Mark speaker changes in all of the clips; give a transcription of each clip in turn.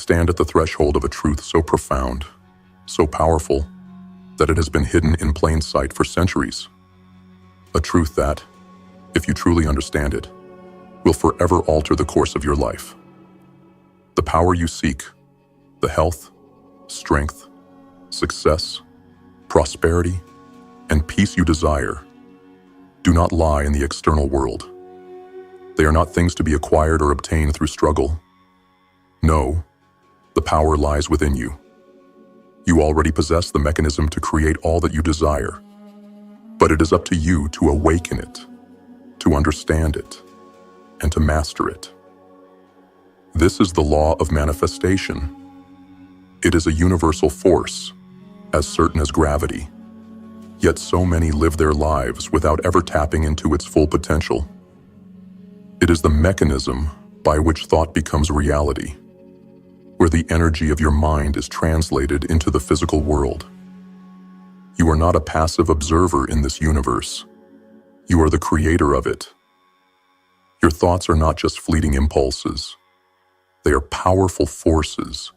Speaker 1: stand at the threshold of a truth so profound, so powerful, that it has been hidden in plain sight for centuries. A truth that, if you truly understand it, will forever alter the course of your life. The power you seek, the health, strength, success, prosperity, and peace you desire, do not lie in the external world. They are not things to be acquired or obtained through struggle. No, the power lies within you. You already possess the mechanism to create all that you desire, but it is up to you to awaken it, to understand it, and to master it. This is the law of manifestation. It is a universal force, as certain as gravity. Yet so many live their lives without ever tapping into its full potential. It is the mechanism by which thought becomes reality, where the energy of your mind is translated into the physical world. You are not a passive observer in this universe. You are the creator of it. Your thoughts are not just fleeting impulses. They are powerful forces,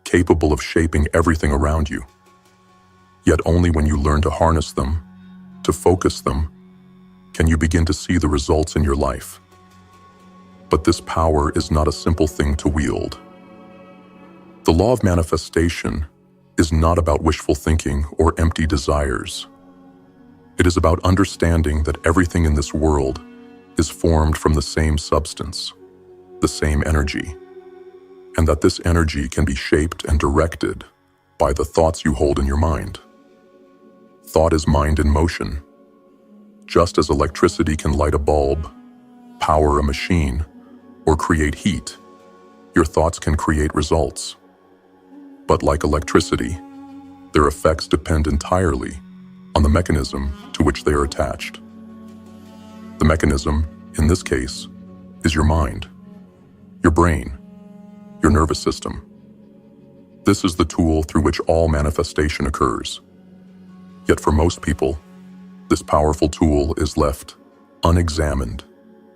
Speaker 1: capable of shaping everything around you. Yet only when you learn to harness them, to focus them, can you begin to see the results in your life. But this power is not a simple thing to wield. The law of manifestation is not about wishful thinking or empty desires. It is about understanding that everything in this world is formed from the same substance, the same energy, and that this energy can be shaped and directed by the thoughts you hold in your mind. Thought is mind in motion. Just as electricity can light a bulb, power a machine, or create heat, your thoughts can create results. But like electricity, their effects depend entirely on the mechanism to which they are attached. The mechanism, in this case, is your mind, your brain, your nervous system. This is the tool through which all manifestation occurs. Yet for most people, this powerful tool is left unexamined,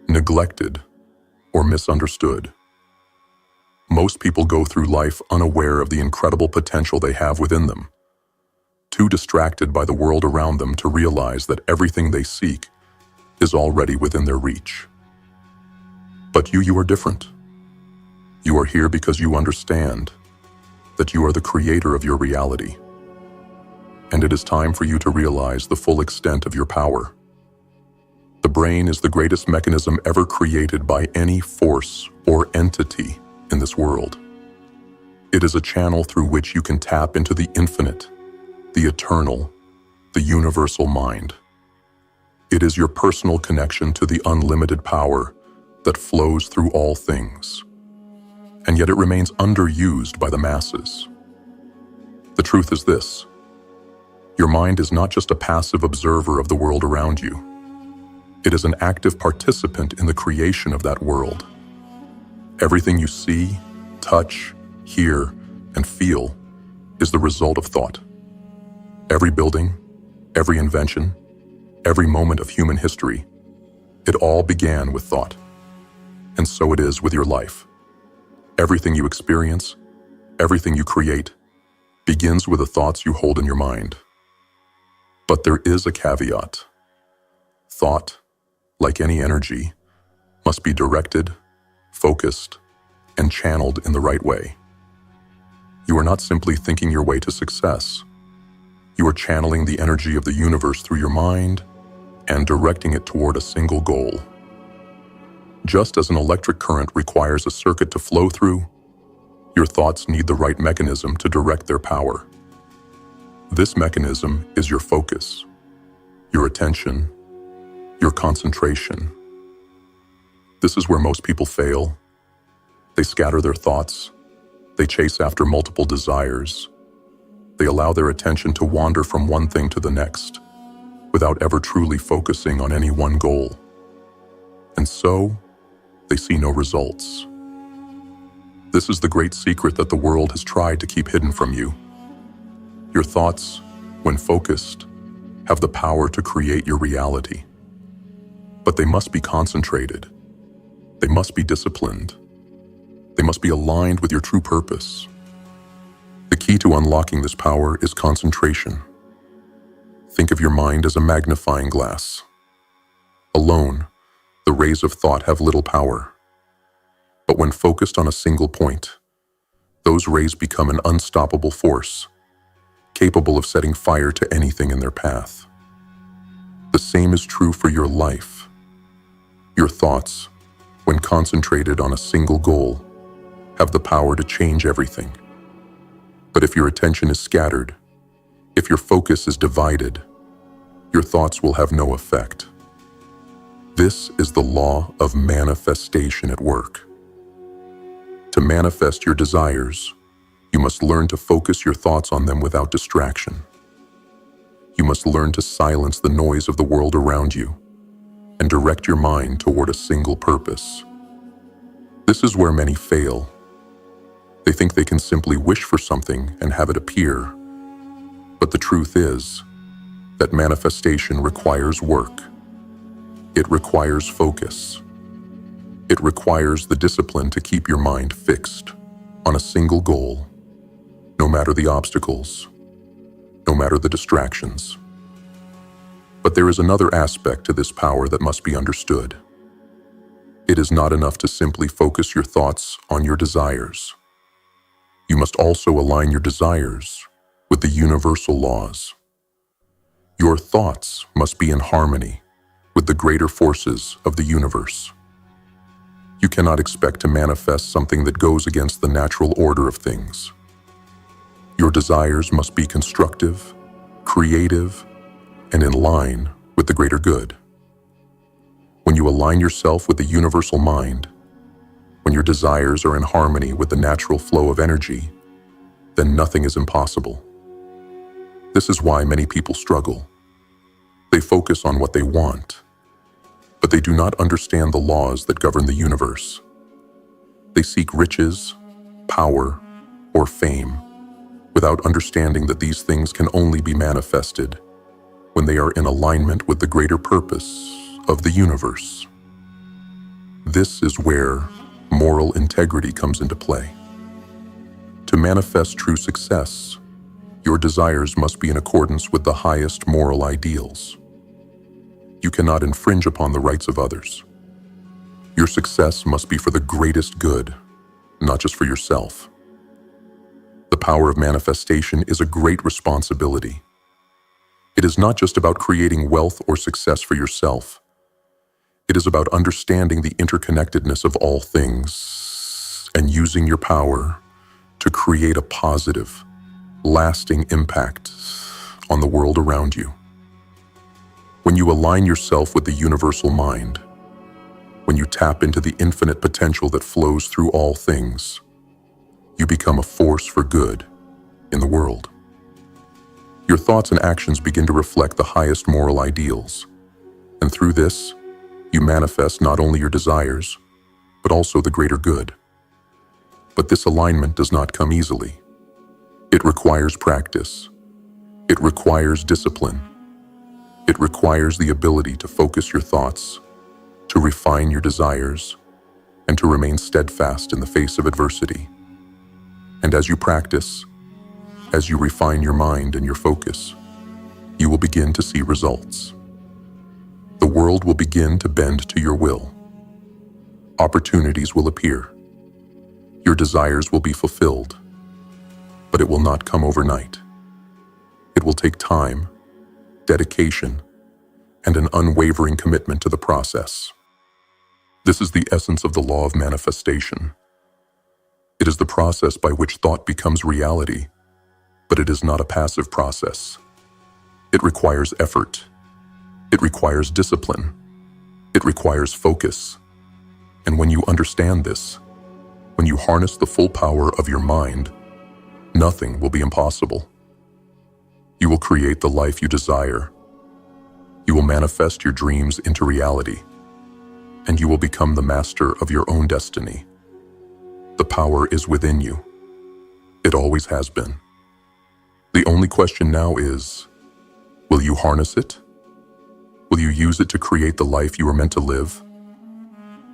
Speaker 1: neglected, or misunderstood. Most people go through life unaware of the incredible potential they have within them, too distracted by the world around them to realize that everything they seek is already within their reach. But you are different. You are here because you understand that you are the creator of your reality. And it is time for you to realize the full extent of your power. The brain is the greatest mechanism ever created by any force or entity in this world. It is a channel through which you can tap into the infinite, the eternal, the universal mind. It is your personal connection to the unlimited power that flows through all things. And yet it remains underused by the masses. The truth is this: your mind is not just a passive observer of the world around you. It is an active participant in the creation of that world. Everything you see, touch, hear, and feel is the result of thought. Every building, every invention, every moment of human history, it all began with thought. And so it is with your life. Everything you experience, everything you create, begins with the thoughts you hold in your mind. But there is a caveat. Thought, like any energy, must be directed, focused, and channeled in the right way. You are not simply thinking your way to success. You are channeling the energy of the universe through your mind and directing it toward a single goal. Just as an electric current requires a circuit to flow through, your thoughts need the right mechanism to direct their power. This mechanism is your focus, your attention, your concentration. This is where most people fail. They scatter their thoughts. They chase after multiple desires. They allow their attention to wander from one thing to the next, without ever truly focusing on any one goal. And so, they see no results. This is the great secret that the world has tried to keep hidden from you. Your thoughts, when focused, have the power to create your reality. But they must be concentrated. They must be disciplined. They must be aligned with your true purpose. The key to unlocking this power is concentration. Think of your mind as a magnifying glass. Alone, the rays of thought have little power. But when focused on a single point, those rays become an unstoppable force, capable of setting fire to anything in their path. The same is true for your life. Your thoughts, when concentrated on a single goal, have the power to change everything. But if your attention is scattered, if your focus is divided, your thoughts will have no effect. This is the law of manifestation at work. To manifest your desires, you must learn to focus your thoughts on them without distraction. You must learn to silence the noise of the world around you and direct your mind toward a single purpose. This is where many fail. They think they can simply wish for something and have it appear. But the truth is that manifestation requires work. It requires focus. It requires the discipline to keep your mind fixed on a single goal, no matter the obstacles, no matter the distractions. But there is another aspect to this power that must be understood. It is not enough to simply focus your thoughts on your desires. You must also align your desires with the universal laws. Your thoughts must be in harmony with the greater forces of the universe. You cannot expect to manifest something that goes against the natural order of things. Your desires must be constructive, creative, and in line with the greater good. When you align yourself with the universal mind, when your desires are in harmony with the natural flow of energy, then nothing is impossible. This is why many people struggle. They focus on what they want, but they do not understand the laws that govern the universe. They seek riches, power, or fame, without understanding that these things can only be manifested when they are in alignment with the greater purpose of the universe. This is where moral integrity comes into play. To manifest true success, your desires must be in accordance with the highest moral ideals. You cannot infringe upon the rights of others. Your success must be for the greatest good, not just for yourself. The power of manifestation is a great responsibility. It is not just about creating wealth or success for yourself. It is about understanding the interconnectedness of all things and using your power to create a positive, lasting impact on the world around you. When you align yourself with the universal mind, when you tap into the infinite potential that flows through all things, you become a force for good in the world. Your thoughts and actions begin to reflect the highest moral ideals, and through this, you manifest not only your desires, but also the greater good. But this alignment does not come easily. It requires practice. It requires discipline. It requires the ability to focus your thoughts, to refine your desires, and to remain steadfast in the face of adversity. And as you practice, as you refine your mind and your focus, you will begin to see results. The world will begin to bend to your will. Opportunities will appear. Your desires will be fulfilled, but it will not come overnight. It will take time, dedication, and an unwavering commitment to the process. This is the essence of the law of manifestation. It is the process by which thought becomes reality, but it is not a passive process. It requires effort. It requires discipline. It requires focus. And when you understand this, when you harness the full power of your mind, nothing will be impossible. You will create the life you desire. You will manifest your dreams into reality, and you will become the master of your own destiny. The power is within you. It always has been. The only question now is, will you harness it? Will you use it to create the life you are meant to live?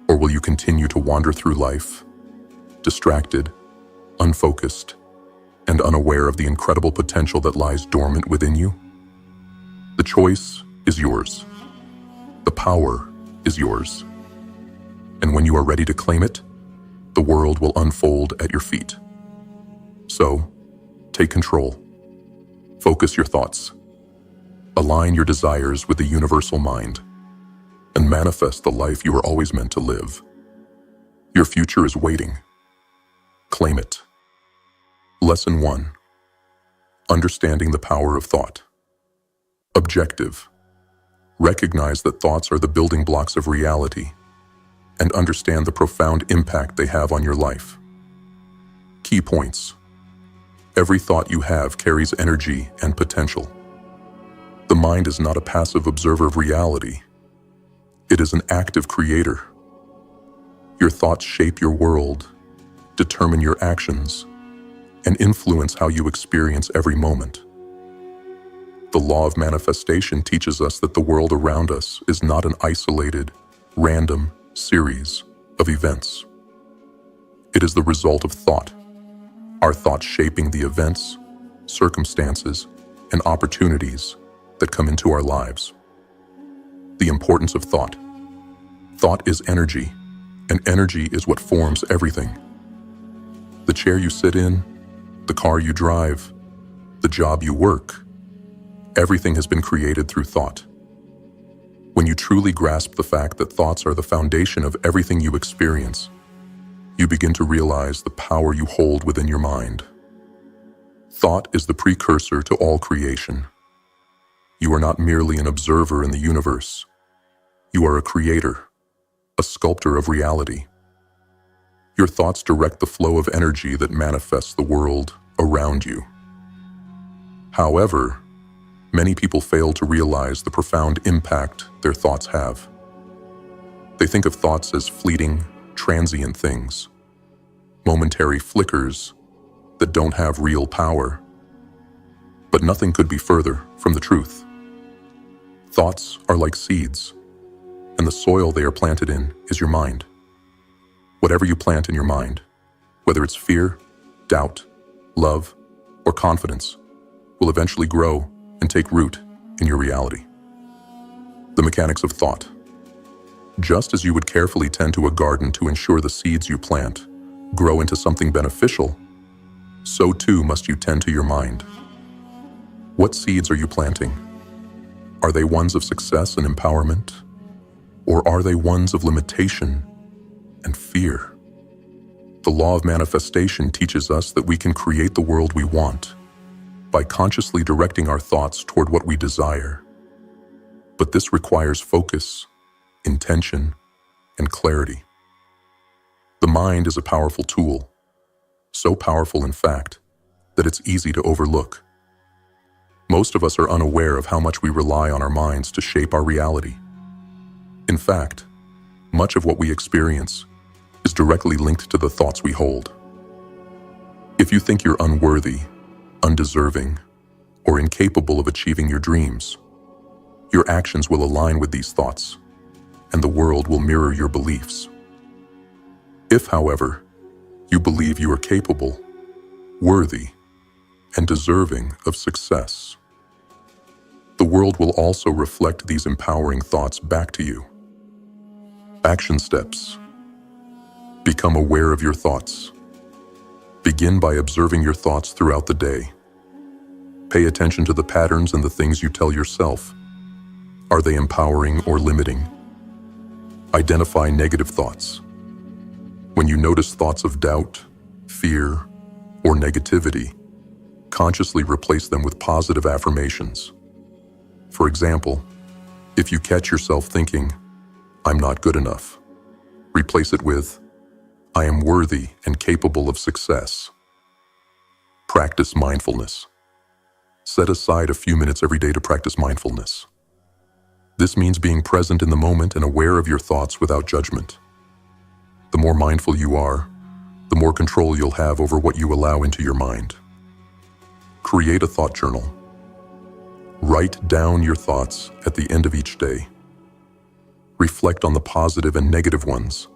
Speaker 1: Or will you continue to wander through life, distracted, unfocused, and unaware of the incredible potential that lies dormant within you? The choice is yours. The power is yours. And when you are ready to claim it, the world will unfold at your feet. So, take control. Focus your thoughts. Align your desires with the universal mind, and manifest the life you were always meant to live. Your future is waiting. Claim it. Lesson 1. Understanding the power of thought. Objective. Recognize that thoughts are the building blocks of reality, and understand the profound impact they have on your life. Key points. Every thought you have carries energy and potential. The mind is not a passive observer of reality. It is an active creator. Your thoughts shape your world, determine your actions, and influence how you experience every moment. The law of manifestation teaches us that the world around us is not an isolated, random series of events. It is the result of thought, our thoughts shaping the events, circumstances, and opportunities that come into our lives. The importance of thought. Thought is energy, and energy is what forms everything. The chair you sit in, the car you drive, the job you work, everything has been created through thought. When you truly grasp the fact that thoughts are the foundation of everything you experience, you begin to realize the power you hold within your mind. Thought is the precursor to all creation. You are not merely an observer in the universe. You are a creator, a sculptor of reality. Your thoughts direct the flow of energy that manifests the world around you. However, many people fail to realize the profound impact their thoughts have. They think of thoughts as fleeting, transient things, momentary flickers that don't have real power. But nothing could be further from the truth. Thoughts are like seeds, and the soil they are planted in is your mind. Whatever you plant in your mind, whether it's fear, doubt, love, or confidence, will eventually grow and take root in your reality. The mechanics of thought. Just as you would carefully tend to a garden to ensure the seeds you plant grow into something beneficial, so too must you tend to your mind. What seeds are you planting? Are they ones of success and empowerment? Or are they ones of limitation and fear? The law of manifestation teaches us that we can create the world we want by consciously directing our thoughts toward what we desire. But this requires focus, intention, and clarity. The mind is a powerful tool, so powerful in fact that it's easy to overlook. Most of us are unaware of how much we rely on our minds to shape our reality. In fact, much of what we experience is directly linked to the thoughts we hold. If you think you're unworthy, undeserving, or incapable of achieving your dreams, your actions will align with these thoughts, and the world will mirror your beliefs. If, however, you believe you are capable, worthy, and deserving of success, the world will also reflect these empowering thoughts back to you. Action steps. Become aware of your thoughts. Begin by observing your thoughts throughout the day. Pay attention to the patterns and the things you tell yourself. Are they empowering or limiting? Identify negative thoughts. When you notice thoughts of doubt, fear, or negativity, consciously replace them with positive affirmations. For example, if you catch yourself thinking, "I'm not good enough," replace it with, "I am worthy and capable of success." Practice mindfulness. Set aside a few minutes every day to practice mindfulness. This means being present in the moment and aware of your thoughts without judgment. The more mindful you are, the more control you'll have over what you allow into your mind. Create a thought journal. Write down your thoughts at the end of each day. Reflect on the positive and negative ones,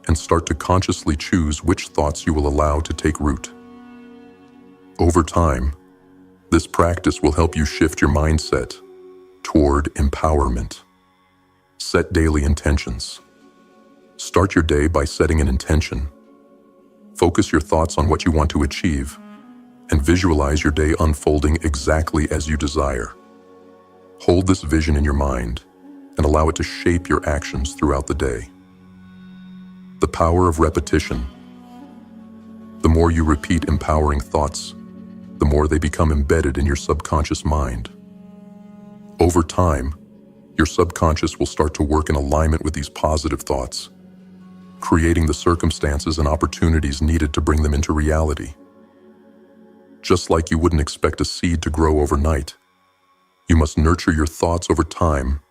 Speaker 1: and start to consciously choose which thoughts you will allow to take root. Over time, this practice will help you shift your mindset toward empowerment. Set daily intentions. Start your day by setting an intention. Focus your thoughts on what you want to achieve, and visualize your day unfolding exactly as you desire. Hold this vision in your mind and allow it to shape your actions throughout the day. The power of repetition. The more you repeat empowering thoughts, the more they become embedded in your subconscious mind. Over time, your subconscious will start to work in alignment with these positive thoughts, creating the circumstances and opportunities needed to bring them into reality. Just like you wouldn't expect a seed to grow overnight, you must nurture your thoughts over time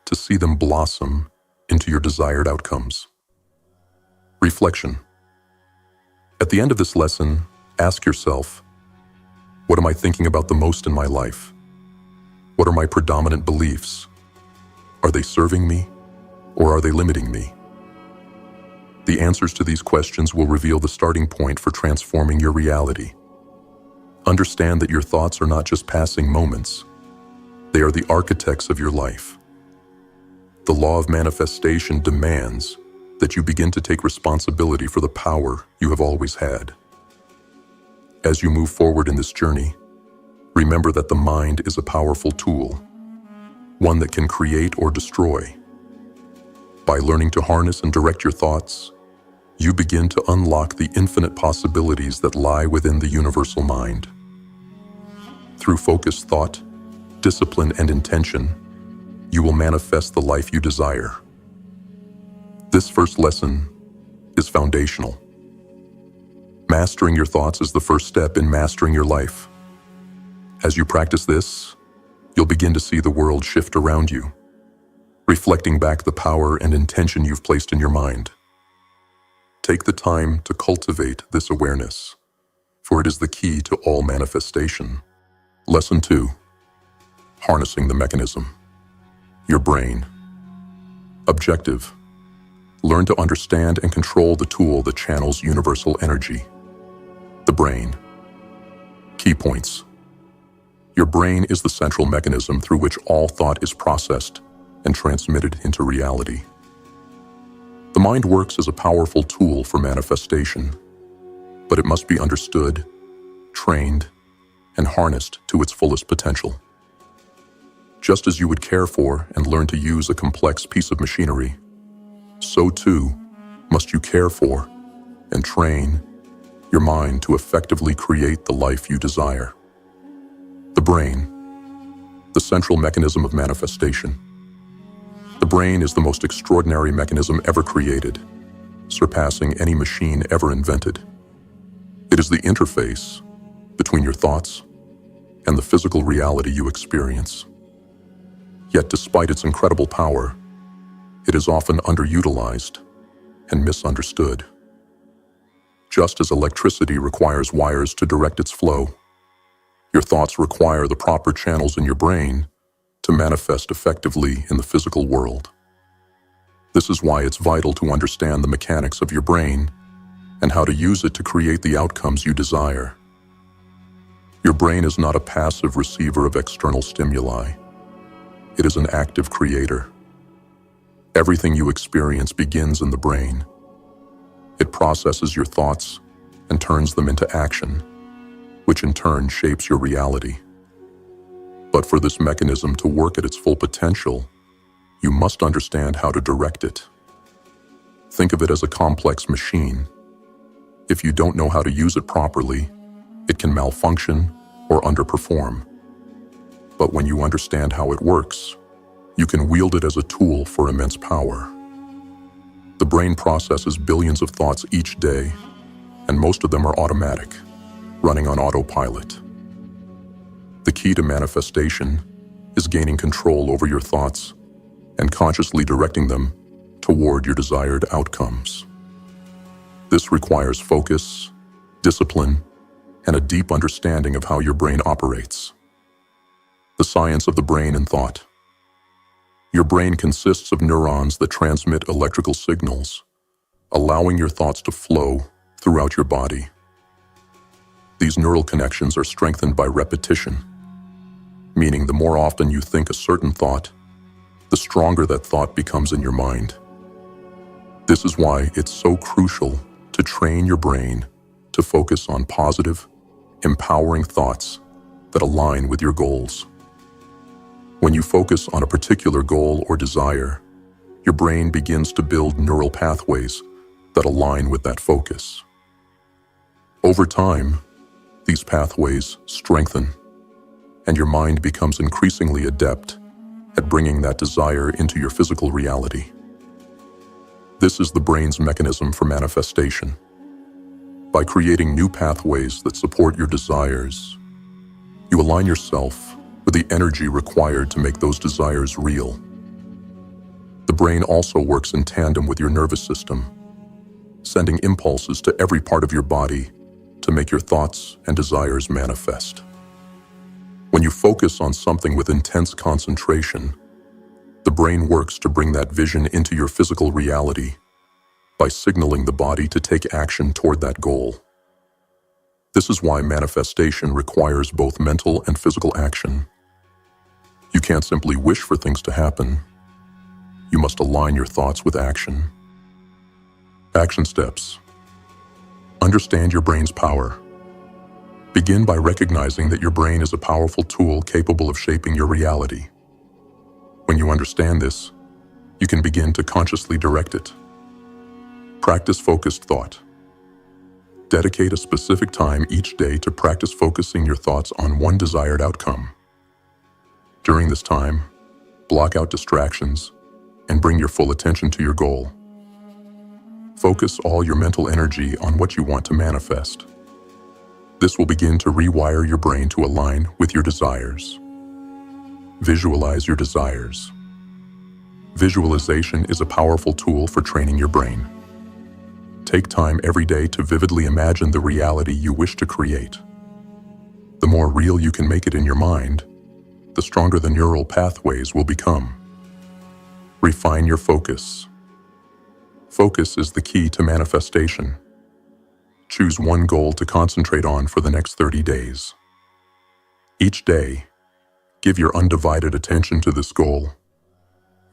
Speaker 1: to see them blossom into your desired outcomes. Reflection. At the end of this lesson, ask yourself, what am I thinking about the most in my life? What are my predominant beliefs? Are they serving me, or are they limiting me? The answers to these questions will reveal the starting point for transforming your reality. Understand that your thoughts are not just passing moments. They are the architects of your life. The law of manifestation demands that you begin to take responsibility for the power you have always had. As you move forward in this journey, remember that the mind is a powerful tool, one that can create or destroy. By learning to harness and direct your thoughts, you begin to unlock the infinite possibilities that lie within the universal mind. Through focused thought, discipline, and intention, you will manifest the life you desire. This first lesson is foundational. Mastering your thoughts is the first step in mastering your life. As you practice this, you'll begin to see the world shift around you, reflecting back the power and intention you've placed in your mind. Take the time to cultivate this awareness, for it is the key to all manifestation. Lesson 2. Harnessing the mechanism. Your brain. Objective. Learn to understand and control the tool that channels universal energy. The brain. Key points. Your brain is the central mechanism through which all thought is processed and transmitted into reality. The mind works as a powerful tool for manifestation, but it must be understood, trained, and harnessed to its fullest potential. Just as you would care for and learn to use a complex piece of machinery, so too must you care for and train your mind to effectively create the life you desire. The brain, the central mechanism of manifestation. The brain is the most extraordinary mechanism ever created, surpassing any machine ever invented. It is the interface between your thoughts and the physical reality you experience. Yet despite its incredible power, it is often underutilized and misunderstood. Just as electricity requires wires to direct its flow, your thoughts require the proper channels in your brain to manifest effectively in the physical world. This is why it's vital to understand the mechanics of your brain and how to use it to create the outcomes you desire. Your brain is not a passive receiver of external stimuli. It is an active creator. Everything you experience begins in the brain. It processes your thoughts and turns them into action, which in turn shapes your reality. But for this mechanism to work at its full potential, you must understand how to direct it. Think of it as a complex machine. If you don't know how to use it properly, it can malfunction or underperform. But when you understand how it works, you can wield it as a tool for immense power. The brain processes billions of thoughts each day, and most of them are automatic, running on autopilot. The key to manifestation is gaining control over your thoughts and consciously directing them toward your desired outcomes. This requires focus, discipline, and a deep understanding of how your brain operates. The science of the brain and thought. Your brain consists of neurons that transmit electrical signals, allowing your thoughts to flow throughout your body. These neural connections are strengthened by repetition, meaning the more often you think a certain thought, the stronger that thought becomes in your mind. This is why it's so crucial to train your brain to focus on positive, empowering thoughts that align with your goals. When you focus on a particular goal or desire, your brain begins to build neural pathways that align with that focus. Over time, these pathways strengthen, and your mind becomes increasingly adept at bringing that desire into your physical reality. This is the brain's mechanism for manifestation. By creating new pathways that support your desires, you align yourself with the energy required to make those desires real. The brain also works in tandem with your nervous system, sending impulses to every part of your body to make your thoughts and desires manifest. When you focus on something with intense concentration, the brain works to bring that vision into your physical reality by signaling the body to take action toward that goal. This is why manifestation requires both mental and physical action. You can't simply wish for things to happen. You must align your thoughts with action. Action steps. Understand your brain's power. Begin by recognizing that your brain is a powerful tool capable of shaping your reality. When you understand this, you can begin to consciously direct it. Practice focused thought. Dedicate a specific time each day to practice focusing your thoughts on one desired outcome. During this time, block out distractions and bring your full attention to your goal. Focus all your mental energy on what you want to manifest. This will begin to rewire your brain to align with your desires. Visualize your desires. Visualization is a powerful tool for training your brain. Take time every day to vividly imagine the reality you wish to create. The more real you can make it in your mind, the stronger the neural pathways will become. Refine your focus. Focus is the key to manifestation. Choose one goal to concentrate on for the next 30 days. Each day, give your undivided attention to this goal,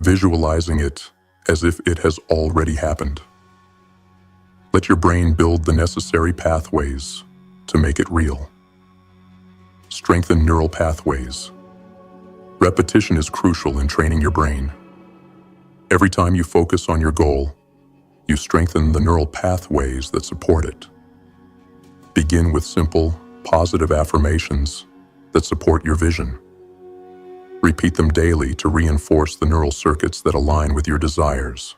Speaker 1: visualizing it as if it has already happened. Let your brain build the necessary pathways to make it real. Strengthen neural pathways. Repetition is crucial in training your brain. Every time you focus on your goal, you strengthen the neural pathways that support it. Begin with simple, positive affirmations that support your vision. Repeat them daily to reinforce the neural circuits that align with your desires.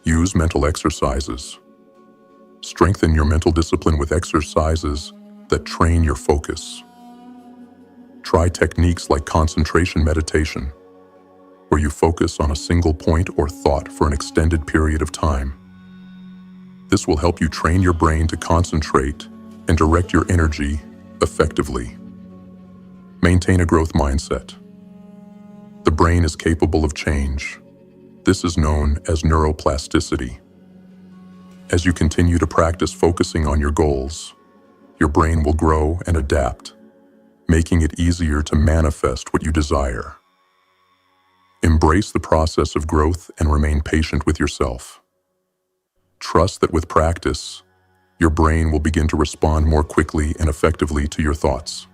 Speaker 1: Use mental exercises. Strengthen your mental discipline with exercises that train your focus. Try techniques like concentration meditation, where you focus on a single point or thought for an extended period of time. This will help you train your brain to concentrate and direct your energy effectively. Maintain a growth mindset. The brain is capable of change. This is known as neuroplasticity. As you continue to practice focusing on your goals, your brain will grow and adapt, making it easier to manifest what you desire. Embrace the process of growth and remain patient with yourself. Trust that with practice, your brain will begin to respond more quickly and effectively to your thoughts.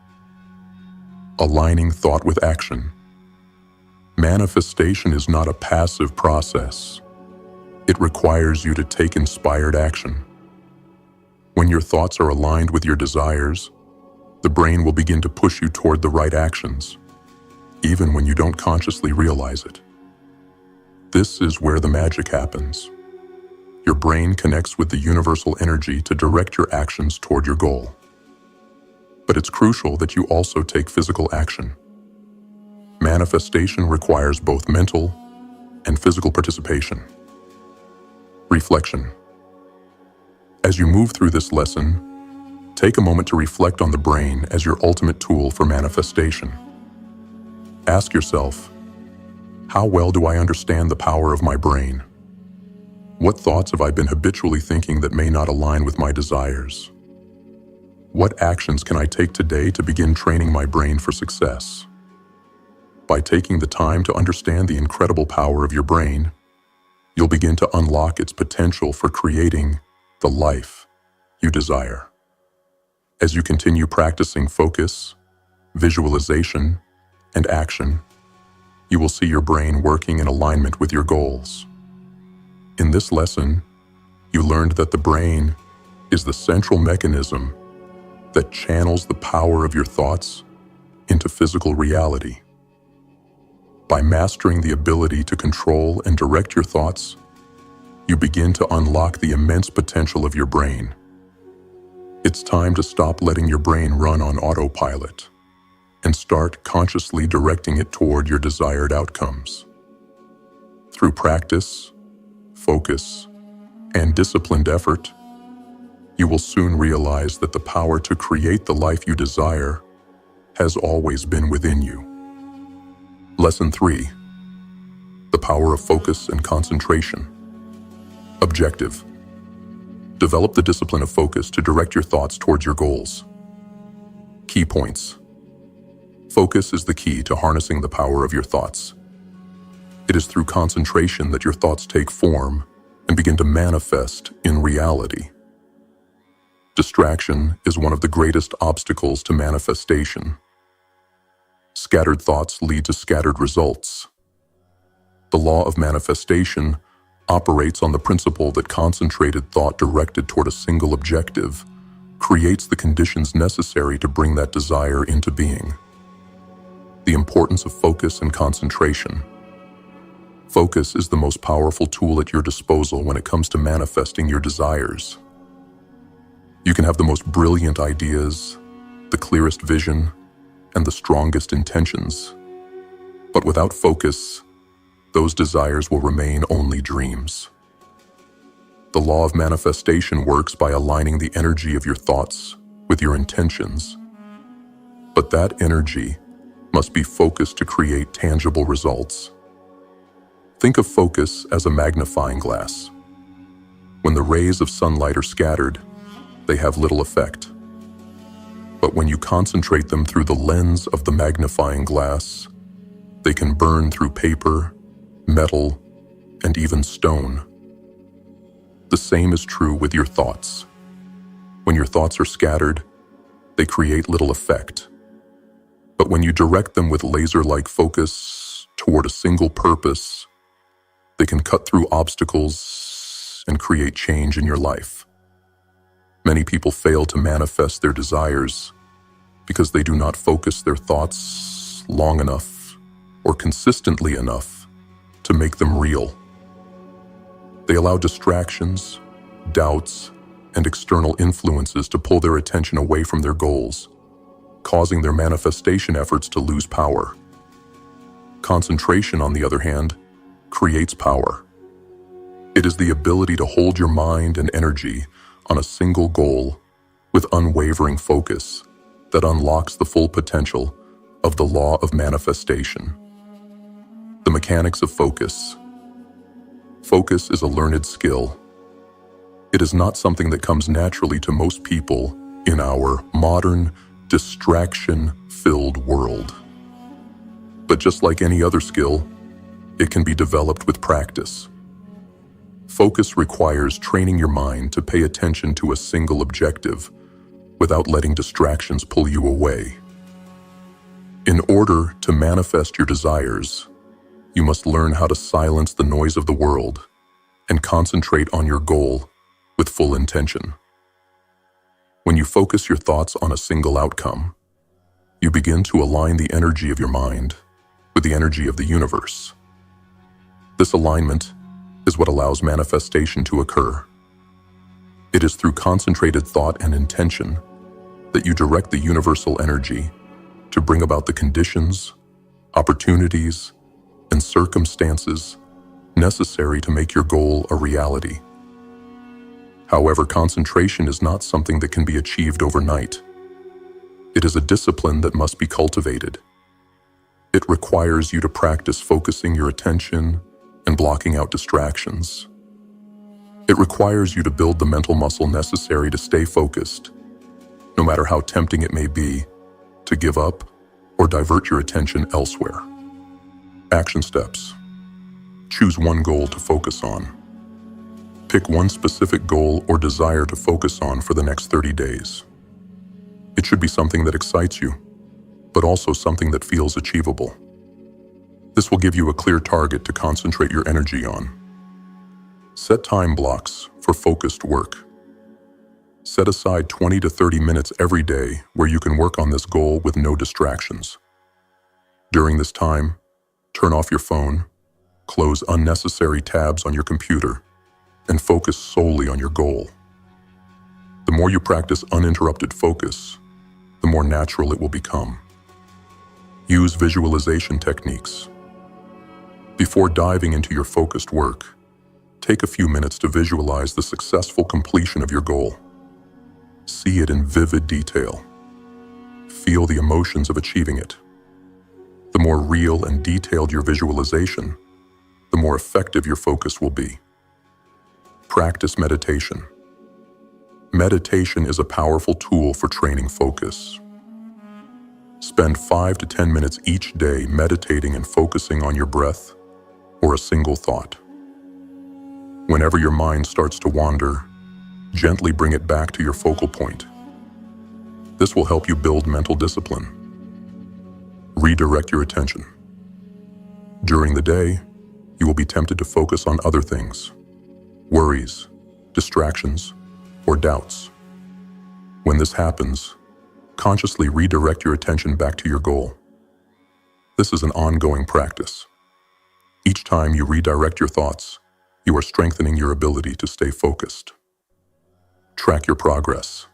Speaker 1: Aligning thought with action. Manifestation is not a passive process. It requires you to take inspired action. When your thoughts are aligned with your desires, the brain will begin to push you toward the right actions, even when you don't consciously realize it. This is where the magic happens. Your brain connects with the universal energy to direct your actions toward your goal. But it's crucial that you also take physical action. Manifestation requires both mental and physical participation. Reflection. As you move through this lesson, take a moment to reflect on the brain as your ultimate tool for manifestation. Ask yourself, how well do I understand the power of my brain? What thoughts have I been habitually thinking that may not align with my desires? What actions can I take today to begin training my brain for success? By taking the time to understand the incredible power of your brain, you'll begin to unlock its potential for creating the life you desire. As you continue practicing focus, visualization, and action, you will see your brain working in alignment with your goals. In this lesson, you learned that the brain is the central mechanism that channels the power of your thoughts into physical reality. By mastering the ability to control and direct your thoughts, you begin to unlock the immense potential of your brain. It's time to stop letting your brain run on autopilot and start consciously directing it toward your desired outcomes. Through practice, focus, and disciplined effort, you will soon realize that the power to create the life you desire has always been within you. Lesson 3. The power of focus and concentration. Objective. Develop the discipline of focus to direct your thoughts towards your goals. Key points. Focus is the key to harnessing the power of your thoughts. It is through concentration that your thoughts take form and begin to manifest in reality. Distraction is one of the greatest obstacles to manifestation. Scattered thoughts lead to scattered results. The law of manifestation operates on the principle that concentrated thought directed toward a single objective creates the conditions necessary to bring that desire into being. The importance of focus and concentration. Focus is the most powerful tool at your disposal when it comes to manifesting your desires. You can have the most brilliant ideas, the clearest vision, and the strongest intentions. But without focus, those desires will remain only dreams. The law of manifestation works by aligning the energy of your thoughts with your intentions. But that energy must be focused to create tangible results. Think of focus as a magnifying glass. When the rays of sunlight are scattered, they have little effect. But when you concentrate them through the lens of the magnifying glass, they can burn through paper, metal, and even stone. The same is true with your thoughts. When your thoughts are scattered, they create little effect. But when you direct them with laser-like focus toward a single purpose, they can cut through obstacles and create change in your life. Many people fail to manifest their desires because they do not focus their thoughts long enough or consistently enough to make them real. They allow distractions, doubts, and external influences to pull their attention away from their goals, causing their manifestation efforts to lose power. Concentration, on the other hand, creates power. It is the ability to hold your mind and energy on a single goal with unwavering focus that unlocks the full potential of the law of manifestation. The mechanics of focus. Focus is a learned skill. It is not something that comes naturally to most people in our modern, distraction-filled world. But just like any other skill, it can be developed with practice. Focus requires training your mind to pay attention to a single objective without letting distractions pull you away. In order to manifest your desires, you must learn how to silence the noise of the world and concentrate on your goal with full intention. When you focus your thoughts on a single outcome, you begin to align the energy of your mind with the energy of the universe. This alignment is what allows manifestation to occur. It is through concentrated thought and intention that you direct the universal energy to bring about the conditions, opportunities, and circumstances necessary to make your goal a reality. However, concentration is not something that can be achieved overnight. It is a discipline that must be cultivated. It requires you to practice focusing your attention and blocking out distractions. It requires you to build the mental muscle necessary to stay focused, no matter how tempting it may be to give up or divert your attention elsewhere. Action steps. Choose one goal to focus on. Pick one specific goal or desire to focus on for the next 30 days. It should be something that excites you, but also something that feels achievable. This will give you a clear target to concentrate your energy on. Set time blocks for focused work. Set aside 20 to 30 minutes every day where you can work on this goal with no distractions. During this time, turn off your phone, close unnecessary tabs on your computer, and focus solely on your goal. The more you practice uninterrupted focus, the more natural it will become. Use visualization techniques. Before diving into your focused work, take a few minutes to visualize the successful completion of your goal. See it in vivid detail. Feel the emotions of achieving it. The more real and detailed your visualization, the more effective your focus will be. Practice meditation. Meditation is a powerful tool for training focus. Spend 5 to 10 minutes each day meditating and focusing on your breath or a single thought. Whenever your mind starts to wander, gently bring it back to your focal point. This will help you build mental discipline. Redirect your attention. During the day, you will be tempted to focus on other things, worries, distractions, or doubts. When this happens, consciously redirect your attention back to your goal. This is an ongoing practice. Each time you redirect your thoughts, you are strengthening your ability to stay focused. Track your progress.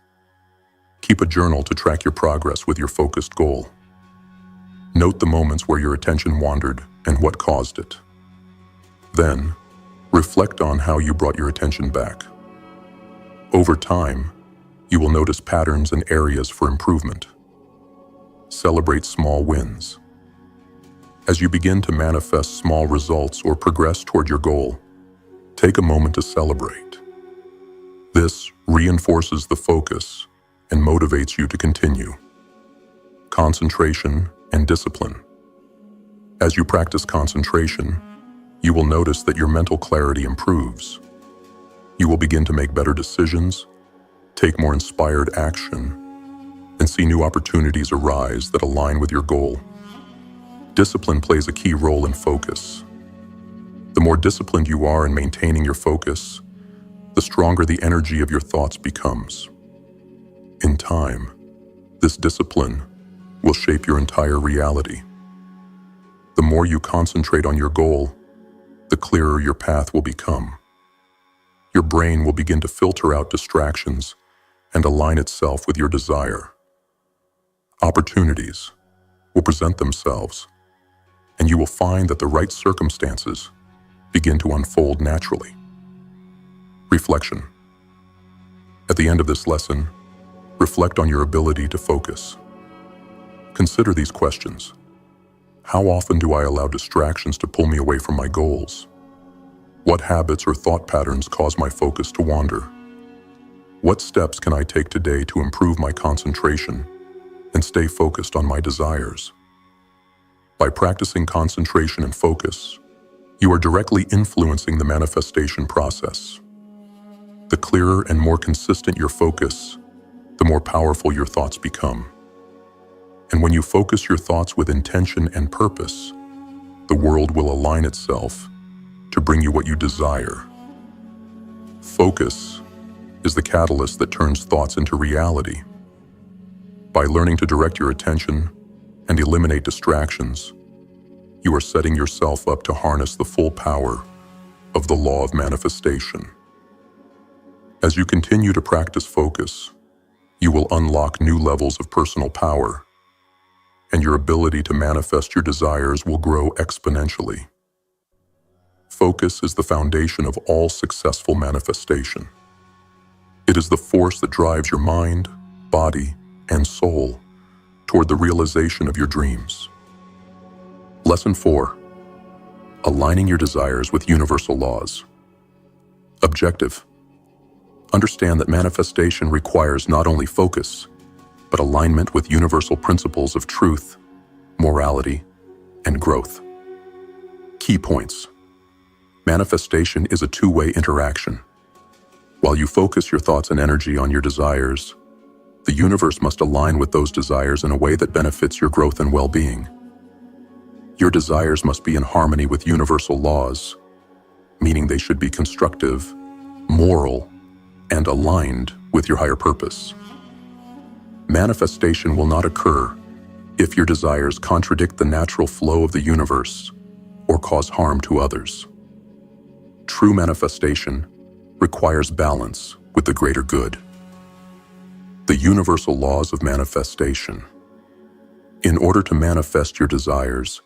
Speaker 1: Keep a journal to track your progress with your focused goal. Note the moments where your attention wandered and what caused it. Then, reflect on how you brought your attention back. Over time, you will notice patterns and areas for improvement. Celebrate small wins. As you begin to manifest small results or progress toward your goal, take a moment to celebrate. This reinforces the focus and motivates you to continue. Concentration and discipline. As you practice concentration, you will notice that your mental clarity improves. You will begin to make better decisions, take more inspired action, and see new opportunities arise that align with your goal. Discipline plays a key role in focus. The more disciplined you are in maintaining your focus, the stronger the energy of your thoughts becomes. In time, this discipline will shape your entire reality. The more you concentrate on your goal, the clearer your path will become. Your brain will begin to filter out distractions and align itself with your desire. Opportunities will present themselves, and you will find that the right circumstances begin to unfold naturally. Reflection. At the end of this lesson, reflect on your ability to focus. Consider these questions. How often do I allow distractions to pull me away from my goals? What habits or thought patterns cause my focus to wander? What steps can I take today to improve my concentration and stay focused on my desires? By practicing concentration and focus, you are directly influencing the manifestation process. The clearer and more consistent your focus, the more powerful your thoughts become. And when you focus your thoughts with intention and purpose, the world will align itself to bring you what you desire. Focus is the catalyst that turns thoughts into reality. By learning to direct your attention and eliminate distractions, you are setting yourself up to harness the full power of the law of manifestation. As you continue to practice focus, you will unlock new levels of personal power, and your ability to manifest your desires will grow exponentially. Focus is the foundation of all successful manifestation. It is the force that drives your mind, body, and soul toward the realization of your dreams. Lesson 4. Aligning your desires with universal laws. Objective. Understand that manifestation requires not only focus, but alignment with universal principles of truth, morality, and growth. Key points. Manifestation is a two-way interaction. While you focus your thoughts and energy on your desires, the universe must align with those desires in a way that benefits your growth and well-being. Your desires must be in harmony with universal laws, meaning they should be constructive, moral, and aligned with your higher purpose. Manifestation will not occur if your desires contradict the natural flow of the universe or cause harm to others. True manifestation requires balance with the greater good. The universal laws of manifestation. In order to manifest your desires,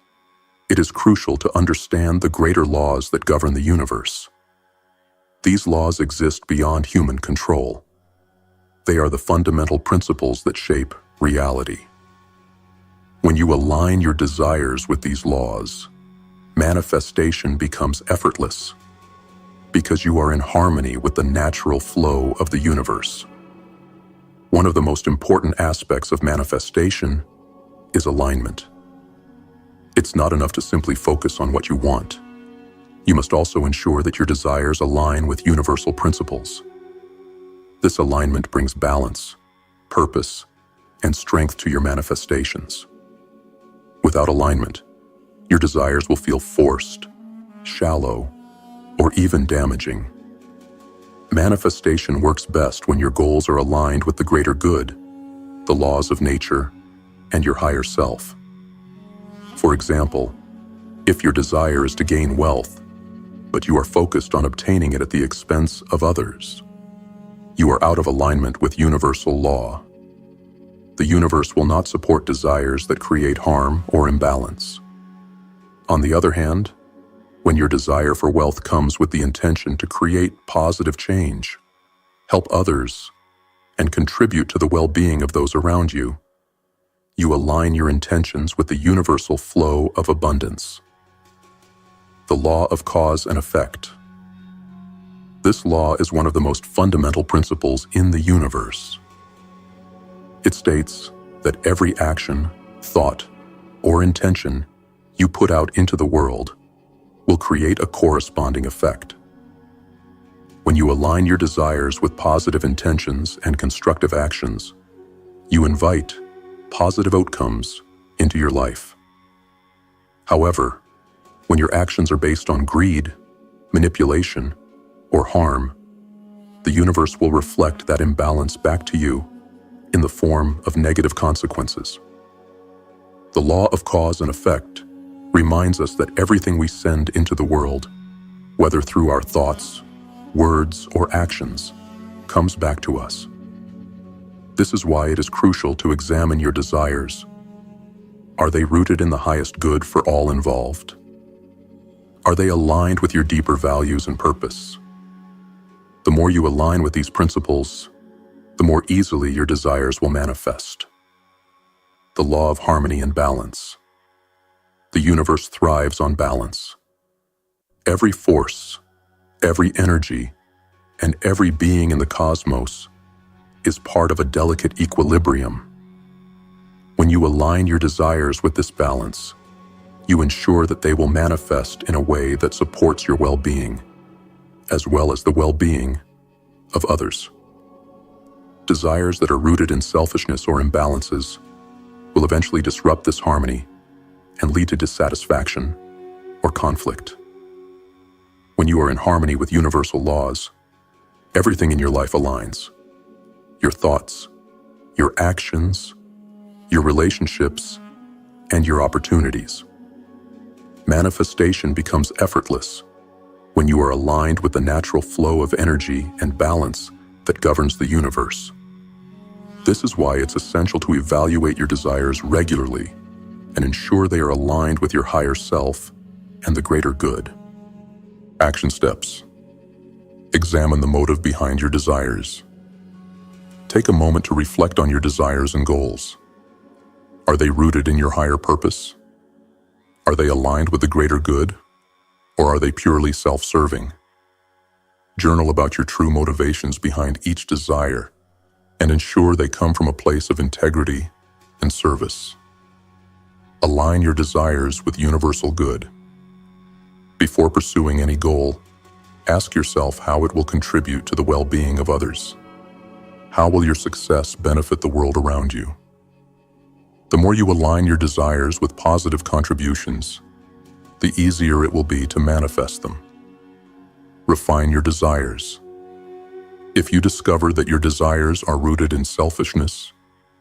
Speaker 1: it is crucial to understand the greater laws that govern the universe. These laws exist beyond human control. They are the fundamental principles that shape reality. When you align your desires with these laws, manifestation becomes effortless because you are in harmony with the natural flow of the universe. One of the most important aspects of manifestation is alignment. It's not enough to simply focus on what you want. You must also ensure that your desires align with universal principles. This alignment brings balance, purpose, and strength to your manifestations. Without alignment, your desires will feel forced, shallow, or even damaging. Manifestation works best when your goals are aligned with the greater good, the laws of nature, and your higher self. For example, if your desire is to gain wealth, but you are focused on obtaining it at the expense of others, you are out of alignment with universal law. The universe will not support desires that create harm or imbalance. On the other hand, when your desire for wealth comes with the intention to create positive change, help others, and contribute to the well-being of those around you, you align your intentions with the universal flow of abundance. The law of cause and effect. This law is one of the most fundamental principles in the universe. It states that every action, thought, or intention you put out into the world will create a corresponding effect. When you align your desires with positive intentions and constructive actions, you invite positive outcomes into your life. However, when your actions are based on greed, manipulation, or harm, the universe will reflect that imbalance back to you in the form of negative consequences. The law of cause and effect reminds us that everything we send into the world, whether through our thoughts, words, or actions, comes back to us. This is why it is crucial to examine your desires. Are they rooted in the highest good for all involved? Are they aligned with your deeper values and purpose? The more you align with these principles, the more easily your desires will manifest. The law of harmony and balance. The universe thrives on balance. Every force, every energy, and every being in the cosmos is part of a delicate equilibrium. When you align your desires with this balance, you ensure that they will manifest in a way that supports your well-being, as well as the well-being of others. Desires that are rooted in selfishness or imbalances will eventually disrupt this harmony and lead to dissatisfaction or conflict. When you are in harmony with universal laws, everything in your life aligns. Your thoughts, your actions, your relationships, and your opportunities. Manifestation becomes effortless when you are aligned with the natural flow of energy and balance that governs the universe. This is why it's essential to evaluate your desires regularly and ensure they are aligned with your higher self and the greater good. Action steps. Examine the motive behind your desires. Take a moment to reflect on your desires and goals. Are they rooted in your higher purpose? Are they aligned with the greater good? Or are they purely self-serving? Journal about your true motivations behind each desire and ensure they come from a place of integrity and service. Align your desires with universal good. Before pursuing any goal, ask yourself how it will contribute to the well-being of others. How will your success benefit the world around you? The more you align your desires with positive contributions, the easier it will be to manifest them. Refine your desires. If you discover that your desires are rooted in selfishness,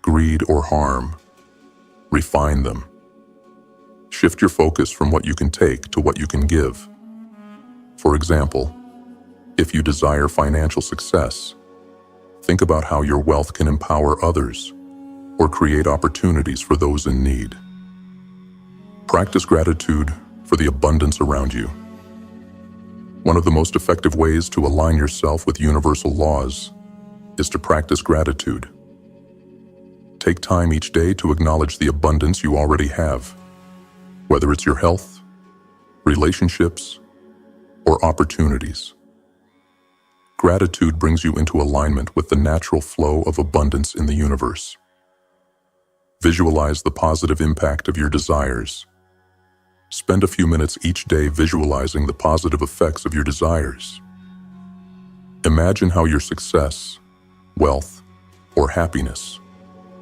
Speaker 1: greed, or harm, refine them. Shift your focus from what you can take to what you can give. For example, if you desire financial success, think about how your wealth can empower others or create opportunities for those in need. Practice gratitude for the abundance around you. One of the most effective ways to align yourself with universal laws is to practice gratitude. Take time each day to acknowledge the abundance you already have, whether it's your health, relationships, or opportunities. Gratitude brings you into alignment with the natural flow of abundance in the universe. Visualize the positive impact of your desires. Spend a few minutes each day visualizing the positive effects of your desires. Imagine how your success, wealth, or happiness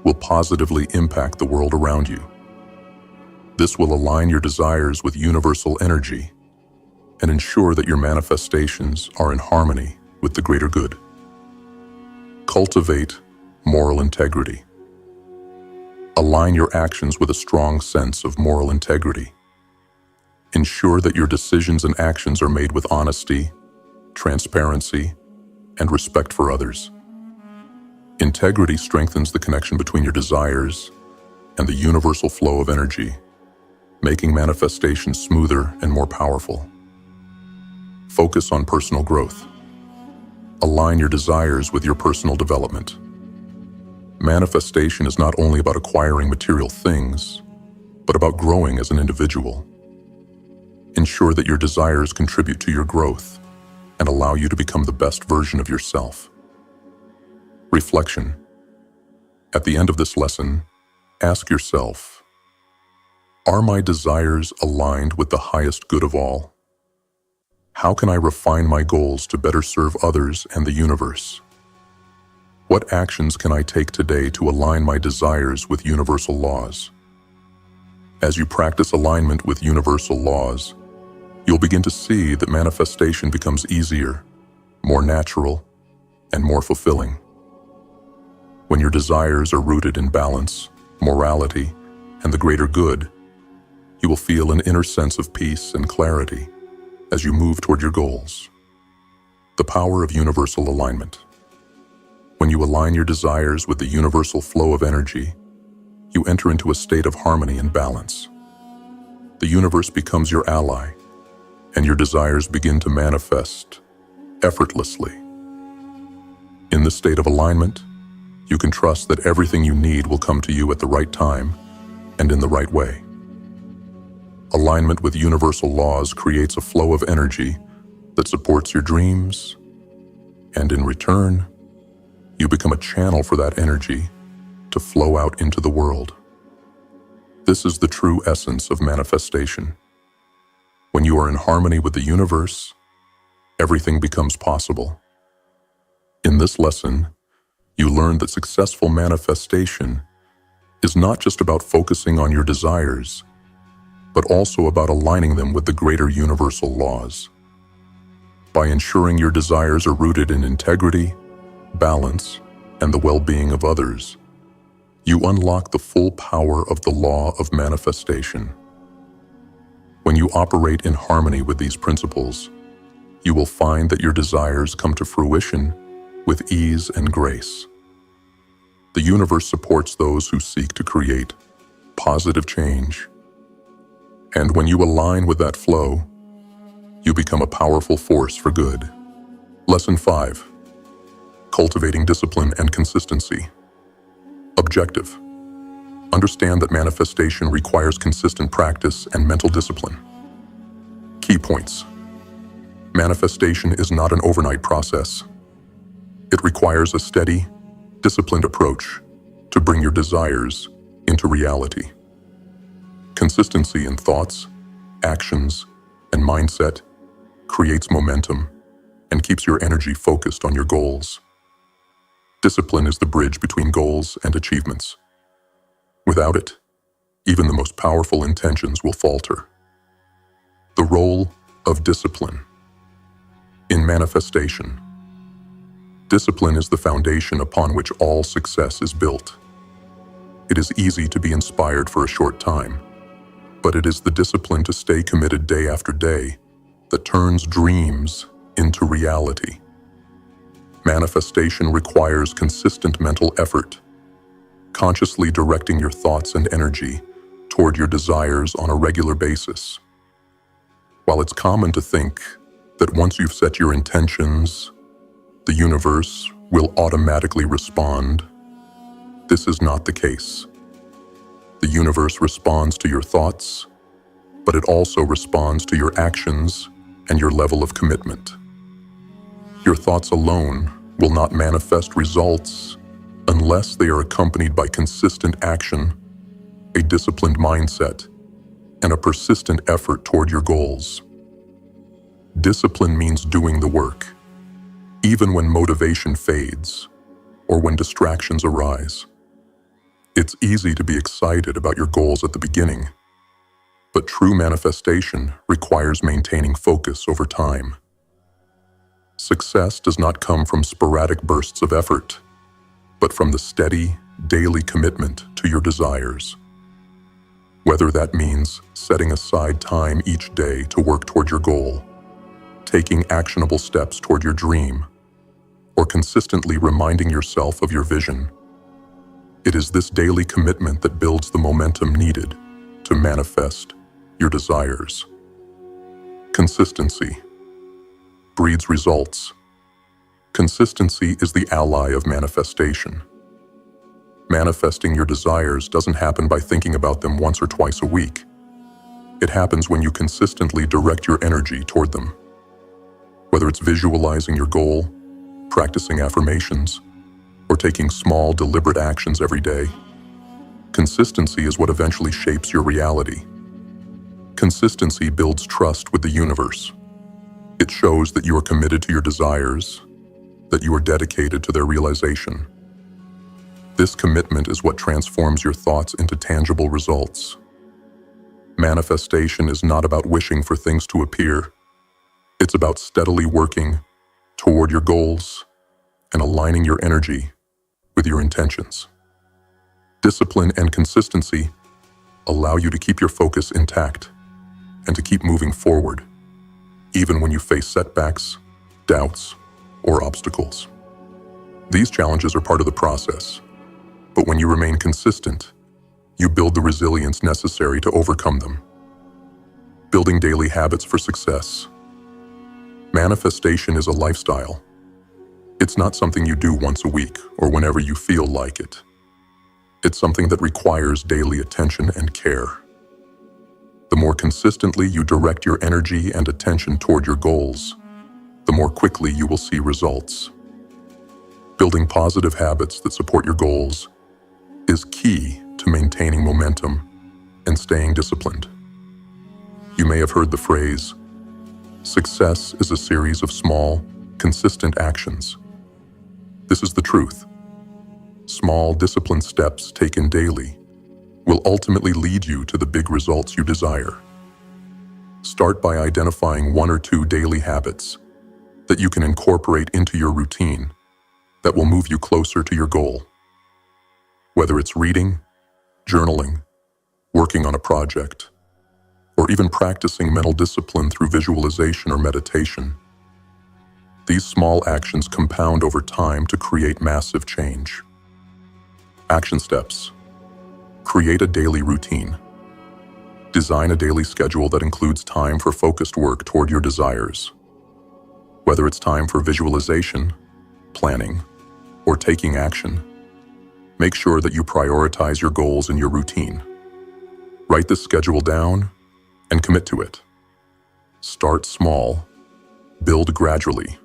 Speaker 1: will positively impact the world around you. This will align your desires with universal energy and ensure that your manifestations are in harmony with the greater good. Cultivate moral integrity. Align your actions with a strong sense of moral integrity. Ensure that your decisions and actions are made with honesty, transparency, and respect for others. Integrity strengthens the connection between your desires and the universal flow of energy, making manifestation smoother and more powerful. Focus on personal growth. Align your desires with your personal development. Manifestation is not only about acquiring material things, but about growing as an individual. Ensure that your desires contribute to your growth and allow you to become the best version of yourself. Reflection. At the end of this lesson, ask yourself, are my desires aligned with the highest good of all? How can I refine my goals to better serve others and the universe? What actions can I take today to align my desires with universal laws? As you practice alignment with universal laws, you'll begin to see that manifestation becomes easier, more natural, and more fulfilling. When your desires are rooted in balance, morality, and the greater good, you will feel an inner sense of peace and clarity as you move toward your goals. The power of universal alignment. When you align your desires with the universal flow of energy, you enter into a state of harmony and balance. The universe becomes your ally, and your desires begin to manifest effortlessly. In this state of alignment, you can trust that everything you need will come to you at the right time and in the right way. Alignment with universal laws creates a flow of energy that supports your dreams, and in return, you become a channel for that energy to flow out into the world. This is the true essence of manifestation. When you are in harmony with the universe, everything becomes possible. In this lesson, you learn that successful manifestation is not just about focusing on your desires, but also about aligning them with the greater universal laws. By ensuring your desires are rooted in integrity, balance, and the well-being of others, you unlock the full power of the law of manifestation. When you operate in harmony with these principles, you will find that your desires come to fruition with ease and grace. The universe supports those who seek to create positive change. And when you align with that flow, you become a powerful force for good. Lesson 5. Cultivating discipline and consistency. Objective. Understand that manifestation requires consistent practice and mental discipline. Key points. Manifestation is not an overnight process. It requires a steady, disciplined approach to bring your desires into reality. Consistency in thoughts, actions, and mindset creates momentum and keeps your energy focused on your goals. Discipline is the bridge between goals and achievements. Without it, even the most powerful intentions will falter. The role of discipline in manifestation. Discipline is the foundation upon which all success is built. It is easy to be inspired for a short time, but it is the discipline to stay committed day after day that turns dreams into reality. Manifestation requires consistent mental effort, consciously directing your thoughts and energy toward your desires on a regular basis. While it's common to think that once you've set your intentions, the universe will automatically respond, this is not the case. The universe responds to your thoughts, but it also responds to your actions and your level of commitment. Your thoughts alone will not manifest results unless they are accompanied by consistent action, a disciplined mindset, and a persistent effort toward your goals. Discipline means doing the work, even when motivation fades or when distractions arise. It's easy to be excited about your goals at the beginning, but true manifestation requires maintaining focus over time. Success does not come from sporadic bursts of effort, but from the steady, daily commitment to your desires. Whether that means setting aside time each day to work toward your goal, taking actionable steps toward your dream, or consistently reminding yourself of your vision, it is this daily commitment that builds the momentum needed to manifest your desires. Consistency breeds results. Consistency is the ally of manifestation. Manifesting your desires doesn't happen by thinking about them once or twice a week. It happens when you consistently direct your energy toward them. Whether it's visualizing your goal, practicing affirmations, or taking small, deliberate actions every day, consistency is what eventually shapes your reality. Consistency builds trust with the universe. It shows that you are committed to your desires, that you are dedicated to their realization. This commitment is what transforms your thoughts into tangible results. Manifestation is not about wishing for things to appear. It's about steadily working toward your goals and aligning your energy with your intentions. Discipline and consistency allow you to keep your focus intact and to keep moving forward, even when you face setbacks, doubts, or obstacles. These challenges are part of the process, but when you remain consistent, you build the resilience necessary to overcome them. Building daily habits for success. Manifestation is a lifestyle. It's not something you do once a week or whenever you feel like it. It's something that requires daily attention and care. The more consistently you direct your energy and attention toward your goals, the more quickly you will see results. Building positive habits that support your goals is key to maintaining momentum and staying disciplined. You may have heard the phrase, success is a series of small, consistent actions. This is the truth. Small, disciplined steps taken daily will ultimately lead you to the big results you desire. Start by identifying 1 or 2 daily habits that you can incorporate into your routine that will move you closer to your goal. Whether it's reading, journaling, working on a project, or even practicing mental discipline through visualization or meditation, these small actions compound over time to create massive change. Action steps. Create a daily routine. Design a daily schedule that includes time for focused work toward your desires. Whether it's time for visualization, planning, or taking action, make sure that you prioritize your goals in your routine. Write this schedule down and commit to it. Start small, Build gradually.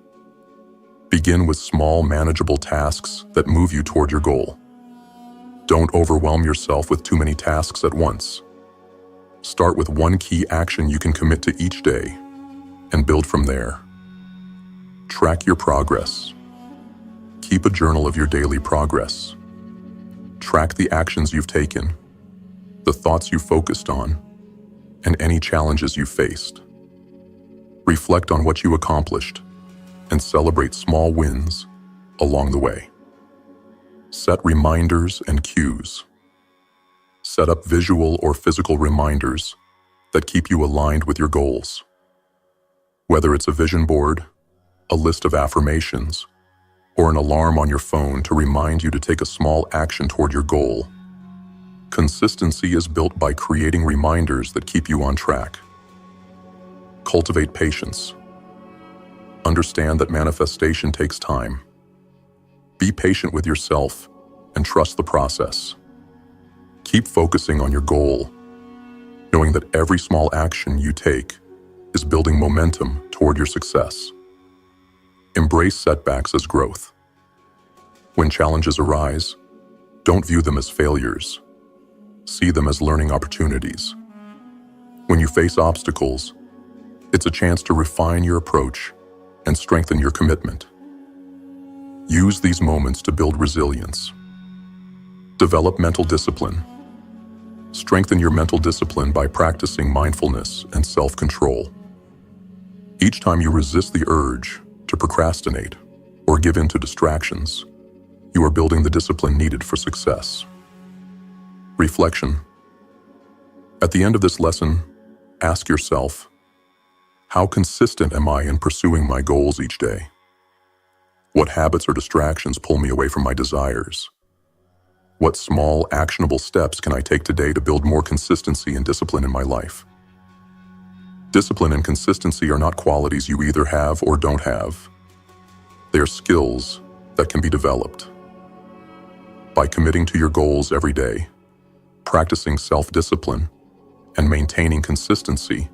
Speaker 1: Begin with small, manageable tasks that move you toward your goal. Don't overwhelm yourself with too many tasks at once. Start with one key action you can commit to each day and build from there. Track your progress. Keep a journal of your daily progress. Track the actions you've taken, the thoughts you focused on, and any challenges you faced. Reflect on what you accomplished and celebrate small wins along the way. Set reminders and cues. Set up visual or physical reminders that keep you aligned with your goals. Whether it's a vision board, a list of affirmations, or an alarm on your phone to remind you to take a small action toward your goal, consistency is built by creating reminders that keep you on track. Cultivate patience. Understand that manifestation takes time. Be patient with yourself and trust the process. Keep focusing on your goal, knowing that every small action you take is building momentum toward your success. Embrace setbacks as growth. When challenges arise, don't view them as failures. See them as learning opportunities. When you face obstacles, it's a chance to refine your approach and strengthen your commitment. Use these moments to build resilience. Develop mental discipline. Strengthen your mental discipline by practicing mindfulness and self-control. Each time you resist the urge to procrastinate or give in to distractions, you are building the discipline needed for success. Reflection. At the end of this lesson, ask yourself, how consistent am I in pursuing my goals each day? What habits or distractions pull me away from my desires? What small, actionable steps can I take today to build more consistency and discipline in my life? Discipline and consistency are not qualities you either have or don't have. They are skills that can be developed. By committing to your goals every day, practicing self-discipline, and maintaining consistency,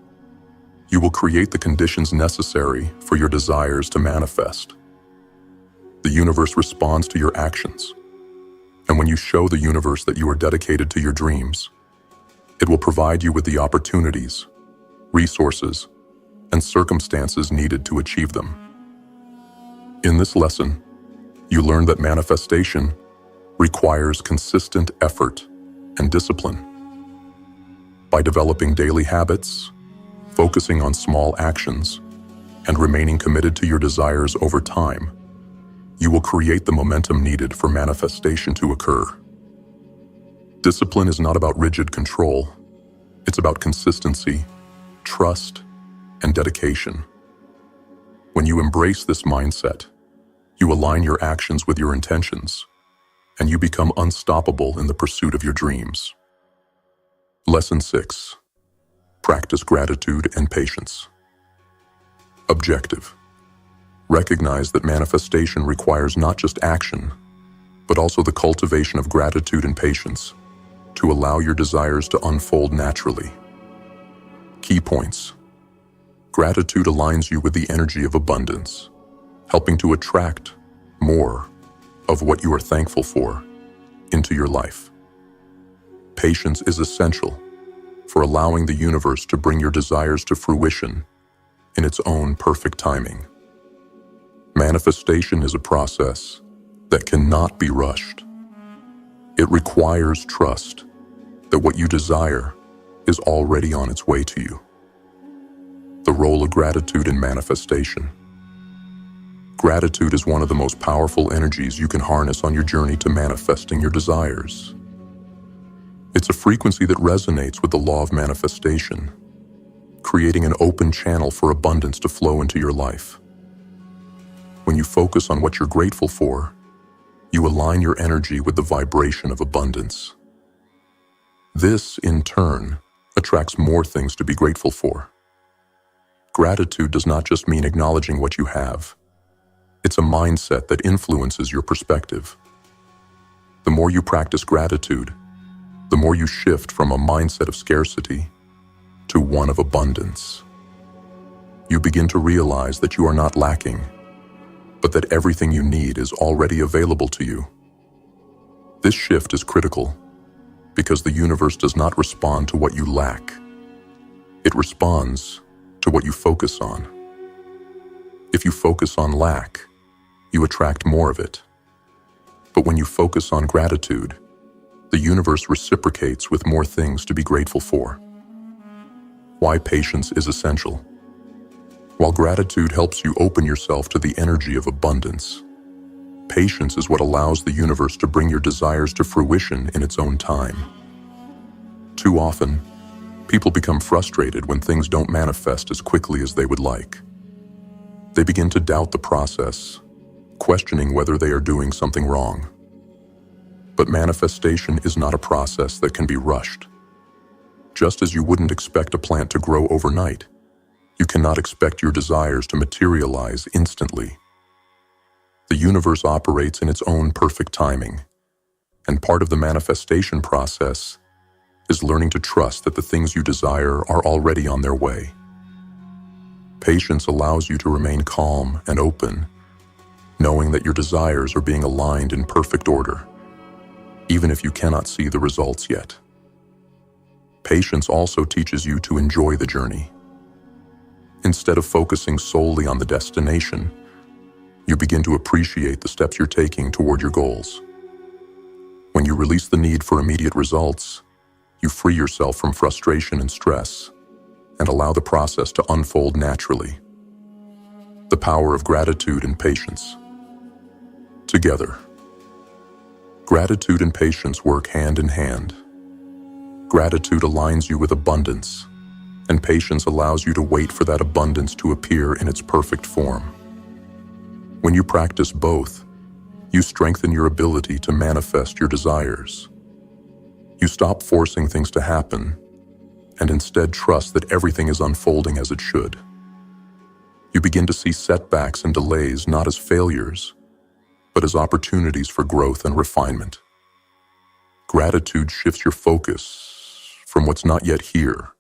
Speaker 1: you will create the conditions necessary for your desires to manifest. The universe responds to your actions, and when you show the universe that you are dedicated to your dreams, it will provide you with the opportunities, resources, and circumstances needed to achieve them. In this lesson, you learn that manifestation requires consistent effort and discipline. By developing daily habits, focusing on small actions, and remaining committed to your desires over time, you will create the momentum needed for manifestation to occur. Discipline is not about rigid control. It's about consistency, trust, and dedication. When you embrace this mindset, you align your actions with your intentions, and you become unstoppable in the pursuit of your dreams. Lesson 6. Practice gratitude and patience. Objective. Recognize that manifestation requires not just action, but also the cultivation of gratitude and patience to allow your desires to unfold naturally. Key points. Gratitude aligns you with the energy of abundance, helping to attract more of what you are thankful for into your life. Patience is essential for allowing the universe to bring your desires to fruition in its own perfect timing. Manifestation is a process that cannot be rushed. It requires trust that what you desire is already on its way to you. The role of gratitude in manifestation. Gratitude is one of the most powerful energies you can harness on your journey to manifesting your desires. It's a frequency that resonates with the law of manifestation, creating an open channel for abundance to flow into your life. When you focus on what you're grateful for, you align your energy with the vibration of abundance. This, in turn, attracts more things to be grateful for. Gratitude does not just mean acknowledging what you have. It's a mindset that influences your perspective. The more you practice gratitude, the more you shift from a mindset of scarcity to one of abundance. You begin to realize that you are not lacking, but that everything you need is already available to you. This shift is critical because the universe does not respond to what you lack. It responds to what you focus on. If you focus on lack, you attract more of it. But when you focus on gratitude, the universe reciprocates with more things to be grateful for. Why patience is essential. While gratitude helps you open yourself to the energy of abundance, patience is what allows the universe to bring your desires to fruition in its own time. Too often, people become frustrated when things don't manifest as quickly as they would like. They begin to doubt the process, questioning whether they are doing something wrong. But manifestation is not a process that can be rushed. Just as you wouldn't expect a plant to grow overnight, you cannot expect your desires to materialize instantly. The universe operates in its own perfect timing, and part of the manifestation process is learning to trust that the things you desire are already on their way. Patience allows you to remain calm and open, knowing that your desires are being aligned in perfect order, even if you cannot see the results yet. Patience also teaches you to enjoy the journey. Instead of focusing solely on the destination, you begin to appreciate the steps you're taking toward your goals. When you release the need for immediate results, you free yourself from frustration and stress and allow the process to unfold naturally. The power of gratitude and patience. Together, gratitude and patience work hand in hand. Gratitude aligns you with abundance, and patience allows you to wait for that abundance to appear in its perfect form. When you practice both, you strengthen your ability to manifest your desires. You stop forcing things to happen and instead trust that everything is unfolding as it should. You begin to see setbacks and delays not as failures, but as opportunities for growth and refinement. Gratitude shifts your focus from what's not yet here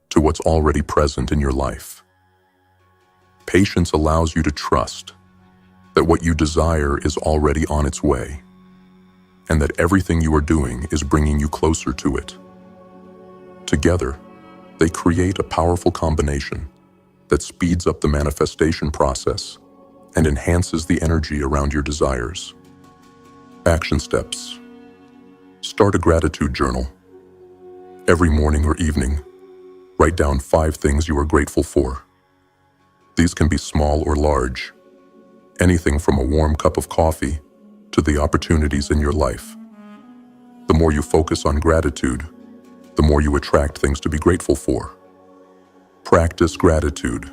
Speaker 1: to what's already present in your life. Patience allows you to trust that what you desire is already on its way, and that everything you are doing is bringing you closer to it. Together, they create a powerful combination that speeds up the manifestation process and enhances the energy around your desires. Action steps. Start a gratitude journal. Every morning or evening, write down 5 things you are grateful for. These can be small or large, anything from a warm cup of coffee to the opportunities in your life. The more you focus on gratitude, the more you attract things to be grateful for. Practice gratitude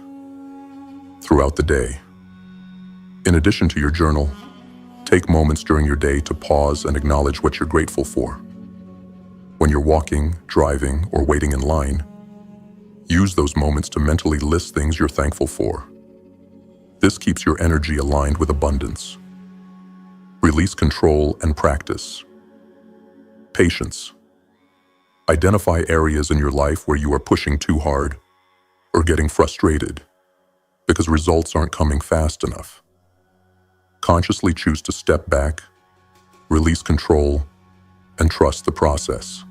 Speaker 1: throughout the day. In addition to your journal, take moments during your day to pause and acknowledge what you're grateful for. When you're walking, driving, or waiting in line, use those moments to mentally list things you're thankful for. This keeps your energy aligned with abundance. Release control and practice. Patience. Identify areas in your life where you are pushing too hard or getting frustrated because results aren't coming fast enough. Consciously choose to step back, release control, and trust the process.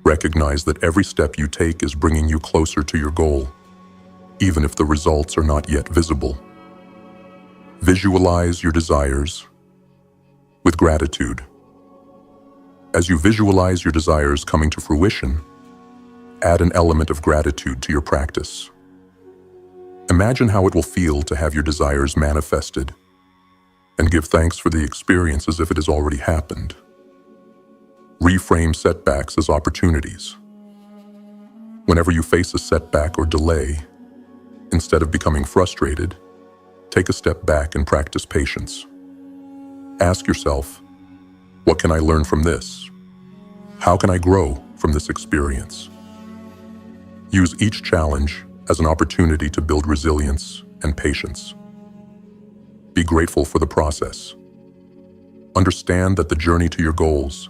Speaker 1: Recognize that every step you take is bringing you closer to your goal, even if the results are not yet visible. Visualize your desires with gratitude. As you visualize your desires coming to fruition, add an element of gratitude to your practice. Imagine how it will feel to have your desires manifested, and give thanks for the experience as if it has already happened. Reframe setbacks as opportunities. Whenever you face a setback or delay, instead of becoming frustrated, take a step back and practice patience. Ask yourself, what can I learn from this? How can I grow from this experience? Use each challenge as an opportunity to build resilience and patience. Be grateful for the process. Understand that the journey to your goals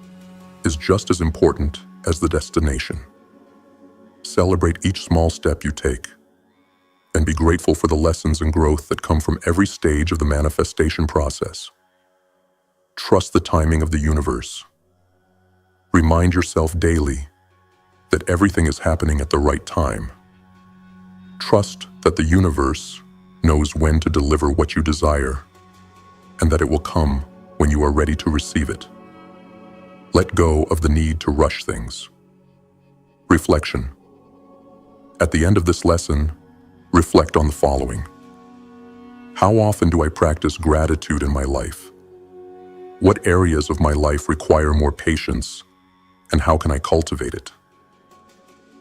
Speaker 1: is just as important as the destination. Celebrate each small step you take and be grateful for the lessons and growth that come from every stage of the manifestation process. Trust the timing of the universe. Remind yourself daily that everything is happening at the right time. Trust that the universe knows when to deliver what you desire, and that it will come when you are ready to receive it. Let go of the need to rush things. Reflection. At the end of this lesson, reflect on the following. How often do I practice gratitude in my life? What areas of my life require more patience, and how can I cultivate it?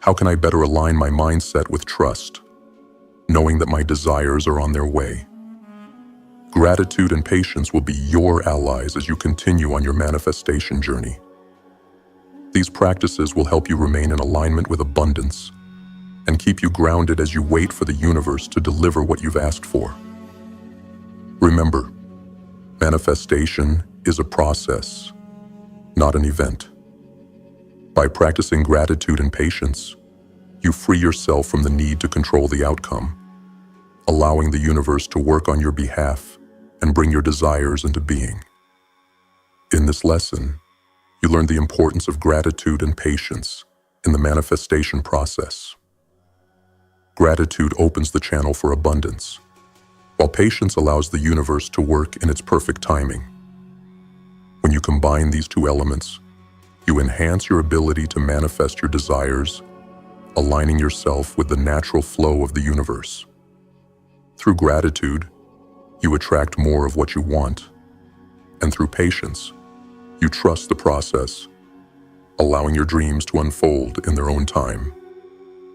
Speaker 1: How can I better align my mindset with trust, knowing that my desires are on their way? Gratitude and patience will be your allies as you continue on your manifestation journey. These practices will help you remain in alignment with abundance and keep you grounded as you wait for the universe to deliver what you've asked for. Remember, manifestation is a process, not an event. By practicing gratitude and patience, you free yourself from the need to control the outcome, allowing the universe to work on your behalf and bring your desires into being. In this lesson, you learn the importance of gratitude and patience in the manifestation process. Gratitude opens the channel for abundance, while patience allows the universe to work in its perfect timing. When you combine these two elements, you enhance your ability to manifest your desires, aligning yourself with the natural flow of the universe. Through gratitude, you attract more of what you want, and through patience, you trust the process, allowing your dreams to unfold in their own time.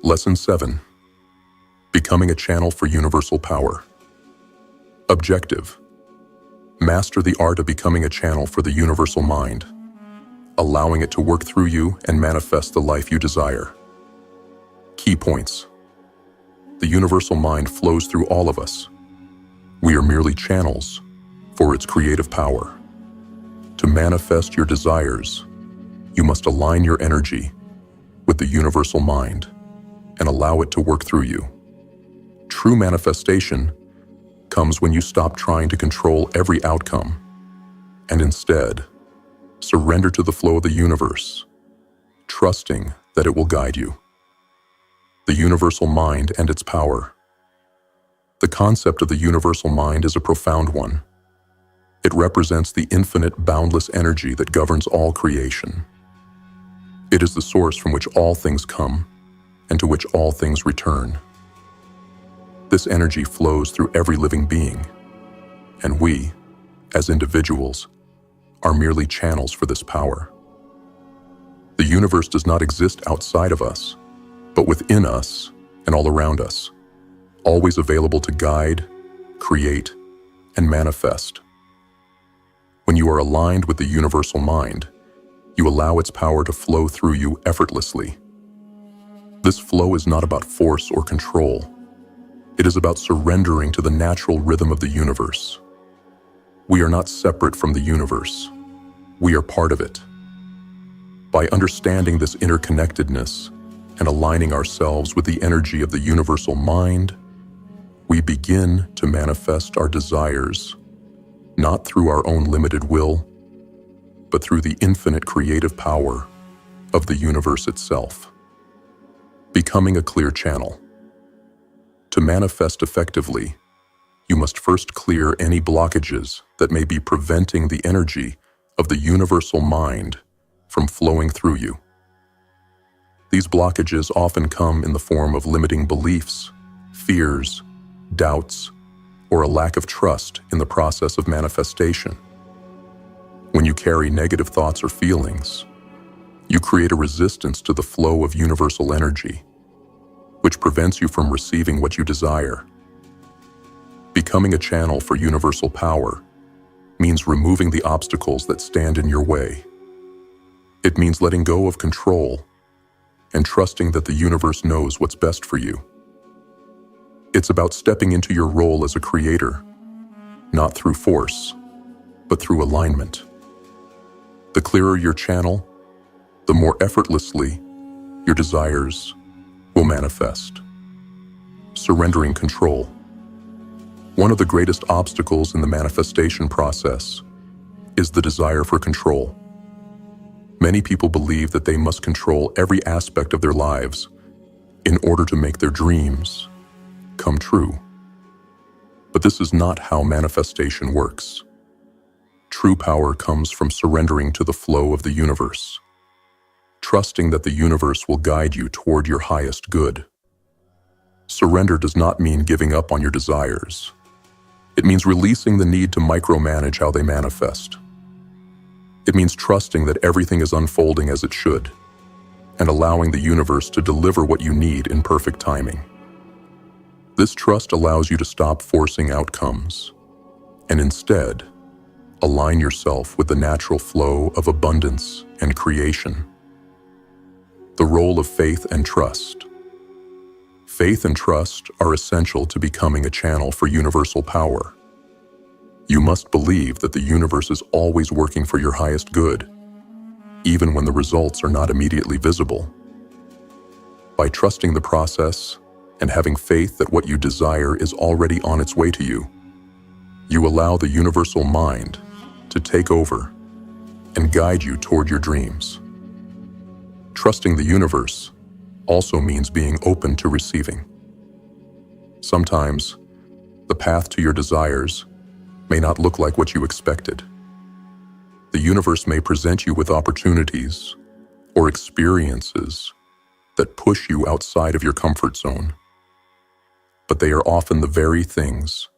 Speaker 1: Lesson 7. Becoming a channel for universal power. Objective. Master the art of becoming a channel for the universal mind, allowing it to work through you and manifest the life you desire. Key points. The universal mind flows through all of us. We are merely channels for its creative power. To manifest your desires, you must align your energy with the universal mind and allow it to work through you. True manifestation comes when you stop trying to control every outcome and instead surrender to the flow of the universe, trusting that it will guide you. The universal mind and its power. The concept of the universal mind is a profound one. It represents the infinite, boundless energy that governs all creation. It is the source from which all things come and to which all things return. This energy flows through every living being, and we, as individuals, are merely channels for this power. The universe does not exist outside of us, but within us and all around us, always available to guide, create, and manifest. When you are aligned with the universal mind, you allow its power to flow through you effortlessly. This flow is not about force or control. It is about surrendering to the natural rhythm of the universe. We are not separate from the universe. We are part of it. By understanding this interconnectedness and aligning ourselves with the energy of the universal mind, we begin to manifest our desires, not through our own limited will, but through the infinite creative power of the universe itself. Becoming a clear channel. To manifest effectively, you must first clear any blockages that may be preventing the energy of the universal mind from flowing through you. These blockages often come in the form of limiting beliefs, fears, doubts, or a lack of trust in the process of manifestation. When you carry negative thoughts or feelings, you create a resistance to the flow of universal energy, which prevents you from receiving what you desire. Becoming a channel for universal power means removing the obstacles that stand in your way. It means letting go of control and trusting that the universe knows what's best for you. It's about stepping into your role as a creator, not through force, but through alignment. The clearer your channel, the more effortlessly your desires will manifest. surrendering control. One of the greatest obstacles in the manifestation process is the desire for control. Many people believe that they must control every aspect of their lives in order to make their dreams come true. But this is not how manifestation works. True power comes from surrendering to the flow of the universe, trusting that the universe will guide you toward your highest good. Surrender does not mean giving up on your desires. It means releasing the need to micromanage how they manifest. It means trusting that everything is unfolding as it should, and allowing the universe to deliver what you need in perfect timing. This trust allows you to stop forcing outcomes, and instead, align yourself with the natural flow of abundance and creation. The role of faith and trust. Faith and trust are essential to becoming a channel for universal power. You must believe that the universe is always working for your highest good, even when the results are not immediately visible. By trusting the process and having faith that what you desire is already on its way to you, you allow the universal mind to take over and guide you toward your dreams. Trusting the universe also means being open to receiving. Sometimes, the path to your desires may not look like what you expected. The universe may present you with opportunities or experiences that push you outside of your comfort zone. But they are often the very things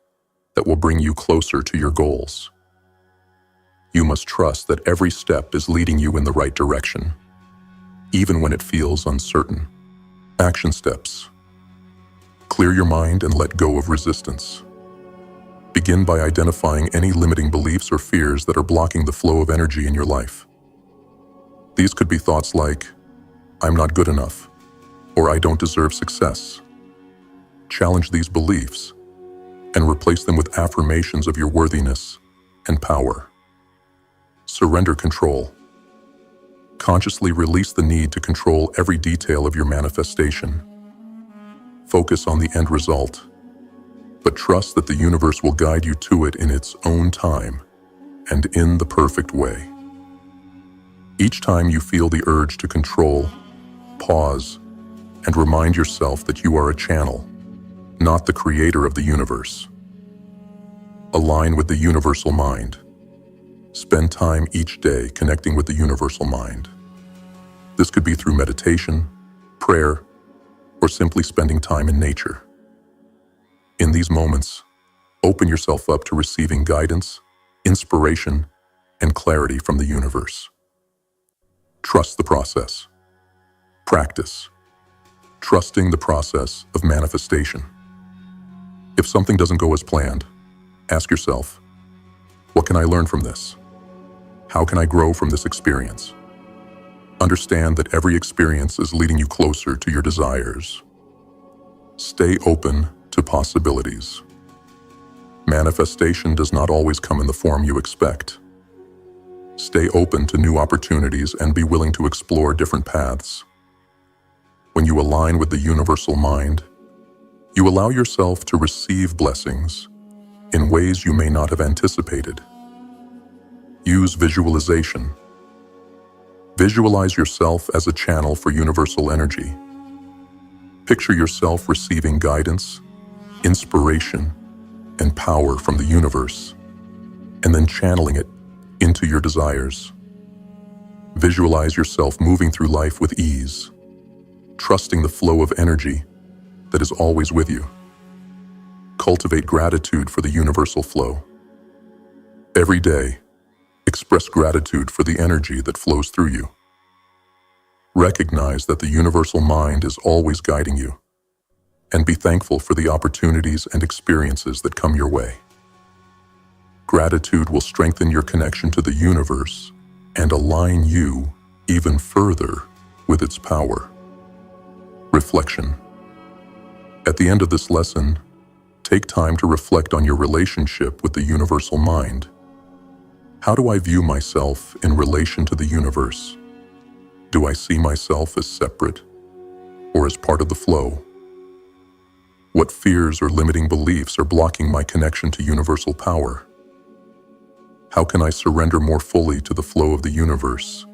Speaker 1: that will bring you closer to your goals. You must trust that every step is leading you in the right direction, even when it feels uncertain. Action steps. Clear your mind and let go of resistance. Begin by identifying any limiting beliefs or fears that are blocking the flow of energy in your life. These could be thoughts like, "I'm not good enough," or "I don't deserve success." Challenge these beliefs and replace them with affirmations of your worthiness and power. Surrender control. Consciously release the need to control every detail of your manifestation. Focus on the end result, but trust that the universe will guide you to it in its own time and in the perfect way. Each time you feel the urge to control, pause and remind yourself that you are a channel, not the creator of the universe. Align with the universal mind. Spend time each day connecting with the universal mind. This could be through meditation, prayer, or simply spending time in nature. In these moments, open yourself up to receiving guidance, inspiration, and clarity from the universe. Trust the process. Practice. Trusting the process of manifestation. If something doesn't go as planned, ask yourself, what can I learn from this? How can I grow from this experience? Understand that every experience is leading you closer to your desires. Stay open to possibilities. Manifestation does not always come in the form you expect. Stay open to new opportunities and be willing to explore different paths. When you align with the universal mind, you allow yourself to receive blessings in ways you may not have anticipated. Use visualization. Visualize yourself as a channel for universal energy. Picture yourself receiving guidance, inspiration, and power from the universe, and then channeling it into your desires. Visualize yourself moving through life with ease, trusting the flow of energy that is always with you. Cultivate gratitude for the universal flow. Every day, express gratitude for the energy that flows through you. Recognize that the universal mind is always guiding you, and be thankful for the opportunities and experiences that come your way. Gratitude will strengthen your connection to the universe and align you even further with its power. Reflection. At the end of this lesson, take time to reflect on your relationship with the universal mind. How do I view myself in relation to the universe? Do I see myself as separate or as part of the flow? What fears or limiting beliefs are blocking my connection to universal power? How can I surrender more fully to the flow of the universe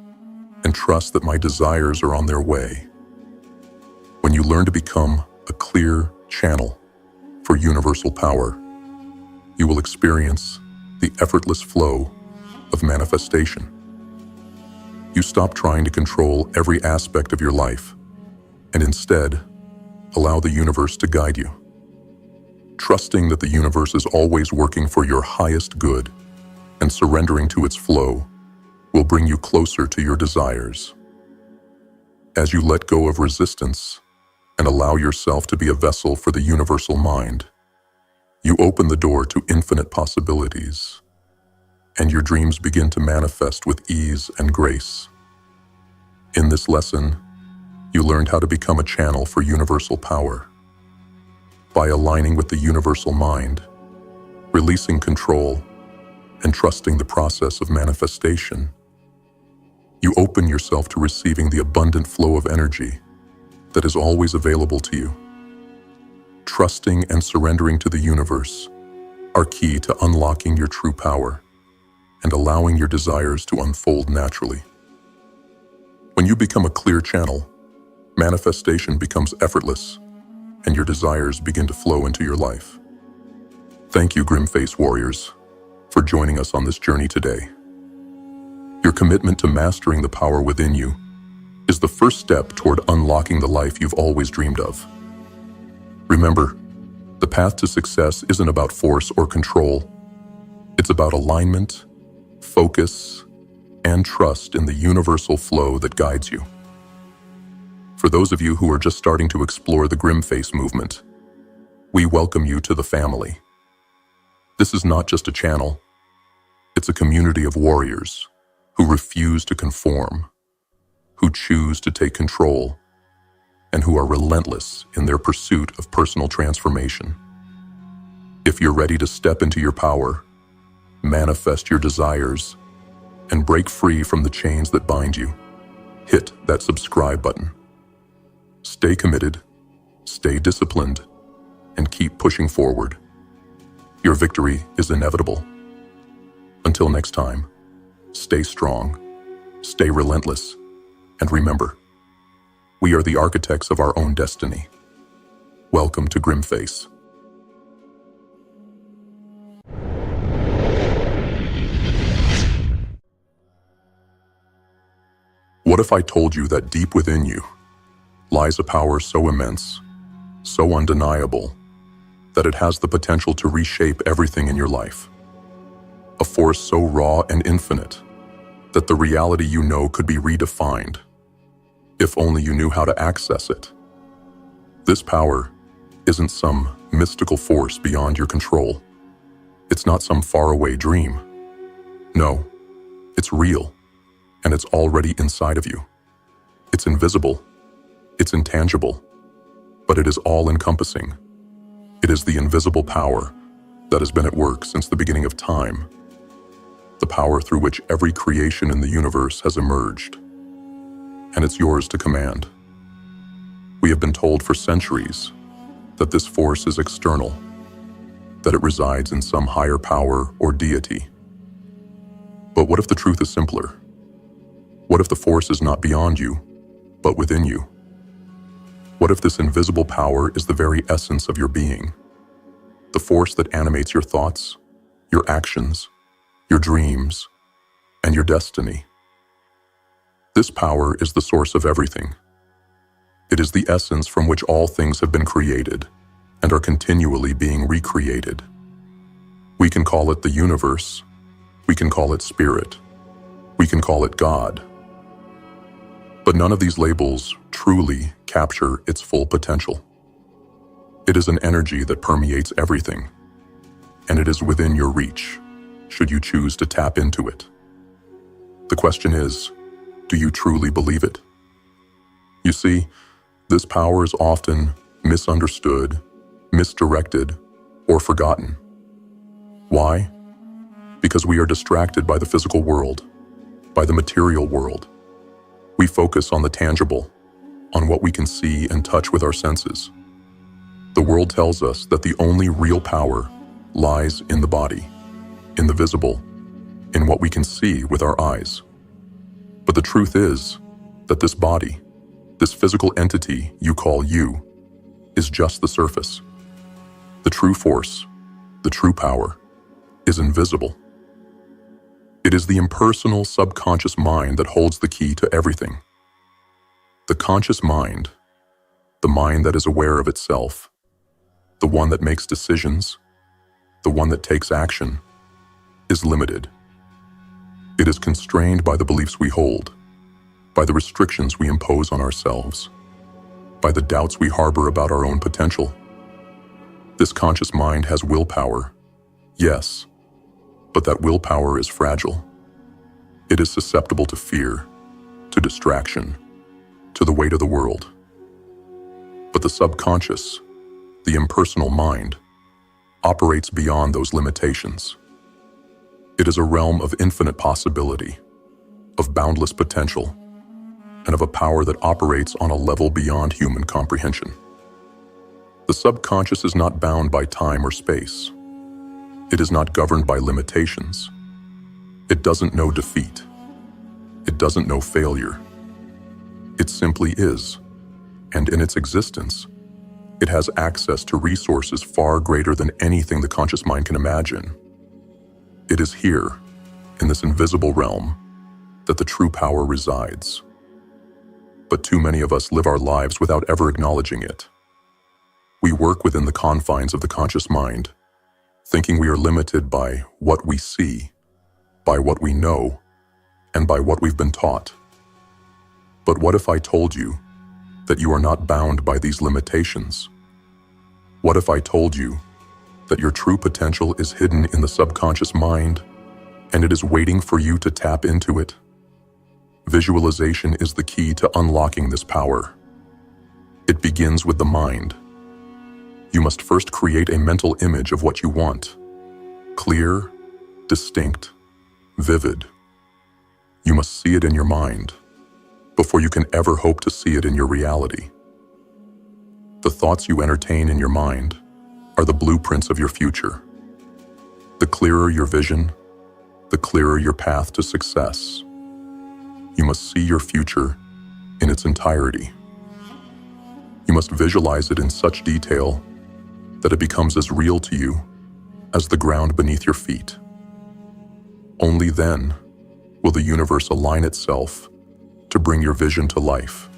Speaker 1: and trust that my desires are on their way? When you learn to become a clear channel for universal power, you will experience the effortless flow of manifestation. You stop trying to control every aspect of your life and instead allow the universe to guide you. Trusting that the universe is always working for your highest good and surrendering to its flow will bring you closer to your desires. As you let go of resistance and allow yourself to be a vessel for the universal mind, you open the door to infinite possibilities, and your dreams begin to manifest with ease and grace. In this lesson, you learned how to become a channel for universal power. By aligning with the universal mind, releasing control, and trusting the process of manifestation, you open yourself to receiving the abundant flow of energy that is always available to you. Trusting and surrendering to the universe are key to unlocking your true power and allowing your desires to unfold naturally. When you become a clear channel, manifestation becomes effortless and your desires begin to flow into your life. Thank you, GrimFace warriors, for joining us on this journey today. Your commitment to mastering the power within you is the first step toward unlocking the life you've always dreamed of. Remember, the path to success isn't about force or control. It's about alignment, focus, and trust in the universal flow that guides you. For those of you who are just starting to explore the GrimFace movement, we welcome you to the family. This is not just a channel. It's a community of warriors who refuse to conform, who choose to take control, and who are relentless in their pursuit of personal transformation. If you're ready to step into your power, manifest your desires, and break free from the chains that bind you, hit that subscribe button. Stay committed, stay disciplined, and keep pushing forward. Your victory is inevitable. Until next time, stay strong, stay relentless, and remember, we are the architects of our own destiny. Welcome to GrimFace. What if I told you that deep within you lies a power so immense, so undeniable, that it has the potential to reshape everything in your life? A force so raw and infinite that the reality you know could be redefined, if only you knew how to access it. This power isn't some mystical force beyond your control. It's not some faraway dream. No, it's real, and it's already inside of you. It's invisible, it's intangible, but it is all-encompassing. It is the invisible power that has been at work since the beginning of time, the power through which every creation in the universe has emerged, and it's yours to command. We have been told for centuries that this force is external, that it resides in some higher power or deity. But what if the truth is simpler? What if the force is not beyond you, but within you? What if this invisible power is the very essence of your being? The force that animates your thoughts, your actions, your dreams, and your destiny. This power is the source of everything. It is the essence from which all things have been created and are continually being recreated. We can call it the universe. We can call it spirit. We can call it God. But none of these labels truly capture its full potential. It is an energy that permeates everything, and it is within your reach, should you choose to tap into it. The question is, do you truly believe it? You see, this power is often misunderstood, misdirected, or forgotten. Why? Because we are distracted by the physical world, by the material world. We focus on the tangible, on what we can see and touch with our senses. The world tells us that the only real power lies in the body, in the visible, in what we can see with our eyes. But the truth is that this body, this physical entity you call you, is just the surface. The true force, the true power, is invisible. It is the impersonal subconscious mind that holds the key to everything. The conscious mind, the mind that is aware of itself, the one that makes decisions, the one that takes action, is limited. It is constrained by the beliefs we hold, by the restrictions we impose on ourselves, by the doubts we harbor about our own potential. This conscious mind has willpower, yes, but that willpower is fragile. It is susceptible to fear, to distraction, to the weight of the world. But the subconscious, the impersonal mind, operates beyond those limitations. It is a realm of infinite possibility, of boundless potential, and of a power that operates on a level beyond human comprehension. The subconscious is not bound by time or space. It is not governed by limitations. It doesn't know defeat. It doesn't know failure. It simply is, and in its existence, it has access to resources far greater than anything the conscious mind can imagine. It is here, in this invisible realm, that the true power resides. But too many of us live our lives without ever acknowledging it. We work within the confines of the conscious mind, thinking we are limited by what we see, by what we know, and by what we've been taught. But what if I told you that you are not bound by these limitations? What if I told you that your true potential is hidden in the subconscious mind and it is waiting for you to tap into it? Visualization is the key to unlocking this power. It begins with the mind. You must first create a mental image of what you want. Clear, distinct, vivid. You must see it in your mind before you can ever hope to see it in your reality. The thoughts you entertain in your mind are the blueprints of your future. The clearer your vision, the clearer your path to success. You must see your future in its entirety. You must visualize it in such detail that it becomes as real to you as the ground beneath your feet. Only then will the universe align itself to bring your vision to life.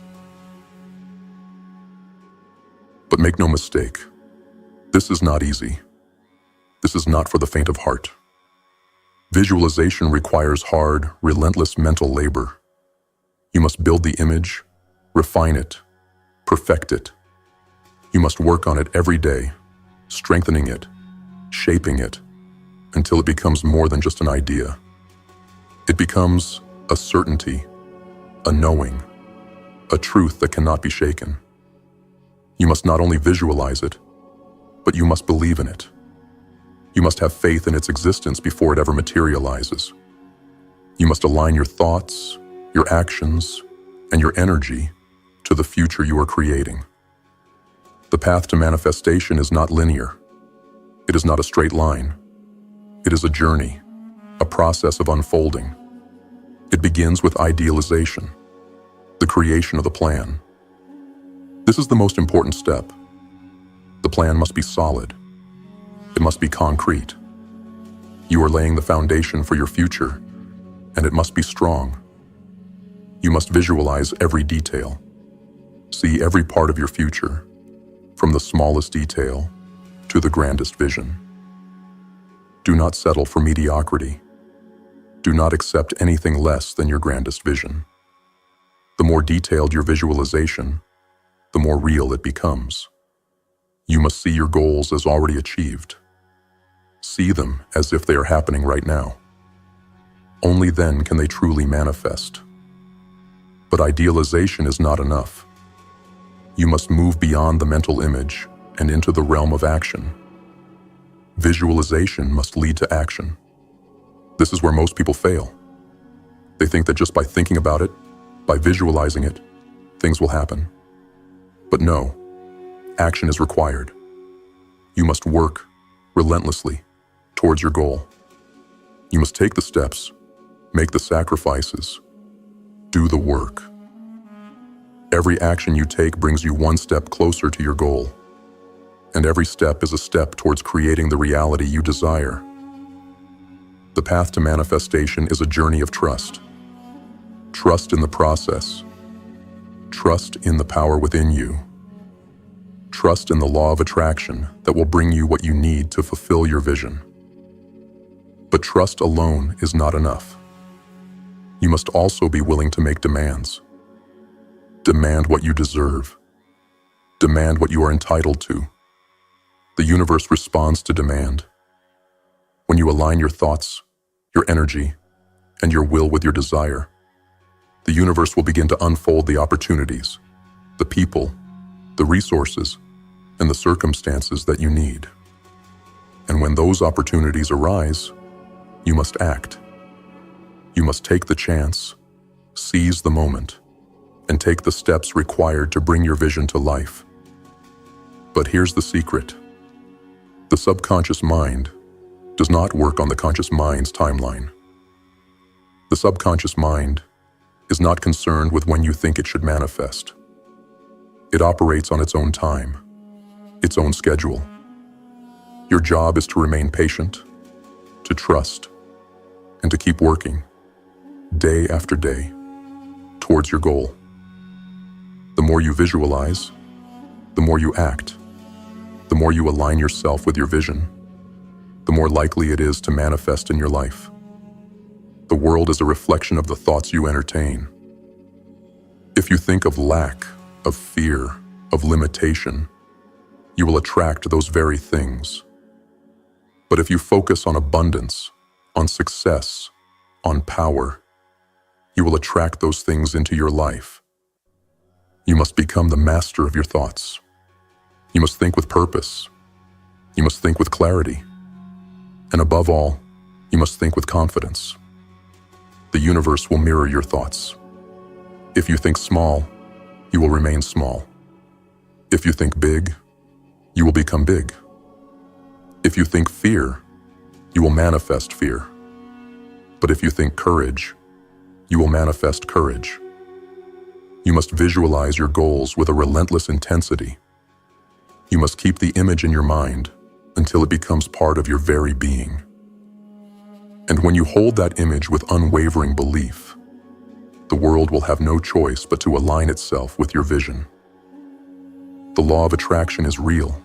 Speaker 1: But make no mistake, this is not easy. This is not for the faint of heart. Visualization requires hard, relentless mental labor. You must build the image, refine it, perfect it. You must work on it every day, strengthening it, shaping it, until it becomes more than just an idea. It becomes a certainty, a knowing, a truth that cannot be shaken. You must not only visualize it, but you must believe in it. You must have faith in its existence before it ever materializes. You must align your thoughts, your actions, and your energy to the future you are creating. The path to manifestation is not linear. It is not a straight line. It is a journey, a process of unfolding. It begins with idealization, the creation of the plan. This is the most important step. The plan must be solid. It must be concrete. You are laying the foundation for your future, and it must be strong. You must visualize every detail. See every part of your future, from the smallest detail to the grandest vision. Do not settle for mediocrity. Do not accept anything less than your grandest vision. The more detailed your visualization, the more real it becomes. You must see your goals as already achieved. See them as if they are happening right now. Only then can they truly manifest. But idealization is not enough. You must move beyond the mental image and into the realm of action. Visualization must lead to action. This is where most people fail. They think that just by thinking about it, by visualizing it, things will happen. But no, action is required. You must work relentlessly towards your goal. You must take the steps, make the sacrifices, do the work. Every action you take brings you one step closer to your goal, and every step is a step towards creating the reality you desire. The path to manifestation is a journey of trust. Trust in the process. Trust in the power within you. Trust in the law of attraction that will bring you what you need to fulfill your vision. But trust alone is not enough. You must also be willing to make demands. Demand what you deserve. Demand what you are entitled to. The universe responds to demand. When you align your thoughts, your energy, and your will with your desire, the universe will begin to unfold the opportunities, the people, the resources, and the circumstances that you need. And when those opportunities arise, you must act. You must take the chance, seize the moment, and take the steps required to bring your vision to life. But here's the secret. The subconscious mind does not work on the conscious mind's timeline. The subconscious mind is not concerned with when you think it should manifest. It operates on its own time, its own schedule. Your job is to remain patient, to trust, and to keep working, day after day, towards your goal. The more you visualize, the more you act, the more you align yourself with your vision, the more likely it is to manifest in your life. The world is a reflection of the thoughts you entertain. If you think of lack, of fear, of limitation, you will attract those very things. But if you focus on abundance, on success, on power, you will attract those things into your life. You must become the master of your thoughts. You must think with purpose. You must think with clarity. And above all, you must think with confidence. The universe will mirror your thoughts. If you think small, you will remain small. If you think big, you will become big. If you think fear, you will manifest fear. But if you think courage, you will manifest courage. You must visualize your goals with a relentless intensity. You must keep the image in your mind until it becomes part of your very being. And when you hold that image with unwavering belief, the world will have no choice but to align itself with your vision. The law of attraction is real.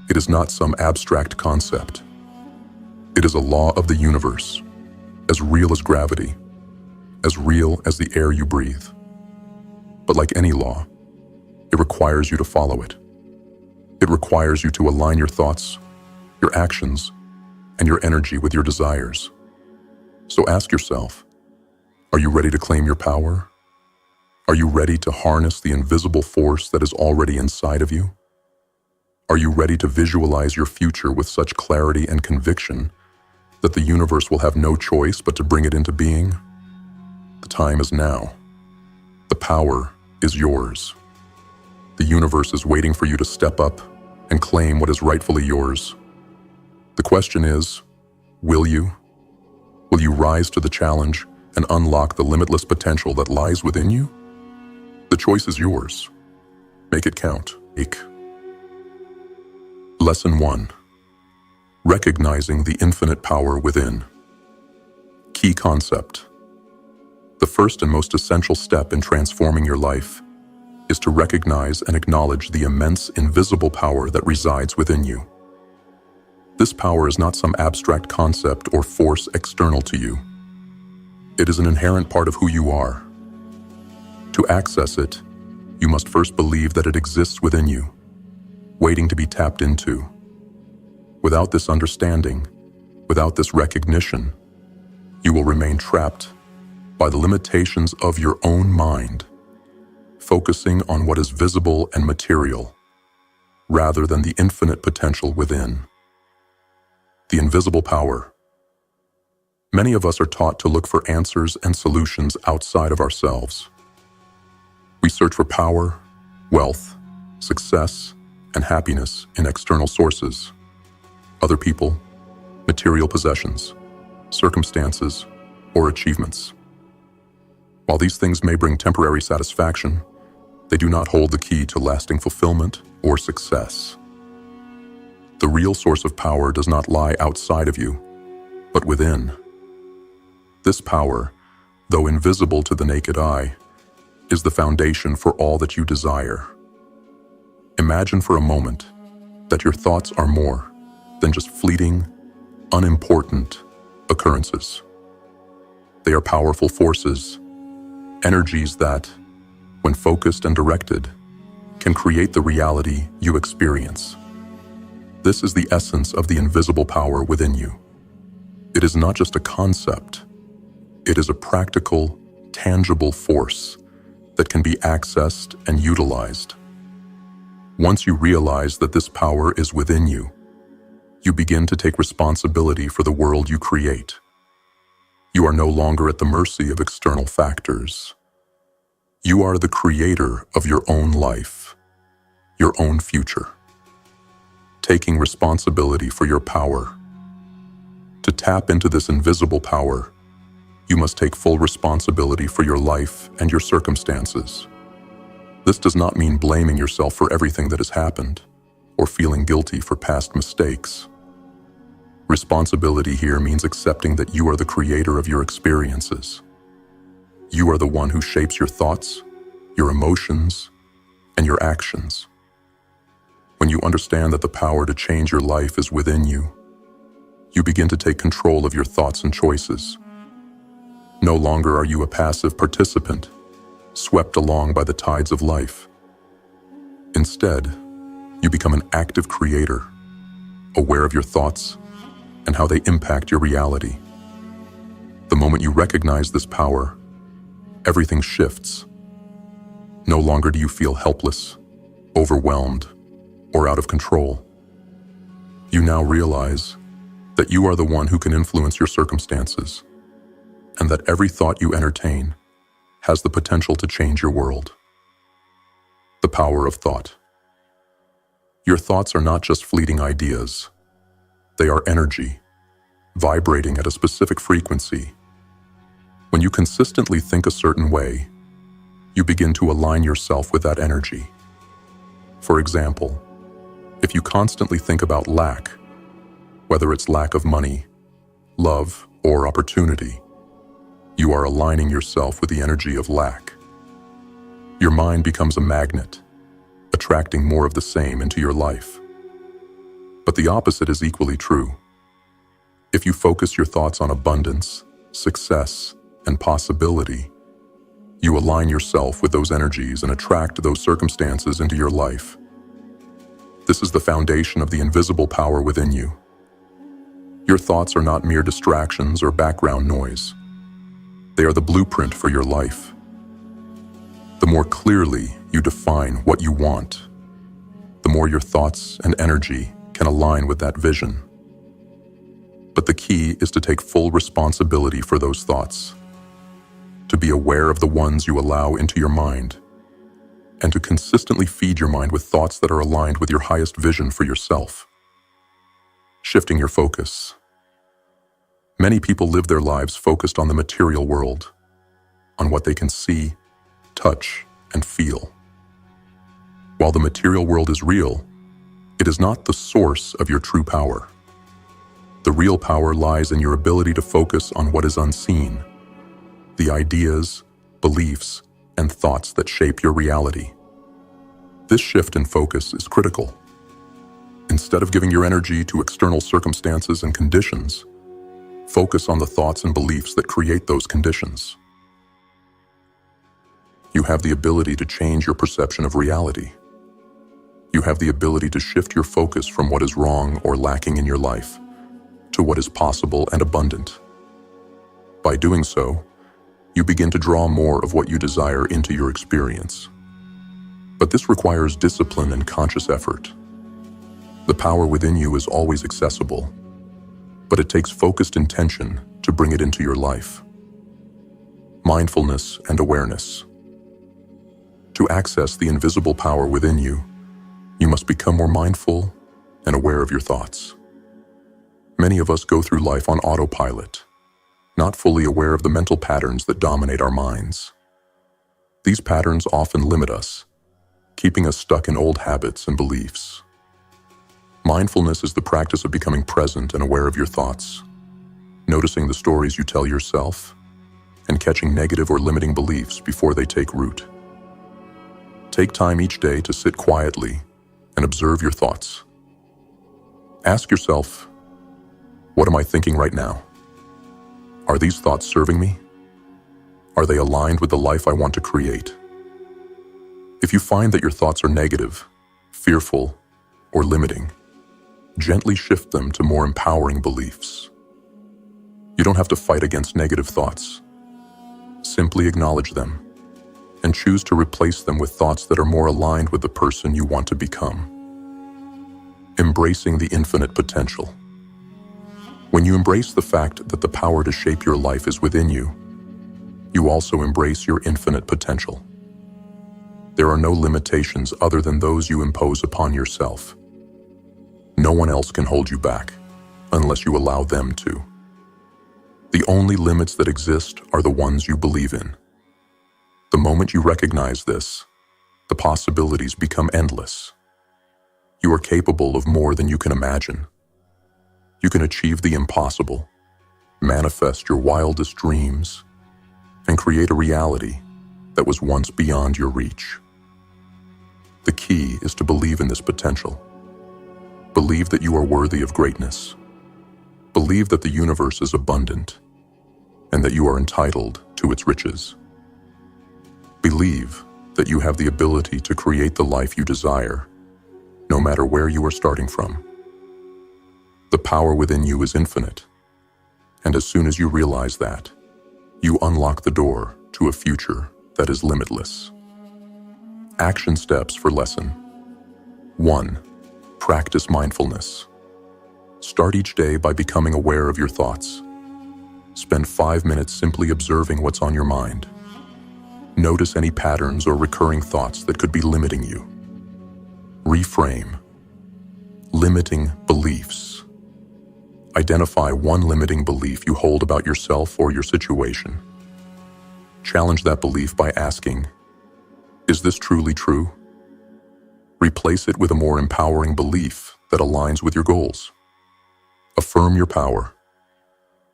Speaker 1: It is not some abstract concept. It is a law of the universe, as real as gravity, as real as the air you breathe. But like any law, it requires you to follow it. It requires you to align your thoughts, your actions, and your energy with your desires. So ask yourself, are you ready to claim your power? Are you ready to harness the invisible force that is already inside of you? Are you ready to visualize your future with such clarity and conviction that the universe will have no choice but to bring it into being? The time is now. The power is yours. The universe is waiting for you to step up and claim what is rightfully yours. The question is, will you? Will you rise to the challenge and unlock the limitless potential that lies within you? The choice is yours. Make it count. Lesson 1. Recognizing the infinite power within. Key concept. The first and most essential step in transforming your life is to recognize and acknowledge the immense invisible power that resides within you. This power is not some abstract concept or force external to you. It is an inherent part of who you are. To access it, you must first believe that it exists within you, waiting to be tapped into. Without this understanding, without this recognition, you will remain trapped by the limitations of your own mind, focusing on what is visible and material, rather than the infinite potential within. The invisible power. Many of us are taught to look for answers and solutions outside of ourselves. We search for power, wealth, success, and happiness in external sources, other people, material possessions, circumstances, or achievements. While these things may bring temporary satisfaction, they do not hold the key to lasting fulfillment or success. The real source of power does not lie outside of you, but within. This power, though invisible to the naked eye, is the foundation for all that you desire. Imagine for a moment that your thoughts are more than just fleeting, unimportant occurrences. They are powerful forces, energies that, when focused and directed, can create the reality you experience. This is the essence of the invisible power within you. It is not just a concept. It is a practical, tangible force that can be accessed and utilized. Once you realize that this power is within you, you begin to take responsibility for the world you create. You are no longer at the mercy of external factors. You are the creator of your own life, your own future. Taking responsibility for your power. To tap into this invisible power, you must take full responsibility for your life and your circumstances. This does not mean blaming yourself for everything that has happened or feeling guilty for past mistakes. Responsibility here means accepting that you are the creator of your experiences. You are the one who shapes your thoughts, your emotions, and your actions. When you understand that the power to change your life is within you, you begin to take control of your thoughts and choices. No longer are you a passive participant, swept along by the tides of life. Instead, you become an active creator, aware of your thoughts and how they impact your reality. The moment you recognize this power, everything shifts. No longer do you feel helpless, overwhelmed, or out of control. You now realize that you are the one who can influence your circumstances, and that every thought you entertain has the potential to change your world. The power of thought. Your thoughts are not just fleeting ideas. They are energy, vibrating at a specific frequency. When you consistently think a certain way, you begin to align yourself with that energy. For example, if you constantly think about lack, whether it's lack of money, love, or opportunity, you are aligning yourself with the energy of lack. Your mind becomes a magnet, attracting more of the same into your life. But the opposite is equally true. If you focus your thoughts on abundance, success, and possibility, you align yourself with those energies and attract those circumstances into your life. This is the foundation of the invisible power within you. Your thoughts are not mere distractions or background noise. They are the blueprint for your life. The more clearly you define what you want, the more your thoughts and energy can align with that vision. But the key is to take full responsibility for those thoughts, to be aware of the ones you allow into your mind, and to consistently feed your mind with thoughts that are aligned with your highest vision for yourself. Shifting your focus. Many people live their lives focused on the material world, on what they can see, touch, and feel. While the material world is real, it is not the source of your true power. The real power lies in your ability to focus on what is unseen, the ideas, beliefs, and thoughts that shape your reality. This shift in focus is critical. Instead of giving your energy to external circumstances and conditions, focus on the thoughts and beliefs that create those conditions. You have the ability to change your perception of reality. You have the ability to shift your focus from what is wrong or lacking in your life to what is possible and abundant. By doing so, you begin to draw more of what you desire into your experience. But this requires discipline and conscious effort. The power within you is always accessible, but it takes focused intention to bring it into your life. Mindfulness and awareness. To access the invisible power within you, You must become more mindful and aware of your thoughts. Many of us go through life on autopilot, not fully aware of the mental patterns that dominate our minds. These patterns often limit us, keeping us stuck in old habits and beliefs. Mindfulness is the practice of becoming present and aware of your thoughts, noticing the stories you tell yourself, and catching negative or limiting beliefs before they take root. Take time each day to sit quietly and observe your thoughts. Ask yourself, what am I thinking right now? Are these thoughts serving me? Are they aligned with the life I want to create? If you find that your thoughts are negative, fearful, or limiting, gently shift them to more empowering beliefs. You don't have to fight against negative thoughts. Simply acknowledge them and choose to replace them with thoughts that are more aligned with the person you want to become. Embracing the infinite potential. When you embrace the fact that the power to shape your life is within you, you also embrace your infinite potential. There are no limitations other than those you impose upon yourself. No one else can hold you back unless you allow them to. The only limits that exist are the ones you believe in. The moment you recognize this, the possibilities become endless. You are capable of more than you can imagine. You can achieve the impossible, manifest your wildest dreams, and create a reality that was once beyond your reach. The key is to believe in this potential. Believe that you are worthy of greatness. Believe that the universe is abundant and that you are entitled to its riches. Believe that you have the ability to create the life you desire, no matter where you are starting from. The power within you is infinite, and as soon as you realize that, you unlock the door to a future that is limitless. Action steps for lesson 1. Practice mindfulness. Start each day by becoming aware of your thoughts. Spend 5 minutes simply observing what's on your mind. Notice any patterns or recurring thoughts that could be limiting you. Reframe. Limiting beliefs. Identify one limiting belief you hold about yourself or your situation. Challenge that belief by asking, is this truly true? Replace it with a more empowering belief that aligns with your goals. Affirm your power.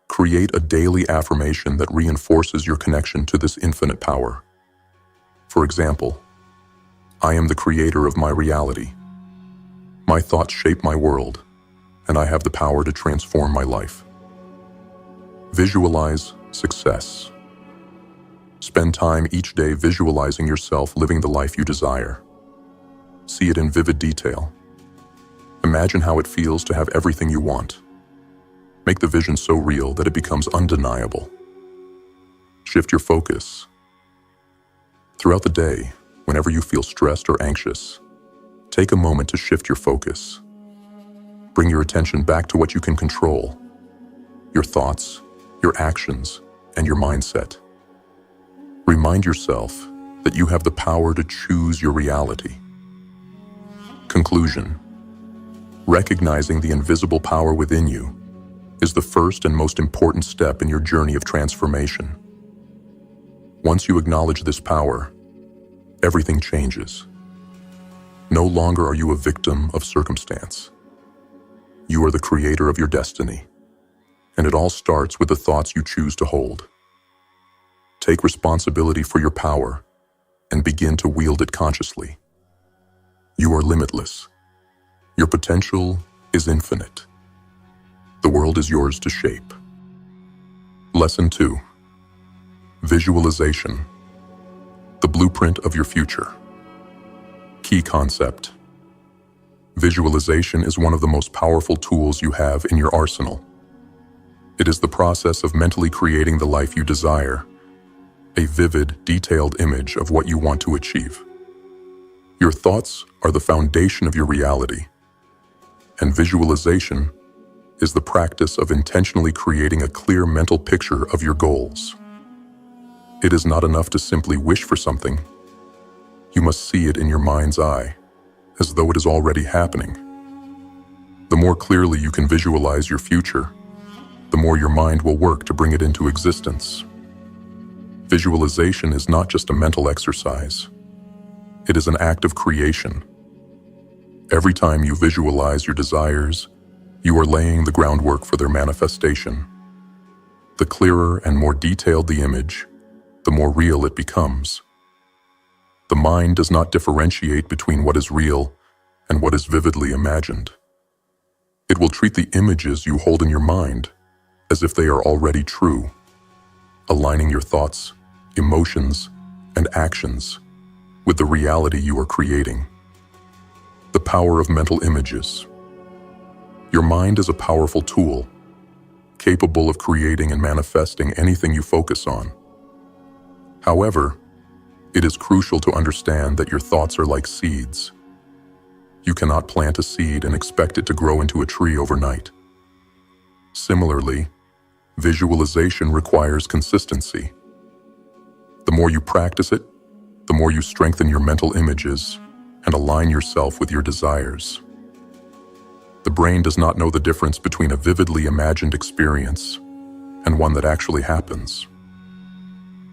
Speaker 1: Create a daily affirmation that reinforces your connection to this infinite power. For example, I am the creator of my reality. My thoughts shape my world, and I have the power to transform my life. Visualize success. Spend time each day visualizing yourself living the life you desire. See it in vivid detail. Imagine how it feels to have everything you want. Make the vision so real that it becomes undeniable. Shift your focus. Throughout the day, whenever you feel stressed or anxious, take a moment to shift your focus. Bring your attention back to what you can control: your thoughts, your actions, and your mindset. Remind yourself that you have the power to choose your reality. Conclusion. Recognizing the invisible power within you is the first and most important step in your journey of transformation. Once you acknowledge this power, everything changes. No longer are you a victim of circumstance. You are the creator of your destiny, and it all starts with the thoughts you choose to hold. Take responsibility for your power and begin to wield it consciously. You are limitless. Your potential is infinite. The world is yours to shape. Lesson 2. Visualization. The blueprint of your future. Key concept. Visualization is one of the most powerful tools you have in your arsenal. It is the process of mentally creating the life you desire, a vivid, detailed image of what you want to achieve. Your thoughts are the foundation of your reality, and visualization is the practice of intentionally creating a clear mental picture of your goals. It is not enough to simply wish for something. You must see it in your mind's eye, as though it is already happening. The more clearly you can visualize your future, the more your mind will work to bring it into existence. Visualization is not just a mental exercise. It is an act of creation. Every time you visualize your desires, you are laying the groundwork for their manifestation. The clearer and more detailed the image, the more real it becomes. The mind does not differentiate between what is real and what is vividly imagined. It will treat the images you hold in your mind as if they are already true, aligning your thoughts, emotions, and actions with the reality you are creating. The power of mental images. Your mind is a powerful tool, capable of creating and manifesting anything you focus on. However, it is crucial to understand that your thoughts are like seeds. You cannot plant a seed and expect it to grow into a tree overnight. Similarly, visualization requires consistency. The more you practice it, the more you strengthen your mental images and align yourself with your desires. The brain does not know the difference between a vividly imagined experience and one that actually happens.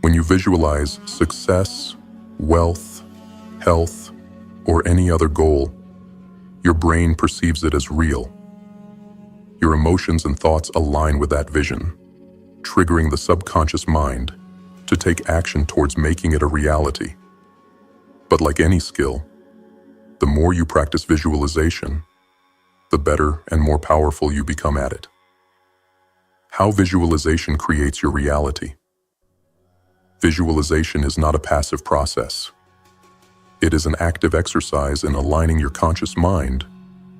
Speaker 1: When you visualize success, wealth, health, or any other goal, your brain perceives it as real. Your emotions and thoughts align with that vision, triggering the subconscious mind to take action towards making it a reality. But like any skill, the more you practice visualization, the better and more powerful you become at it. How visualization creates your reality. Visualization is not a passive process. It is an active exercise in aligning your conscious mind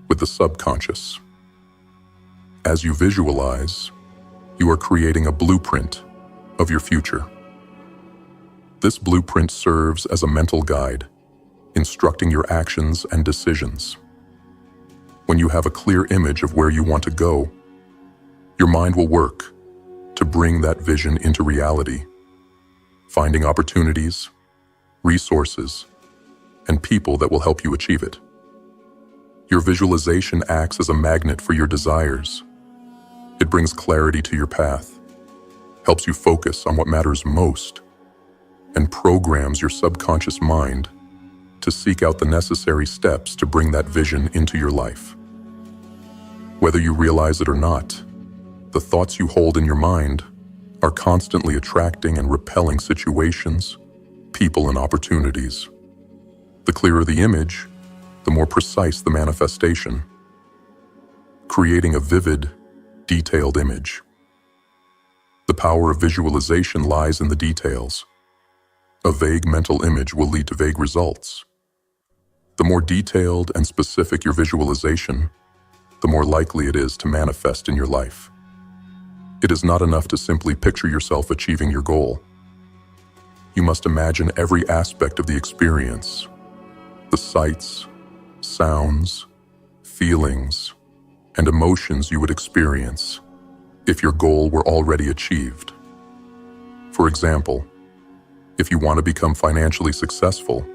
Speaker 1: with the subconscious. As you visualize, you are creating a blueprint of your future. This blueprint serves as a mental guide, instructing your actions and decisions. When you have a clear image of where you want to go, your mind will work to bring that vision into reality, finding opportunities, resources, and people that will help you achieve it. Your visualization acts as a magnet for your desires. It brings clarity to your path, helps you focus on what matters most, and programs your subconscious mind to seek out the necessary steps to bring that vision into your life. Whether you realize it or not, the thoughts you hold in your mind are constantly attracting and repelling situations, people, and opportunities. The clearer the image, the more precise the manifestation. Creating a vivid, detailed image. The power of visualization lies in the details. A vague mental image will lead to vague results. The more detailed and specific your visualization, the more likely it is to manifest in your life. It is not enough to simply picture yourself achieving your goal. You must imagine every aspect of the experience, the sights, sounds, feelings, and emotions you would experience if your goal were already achieved. For example, if you want to become financially successful,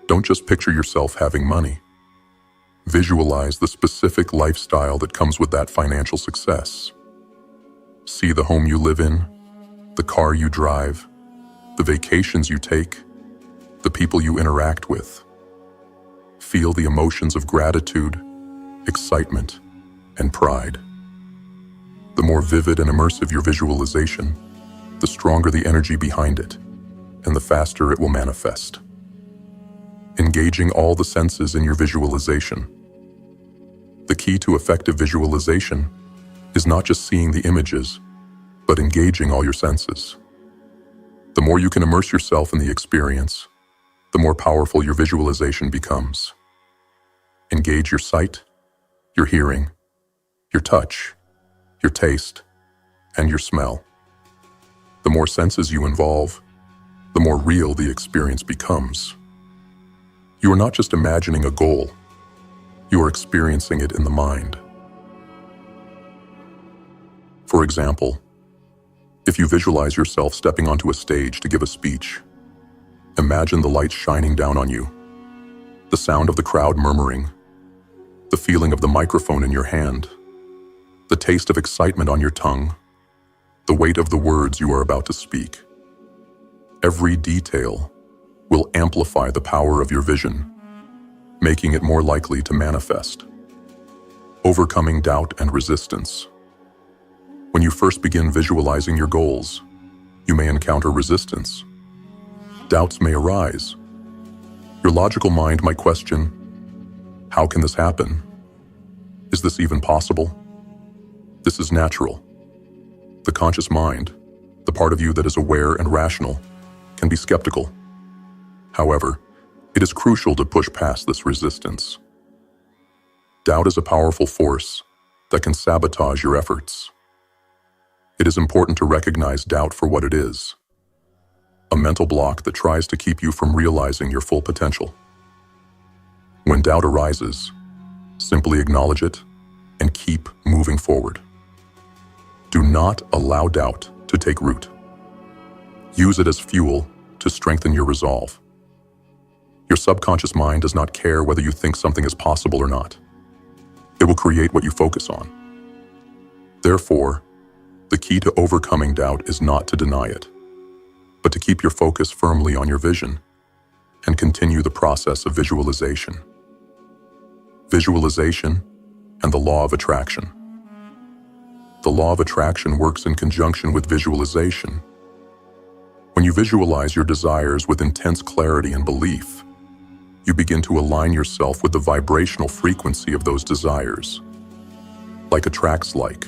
Speaker 1: don't just picture yourself having money. Visualize the specific lifestyle that comes with that financial success. See the home you live in, the car you drive, the vacations you take, the people you interact with. Feel the emotions of gratitude, excitement, and pride. The more vivid and immersive your visualization, the stronger the energy behind it, and the faster it will manifest. Engaging all the senses in your visualization. The key to effective visualization is not just seeing the images, but engaging all your senses. The more you can immerse yourself in the experience, the more powerful your visualization becomes. Engage your sight, your hearing, your touch, your taste, and your smell. The more senses you involve, the more real the experience becomes. You are not just imagining a goal, you are experiencing it in the mind. For example, if you visualize yourself stepping onto a stage to give a speech, imagine the lights shining down on you. The sound of the crowd murmuring, the feeling of the microphone in your hand, the taste of excitement on your tongue, the weight of the words you are about to speak. Every detail will amplify the power of your vision, making it more likely to manifest. Overcoming doubt and resistance. When you first begin visualizing your goals, you may encounter resistance. Doubts may arise. Your logical mind might question, how can this happen? Is this even possible? This is natural. The conscious mind, the part of you that is aware and rational, can be skeptical. However, it is crucial to push past this resistance. Doubt is a powerful force that can sabotage your efforts. It is important to recognize doubt for what it is: a mental block that tries to keep you from realizing your full potential. When doubt arises, simply acknowledge it and keep moving forward. Do not allow doubt to take root. Use it as fuel to strengthen your resolve. Your subconscious mind does not care whether you think something is possible or not. It will create what you focus on. Therefore, the key to overcoming doubt is not to deny it, but to keep your focus firmly on your vision and continue the process of visualization. Visualization and the law of attraction. The law of attraction works in conjunction with visualization. When you visualize your desires with intense clarity and belief, you begin to align yourself with the vibrational frequency of those desires. Like attracts like.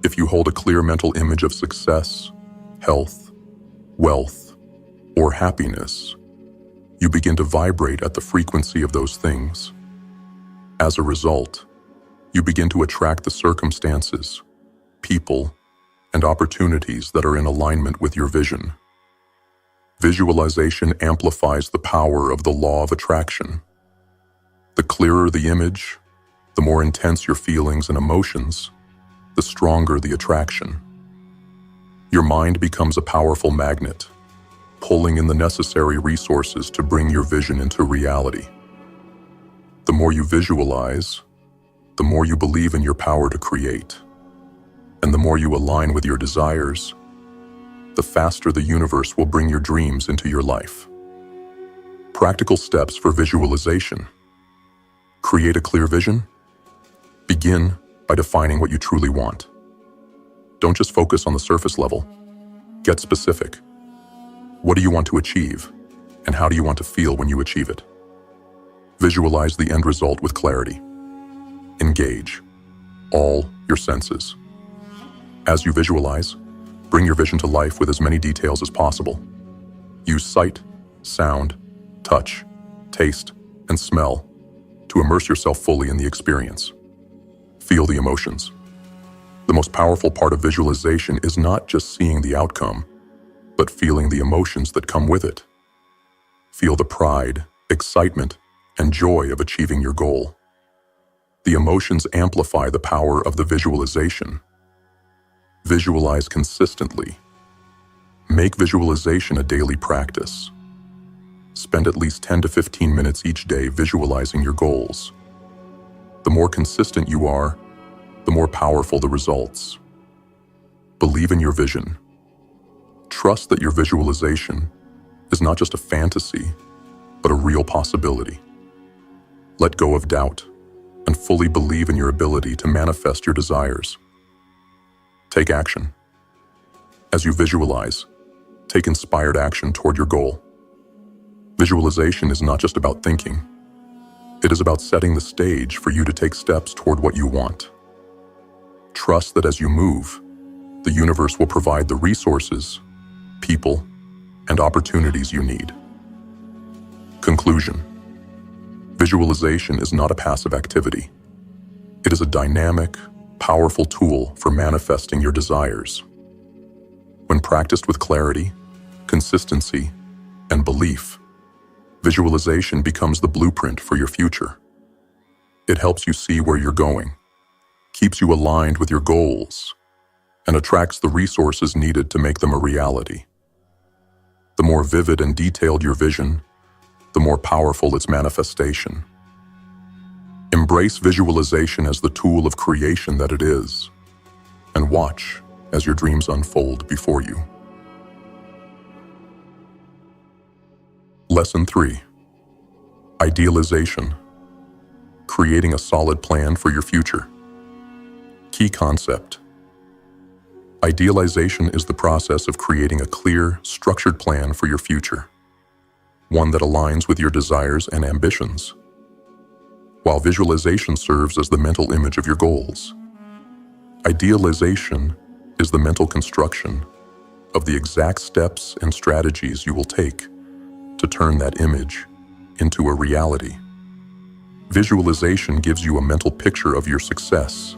Speaker 1: If you hold a clear mental image of success, health, wealth, or happiness, you begin to vibrate at the frequency of those things. As a result, you begin to attract the circumstances, people, and opportunities that are in alignment with your vision. Visualization amplifies the power of the law of attraction. The clearer the image, the more intense your feelings and emotions, the stronger the attraction. Your mind becomes a powerful magnet, pulling in the necessary resources to bring your vision into reality. The more you visualize, the more you believe in your power to create. And the more you align with your desires, the faster the universe will bring your dreams into your life. Practical steps for visualization. Create a clear vision. Begin by defining what you truly want. Don't just focus on the surface level. Get specific. What do you want to achieve, and how do you want to feel when you achieve it? Visualize the end result with clarity. Engage all your senses. As you visualize, bring your vision to life with as many details as possible. Use sight, sound, touch, taste, and smell to immerse yourself fully in the experience. Feel the emotions. The most powerful part of visualization is not just seeing the outcome, but feeling the emotions that come with it. Feel the pride, excitement, and joy of achieving your goal. The emotions amplify the power of the visualization. Visualize consistently. Make visualization a daily practice. Spend at least 10 to 15 minutes each day visualizing your goals. The more consistent you are, the more powerful the results. Believe in your vision. Trust that your visualization is not just a fantasy, but a real possibility. Let go of doubt and fully believe in your ability to manifest your desires. Take action. As you visualize, take inspired action toward your goal. Visualization is not just about thinking. It is about setting the stage for you to take steps toward what you want. Trust that as you move, the universe will provide the resources, people, and opportunities you need. Conclusion. Visualization is not a passive activity. It is a dynamic, powerful tool for manifesting your desires. When practiced with clarity, consistency, and belief, visualization becomes the blueprint for your future. It helps you see where you're going, keeps you aligned with your goals, and attracts the resources needed to make them a reality. The more vivid and detailed your vision, the more powerful its manifestation. Embrace visualization as the tool of creation that it is, and watch as your dreams unfold before you. Lesson 3. Idealization. Creating a solid plan for your future. Key concept. Idealization is the process of creating a clear, structured plan for your future, one that aligns with your desires and ambitions, while visualization serves as the mental image of your goals. Idealization is the mental construction of the exact steps and strategies you will take to turn that image into a reality. Visualization gives you a mental picture of your success,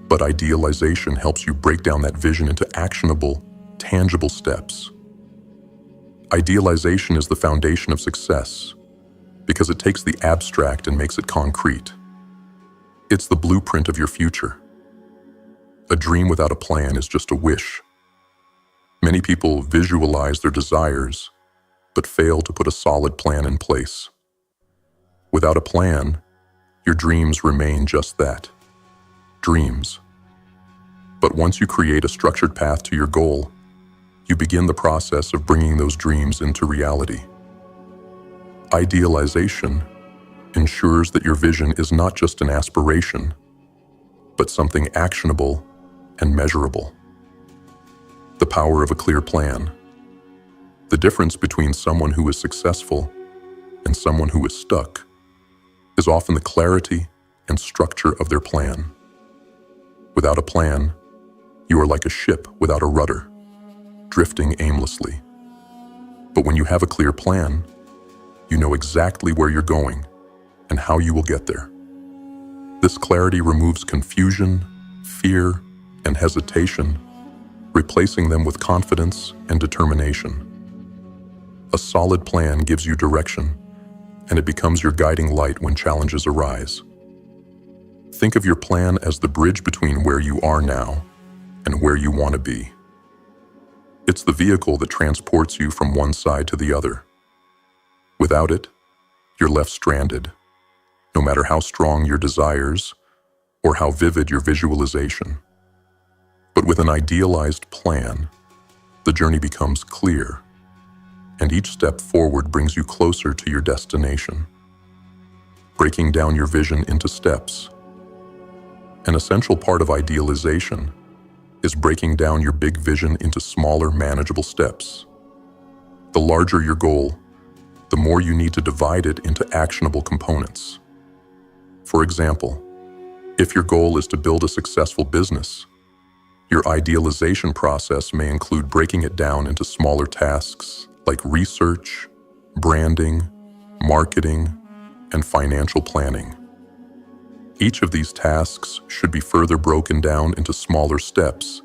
Speaker 1: but idealization helps you break down that vision into actionable, tangible steps. Idealization is the foundation of success because it takes the abstract and makes it concrete. It's the blueprint of your future. A dream without a plan is just a wish. Many people visualize their desires, but fail to put a solid plan in place. Without a plan, your dreams remain just that, dreams. But once you create a structured path to your goal, you begin the process of bringing those dreams into reality. Idealization ensures that your vision is not just an aspiration, but something actionable and measurable. The power of a clear plan. The difference between someone who is successful and someone who is stuck is often the clarity and structure of their plan. Without a plan, you are like a ship without a rudder, drifting aimlessly. But when you have a clear plan, you know exactly where you're going and how you will get there. This clarity removes confusion, fear, and hesitation, replacing them with confidence and determination. A solid plan gives you direction, and it becomes your guiding light when challenges arise. Think of your plan as the bridge between where you are now and where you want to be. It's the vehicle that transports you from one side to the other. Without it, you're left stranded, no matter how strong your desires or how vivid your visualization. But with an idealized plan, the journey becomes clear, and each step forward brings you closer to your destination. Breaking down your vision into steps. An essential part of idealization is breaking down your big vision into smaller, manageable steps. The larger your goal, the more you need to divide it into actionable components. For example, if your goal is to build a successful business, your idealization process may include breaking it down into smaller tasks like research, branding, marketing, and financial planning. Each of these tasks should be further broken down into smaller steps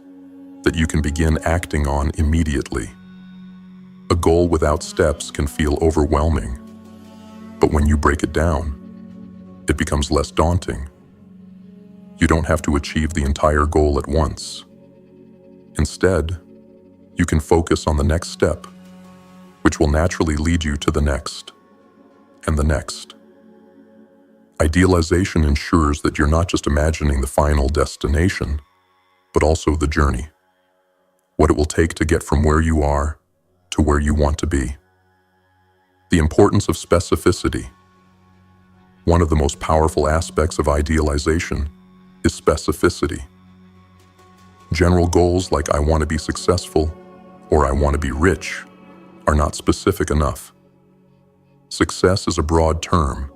Speaker 1: that you can begin acting on immediately. A goal without steps can feel overwhelming, but when you break it down, it becomes less daunting. You don't have to achieve the entire goal at once. Instead, you can focus on the next step, which will naturally lead you to the next, and the next. Idealization ensures that you're not just imagining the final destination, but also the journey, what it will take to get from where you are to where you want to be. The importance of specificity. One of the most powerful aspects of idealization is specificity. General goals like I want to be successful or I want to be rich are not specific enough. Success is a broad term,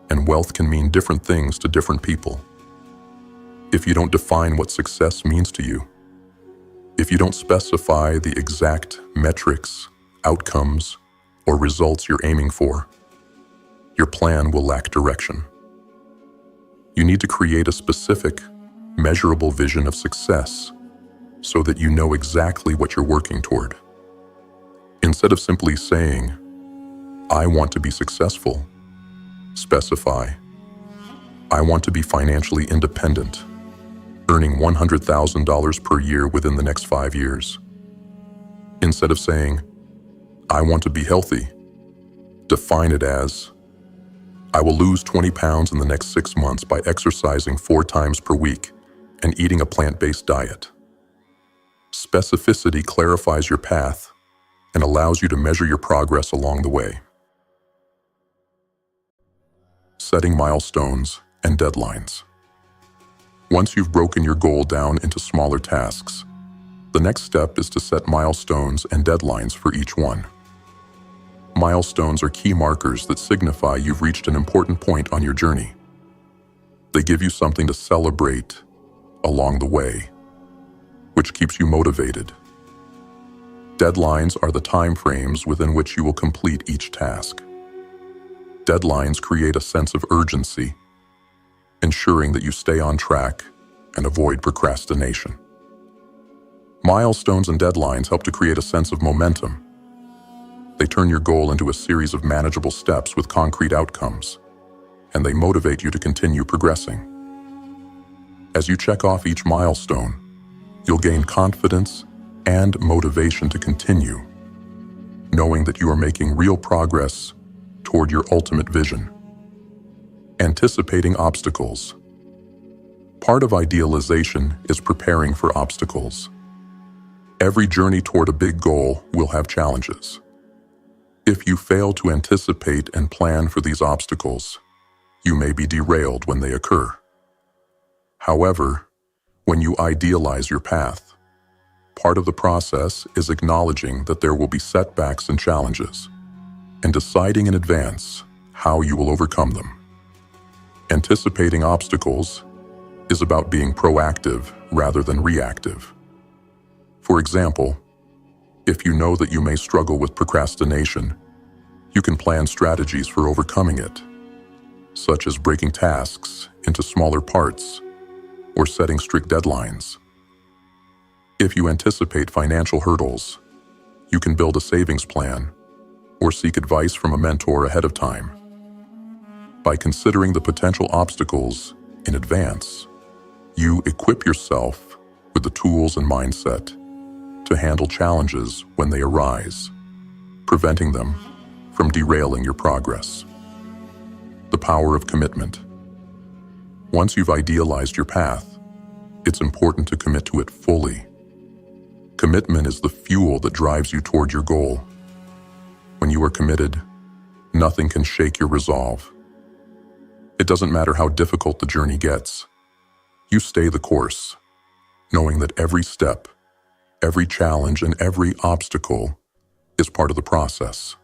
Speaker 1: and wealth can mean different things to different people. If you don't define what success means to you, if you don't specify the exact metrics, outcomes, or results you're aiming for, your plan will lack direction. You need to create a specific, measurable vision of success so that you know exactly what you're working toward. Instead of simply saying, I want to be successful, specify, I want to be financially independent, earning $100,000 per year within the next 5 years. Instead of saying, I want to be healthy, Define it as, I will lose 20 pounds in the next 6 months by exercising 4 times per week and eating a plant-based diet. Specificity clarifies your path and allows you to measure your progress along the way. Setting milestones and deadlines. Once you've broken your goal down into smaller tasks, the next step is to set milestones and deadlines for each one. Milestones are key markers that signify you've reached an important point on your journey. They give you something to celebrate along the way, which keeps you motivated. Deadlines are the time frames within which you will complete each task. Deadlines create a sense of urgency, ensuring that you stay on track and avoid procrastination. Milestones and deadlines help to create a sense of momentum. They turn your goal into a series of manageable steps with concrete outcomes, and they motivate you to continue progressing. As you check off each milestone, you'll gain confidence and motivation to continue, knowing that you are making real progress toward your ultimate vision. Anticipating obstacles. Part of idealization is preparing for obstacles. Every journey toward a big goal will have challenges. If you fail to anticipate and plan for these obstacles, you may be derailed when they occur. However, when you idealize your path, part of the process is acknowledging that there will be setbacks and challenges, and deciding in advance how you will overcome them. Anticipating obstacles is about being proactive rather than reactive. For example, if you know that you may struggle with procrastination, you can plan strategies for overcoming it, such as breaking tasks into smaller parts or setting strict deadlines. If you anticipate financial hurdles, you can build a savings plan or seek advice from a mentor ahead of time. By considering the potential obstacles in advance, you equip yourself with the tools and mindset to handle challenges when they arise, preventing them from derailing your progress. The power of commitment. Once you've idealized your path, it's important to commit to it fully. Commitment is the fuel that drives you toward your goal. When you are committed, nothing can shake your resolve. It doesn't matter how difficult the journey gets. You stay the course, knowing that every step, every challenge, and every obstacle is part of the process.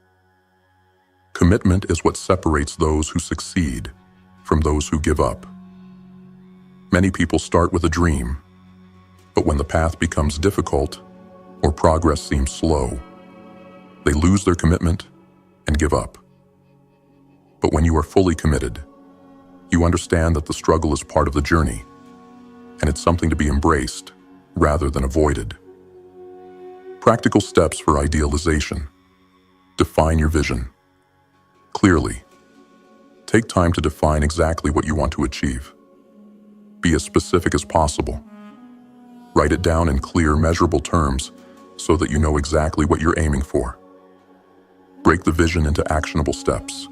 Speaker 1: Commitment is what separates those who succeed from those who give up. Many people start with a dream, but when the path becomes difficult or progress seems slow, they lose their commitment and give up. But when you are fully committed, you understand that the struggle is part of the journey, and it's something to be embraced rather than avoided. Practical steps for idealization. Define your vision clearly. Take time to define exactly what you want to achieve. Be as specific as possible. Write it down in clear, measurable terms so that you know exactly what you're aiming for. Break the vision into actionable steps.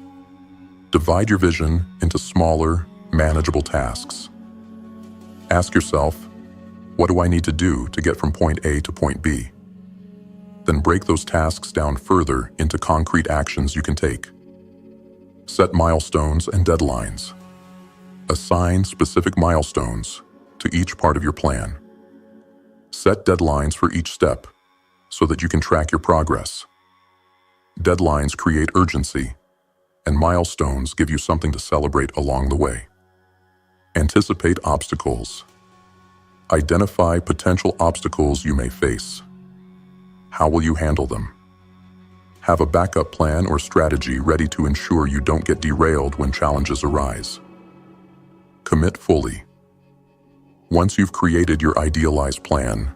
Speaker 1: Divide your vision into smaller, manageable tasks. Ask yourself, what do I need to do to get from point A to point B? Then break those tasks down further into concrete actions you can take. Set milestones and deadlines. Assign specific milestones to each part of your plan. Set deadlines for each step so that you can track your progress. Deadlines create urgency, and milestones give you something to celebrate along the way. Anticipate obstacles. Identify potential obstacles you may face. How will you handle them? Have a backup plan or strategy ready to ensure you don't get derailed when challenges arise. Commit fully. Once you've created your idealized plan,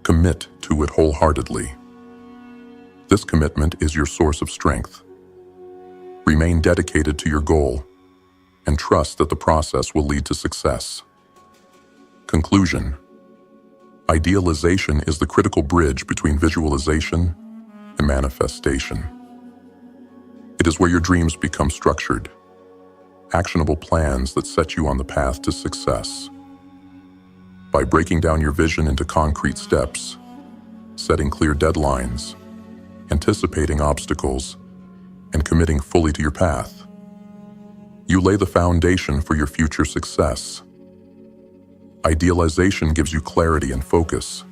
Speaker 1: commit to it wholeheartedly. This commitment is your source of strength. Remain dedicated to your goal and trust that the process will lead to success. Conclusion. Idealization is the critical bridge between visualization and manifestation. It is where your dreams become structured, actionable plans that set you on the path to success. By breaking down your vision into concrete steps, setting clear deadlines, anticipating obstacles, and committing fully to your path, you lay the foundation for your future success. Idealization gives you clarity and focus,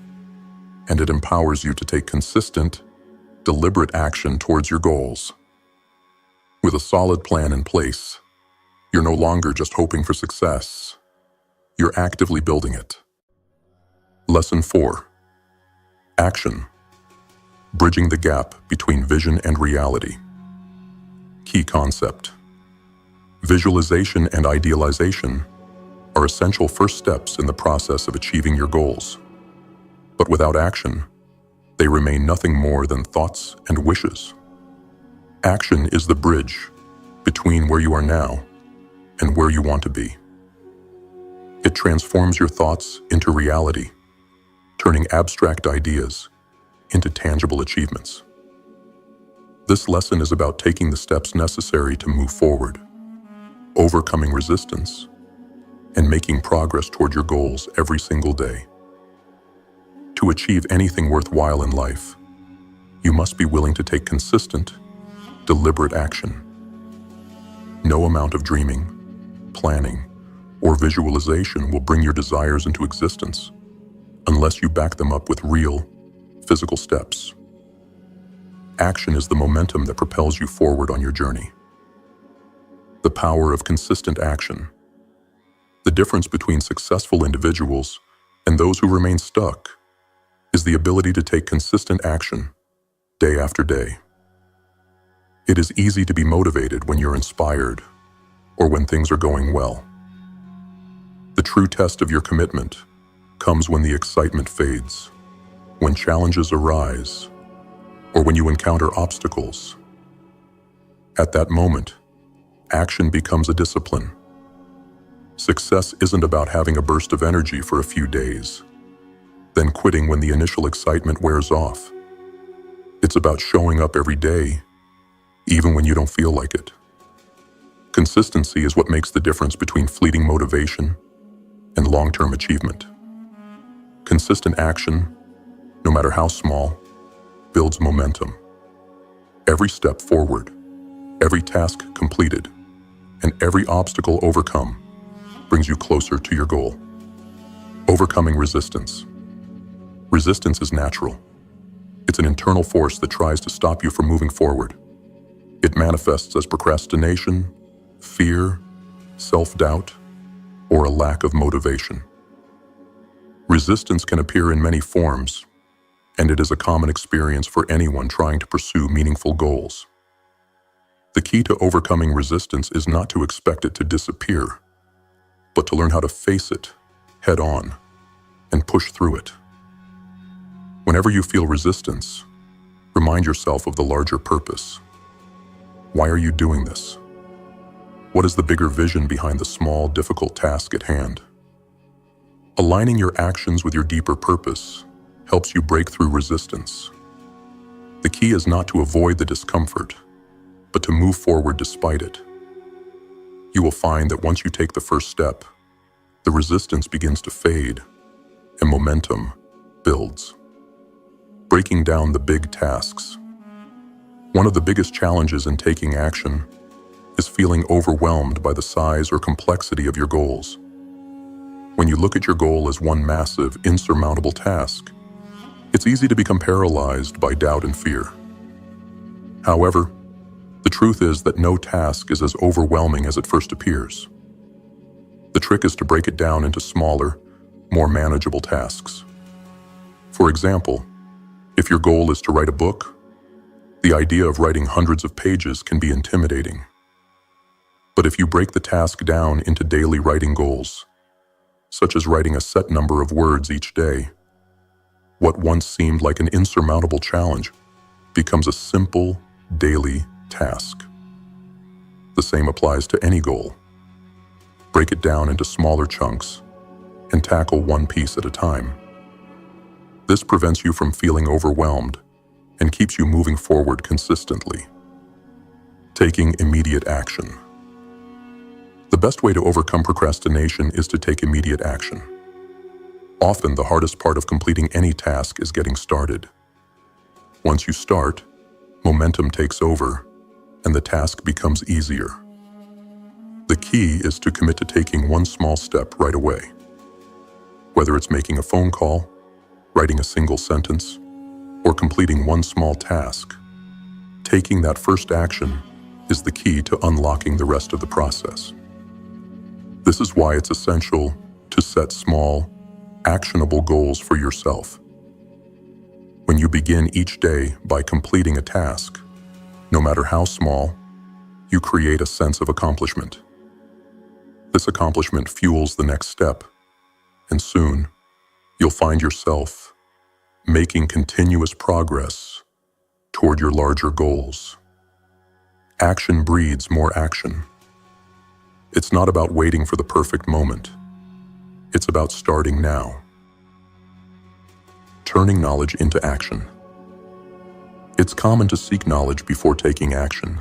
Speaker 1: and it empowers you to take consistent, deliberate action towards your goals. With a solid plan in place, you're no longer just hoping for success. You're actively building it. Lesson 4. Action. Bridging the gap between vision and reality. Key concept. Visualization and idealization are essential first steps in the process of achieving your goals. But without action, they remain nothing more than thoughts and wishes. Action is the bridge between where you are now and where you want to be. It transforms your thoughts into reality, turning abstract ideas into tangible achievements. This lesson is about taking the steps necessary to move forward, overcoming resistance, and making progress toward your goals every single day. To achieve anything worthwhile in life, you must be willing to take consistent, deliberate action. No amount of dreaming, planning, or visualization will bring your desires into existence unless you back them up with real, physical steps. Action is the momentum that propels you forward on your journey. The power of consistent action. The difference between successful individuals and those who remain stuck is the ability to take consistent action day after day. It is easy to be motivated when you're inspired or when things are going well. The true test of your commitment comes when the excitement fades, when challenges arise, or when you encounter obstacles. At that moment, action becomes a discipline. Success isn't about having a burst of energy for a few days, then quitting when the initial excitement wears off. It's about showing up every day, even when you don't feel like it. Consistency is what makes the difference between fleeting motivation and long-term achievement. Consistent action, no matter how small, builds momentum. Every step forward, every task completed, and every obstacle overcome brings you closer to your goal. Overcoming resistance. Resistance is natural. It's an internal force that tries to stop you from moving forward. It manifests as procrastination, fear, self-doubt, or a lack of motivation. Resistance can appear in many forms, and it is a common experience for anyone trying to pursue meaningful goals. The key to overcoming resistance is not to expect it to disappear, but to learn how to face it head on and push through it. Whenever you feel resistance, remind yourself of the larger purpose. Why are you doing this? What is the bigger vision behind the small, difficult task at hand? Aligning your actions with your deeper purpose helps you break through resistance. The key is not to avoid the discomfort, but to move forward despite it. You will find that once you take the first step, the resistance begins to fade and momentum builds. Breaking down the big tasks. One of the biggest challenges in taking action is feeling overwhelmed by the size or complexity of your goals. When you look at your goal as one massive, insurmountable task, it's easy to become paralyzed by doubt and fear. However, the truth is that no task is as overwhelming as it first appears. The trick is to break it down into smaller, more manageable tasks. For example, if your goal is to write a book, the idea of writing hundreds of pages can be intimidating. But if you break the task down into daily writing goals, such as writing a set number of words each day, what once seemed like an insurmountable challenge becomes a simple, daily task. The same applies to any goal. Break it down into smaller chunks and tackle one piece at a time. This prevents you from feeling overwhelmed and keeps you moving forward consistently. Taking immediate action. The best way to overcome procrastination is to take immediate action. Often, the hardest part of completing any task is getting started. Once you start, momentum takes over, and the task becomes easier. The key is to commit to taking one small step right away. Whether it's making a phone call, writing a single sentence, or completing one small task, taking that first action is the key to unlocking the rest of the process. This is why it's essential to set small, actionable goals for yourself. When you begin each day by completing a task, no matter how small, you create a sense of accomplishment. This accomplishment fuels the next step, and soon, you'll find yourself making continuous progress toward your larger goals. Action breeds more action. It's not about waiting for the perfect moment. It's about starting now. Turning knowledge into action. It's common to seek knowledge before taking action,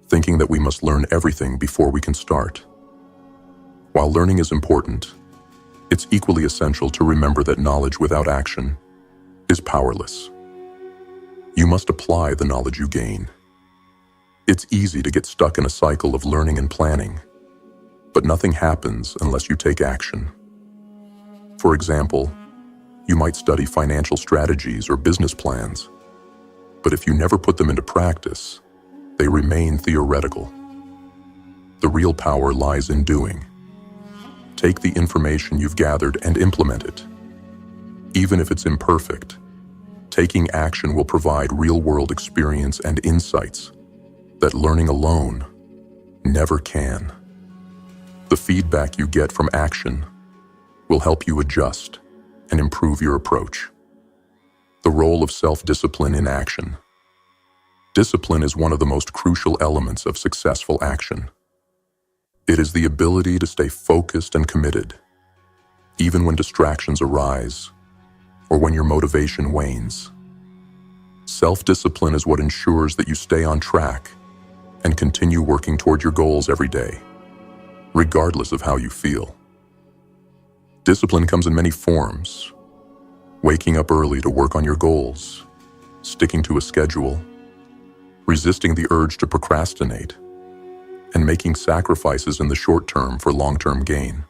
Speaker 1: thinking that we must learn everything before we can start. While learning is important, it's equally essential to remember that knowledge without action is powerless. You must apply the knowledge you gain. It's easy to get stuck in a cycle of learning and planning, but nothing happens unless you take action. For example, you might study financial strategies or business plans, but if you never put them into practice, they remain theoretical. The real power lies in doing. Take the information you've gathered and implement it. Even if it's imperfect, taking action will provide real-world experience and insights that learning alone never can. The feedback you get from action will help you adjust and improve your approach. The role of self-discipline in action. Discipline is one of the most crucial elements of successful action. It is the ability to stay focused and committed, even when distractions arise or when your motivation wanes. Self-discipline is what ensures that you stay on track and continue working toward your goals every day, regardless of how you feel. Discipline comes in many forms: waking up early to work on your goals, sticking to a schedule, resisting the urge to procrastinate, and making sacrifices in the short term for long-term gain.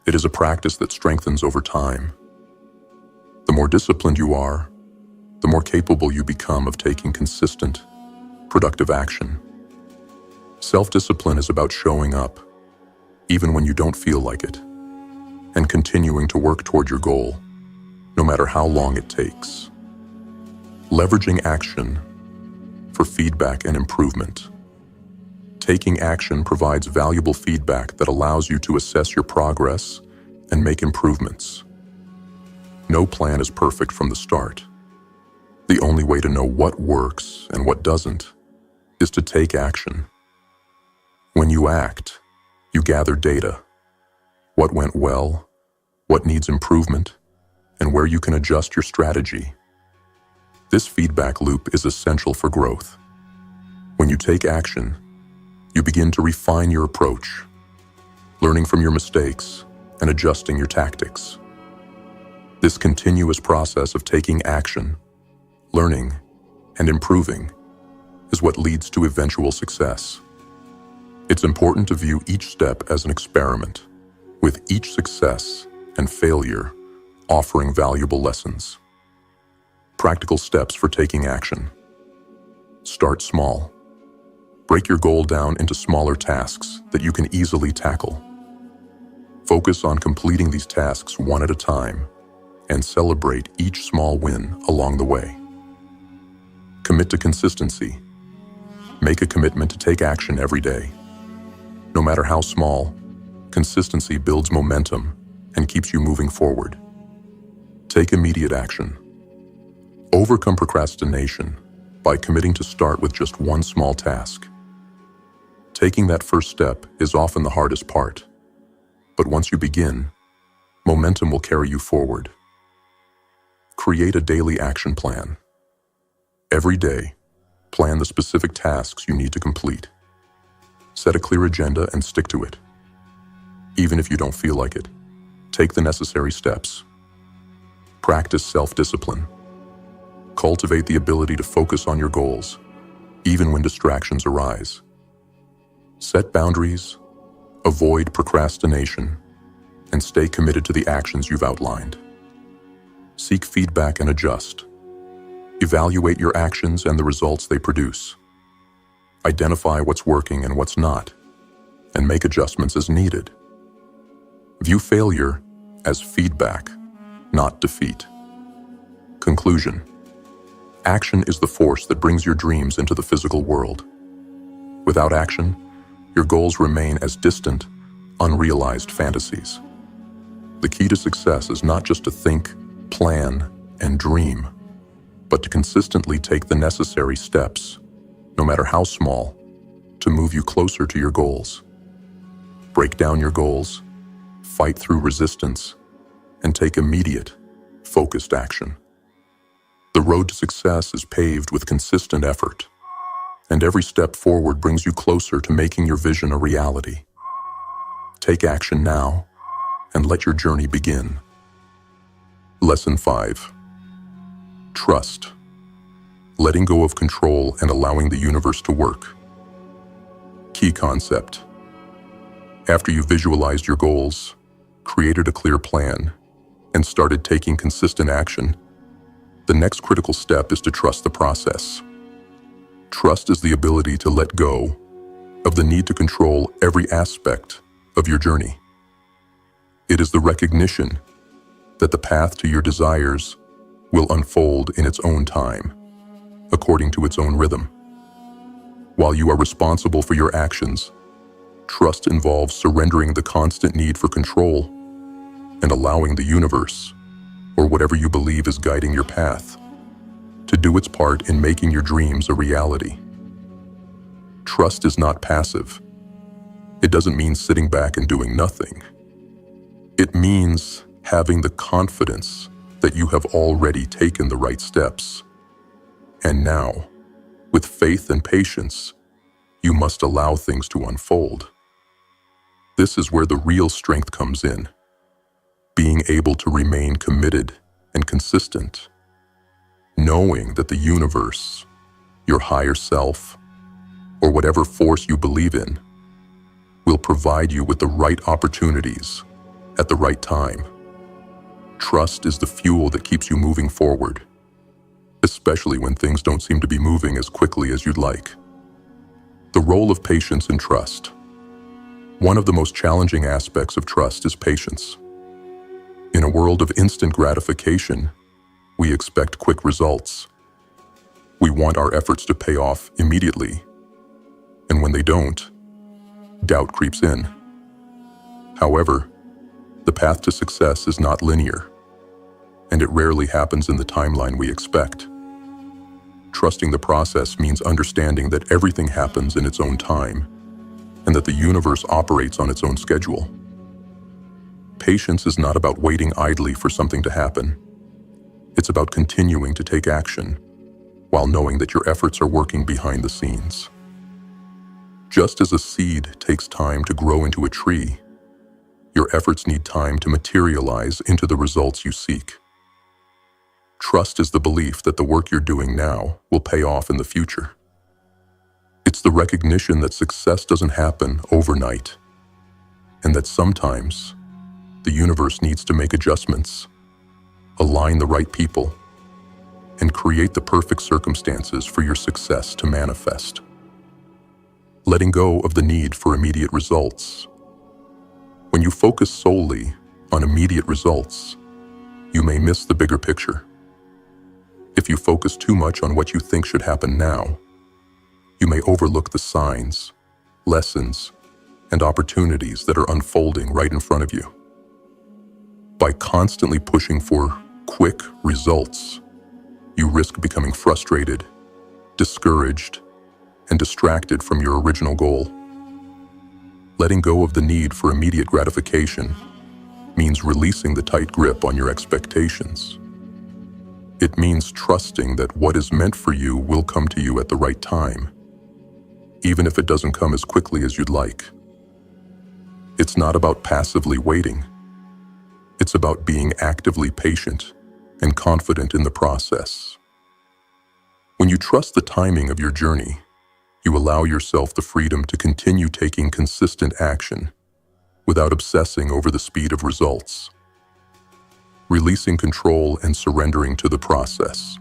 Speaker 1: It is a practice that strengthens over time. The more disciplined you are, the more capable you become of taking consistent, productive action. Self-discipline is about showing up, even when you don't feel like it, and continuing to work toward your goal, no matter how long it takes. Leveraging action for feedback and improvement. Taking action provides valuable feedback that allows you to assess your progress and make improvements. No plan is perfect from the start. The only way to know what works and what doesn't is to take action. When you act, you gather data: what went well, what needs improvement, and where you can adjust your strategy. This feedback loop is essential for growth. When you take action, you begin to refine your approach, learning from your mistakes and adjusting your tactics. This continuous process of taking action, learning, and improving is what leads to eventual success. It's important to view each step as an experiment, with each success and failure offering valuable lessons. Practical steps for taking action. Start small. Break your goal down into smaller tasks that you can easily tackle. Focus on completing these tasks one at a time and celebrate each small win along the way. Commit to consistency. Make a commitment to take action every day. No matter how small, consistency builds momentum and keeps you moving forward. Take immediate action. Overcome procrastination by committing to start with just one small task. Taking that first step is often the hardest part, but once you begin, momentum will carry you forward. Create a daily action plan. Every day, Plan the specific tasks you need to complete. Set a clear agenda and stick to it. Even if you don't feel like it, take the necessary steps. Practice self-discipline. Cultivate the ability to focus on your goals, even when distractions arise. Set boundaries, avoid procrastination, and stay committed to the actions you've outlined. Seek feedback and adjust. Evaluate your actions and the results they produce. Identify what's working and what's not, and make adjustments as needed. View failure as feedback, not defeat. Conclusion. Action is the force that brings your dreams into the physical world. Without action, your goals remain as distant, unrealized fantasies. The key to success is not just to think, plan, and dream, but to consistently take the necessary steps, no matter how small, to move you closer to your goals. Break down your goals, fight through resistance, and take immediate, focused action. The road to success is paved with consistent effort, and every step forward brings you closer to making your vision a reality. Take action now, and let your journey begin. Lesson 5. Trust. Letting go of control and allowing the universe to work. Key concept. After you visualized your goals, created a clear plan, and started taking consistent action, the next critical step is to trust the process. Trust is the ability to let go of the need to control every aspect of your journey. It is the recognition that the path to your desires will unfold in its own time, according to its own rhythm. While you are responsible for your actions, trust involves surrendering the constant need for control and allowing the universe, or whatever you believe is guiding your path, to do its part in making your dreams a reality. Trust is not passive. It doesn't mean sitting back and doing nothing. It means having the confidence that you have already taken the right steps. And now, with faith and patience, you must allow things to unfold. This is where the real strength comes in. Being able to remain committed and consistent, knowing that the universe, your higher self, or whatever force you believe in, will provide you with the right opportunities at the right time. Trust is the fuel that keeps you moving forward, especially when things don't seem to be moving as quickly as you'd like. The role of patience and trust. One of the most challenging aspects of trust is patience. In a world of instant gratification, we expect quick results. We want our efforts to pay off immediately, and when they don't, doubt creeps in. However, the path to success is not linear, and it rarely happens in the timeline we expect. Trusting the process means understanding that everything happens in its own time, and that the universe operates on its own schedule. Patience is not about waiting idly for something to happen. It's about continuing to take action, while knowing that your efforts are working behind the scenes. Just as a seed takes time to grow into a tree, your efforts need time to materialize into the results you seek. Trust is the belief that the work you're doing now will pay off in the future. It's the recognition that success doesn't happen overnight, and that sometimes the universe needs to make adjustments, align the right people, and create the perfect circumstances for your success to manifest. Letting go of the need for immediate results. When you focus solely on immediate results, you may miss the bigger picture. If you focus too much on what you think should happen now, you may overlook the signs, lessons, and opportunities that are unfolding right in front of you. By constantly pushing for quick results, you risk becoming frustrated, discouraged, and distracted from your original goal. Letting go of the need for immediate gratification means releasing the tight grip on your expectations. It means trusting that what is meant for you will come to you at the right time, even if it doesn't come as quickly as you'd like. It's not about passively waiting. It's about being actively patient and confident in the process. When you trust the timing of your journey, you allow yourself the freedom to continue taking consistent action without obsessing over the speed of results, releasing control and surrendering to the process.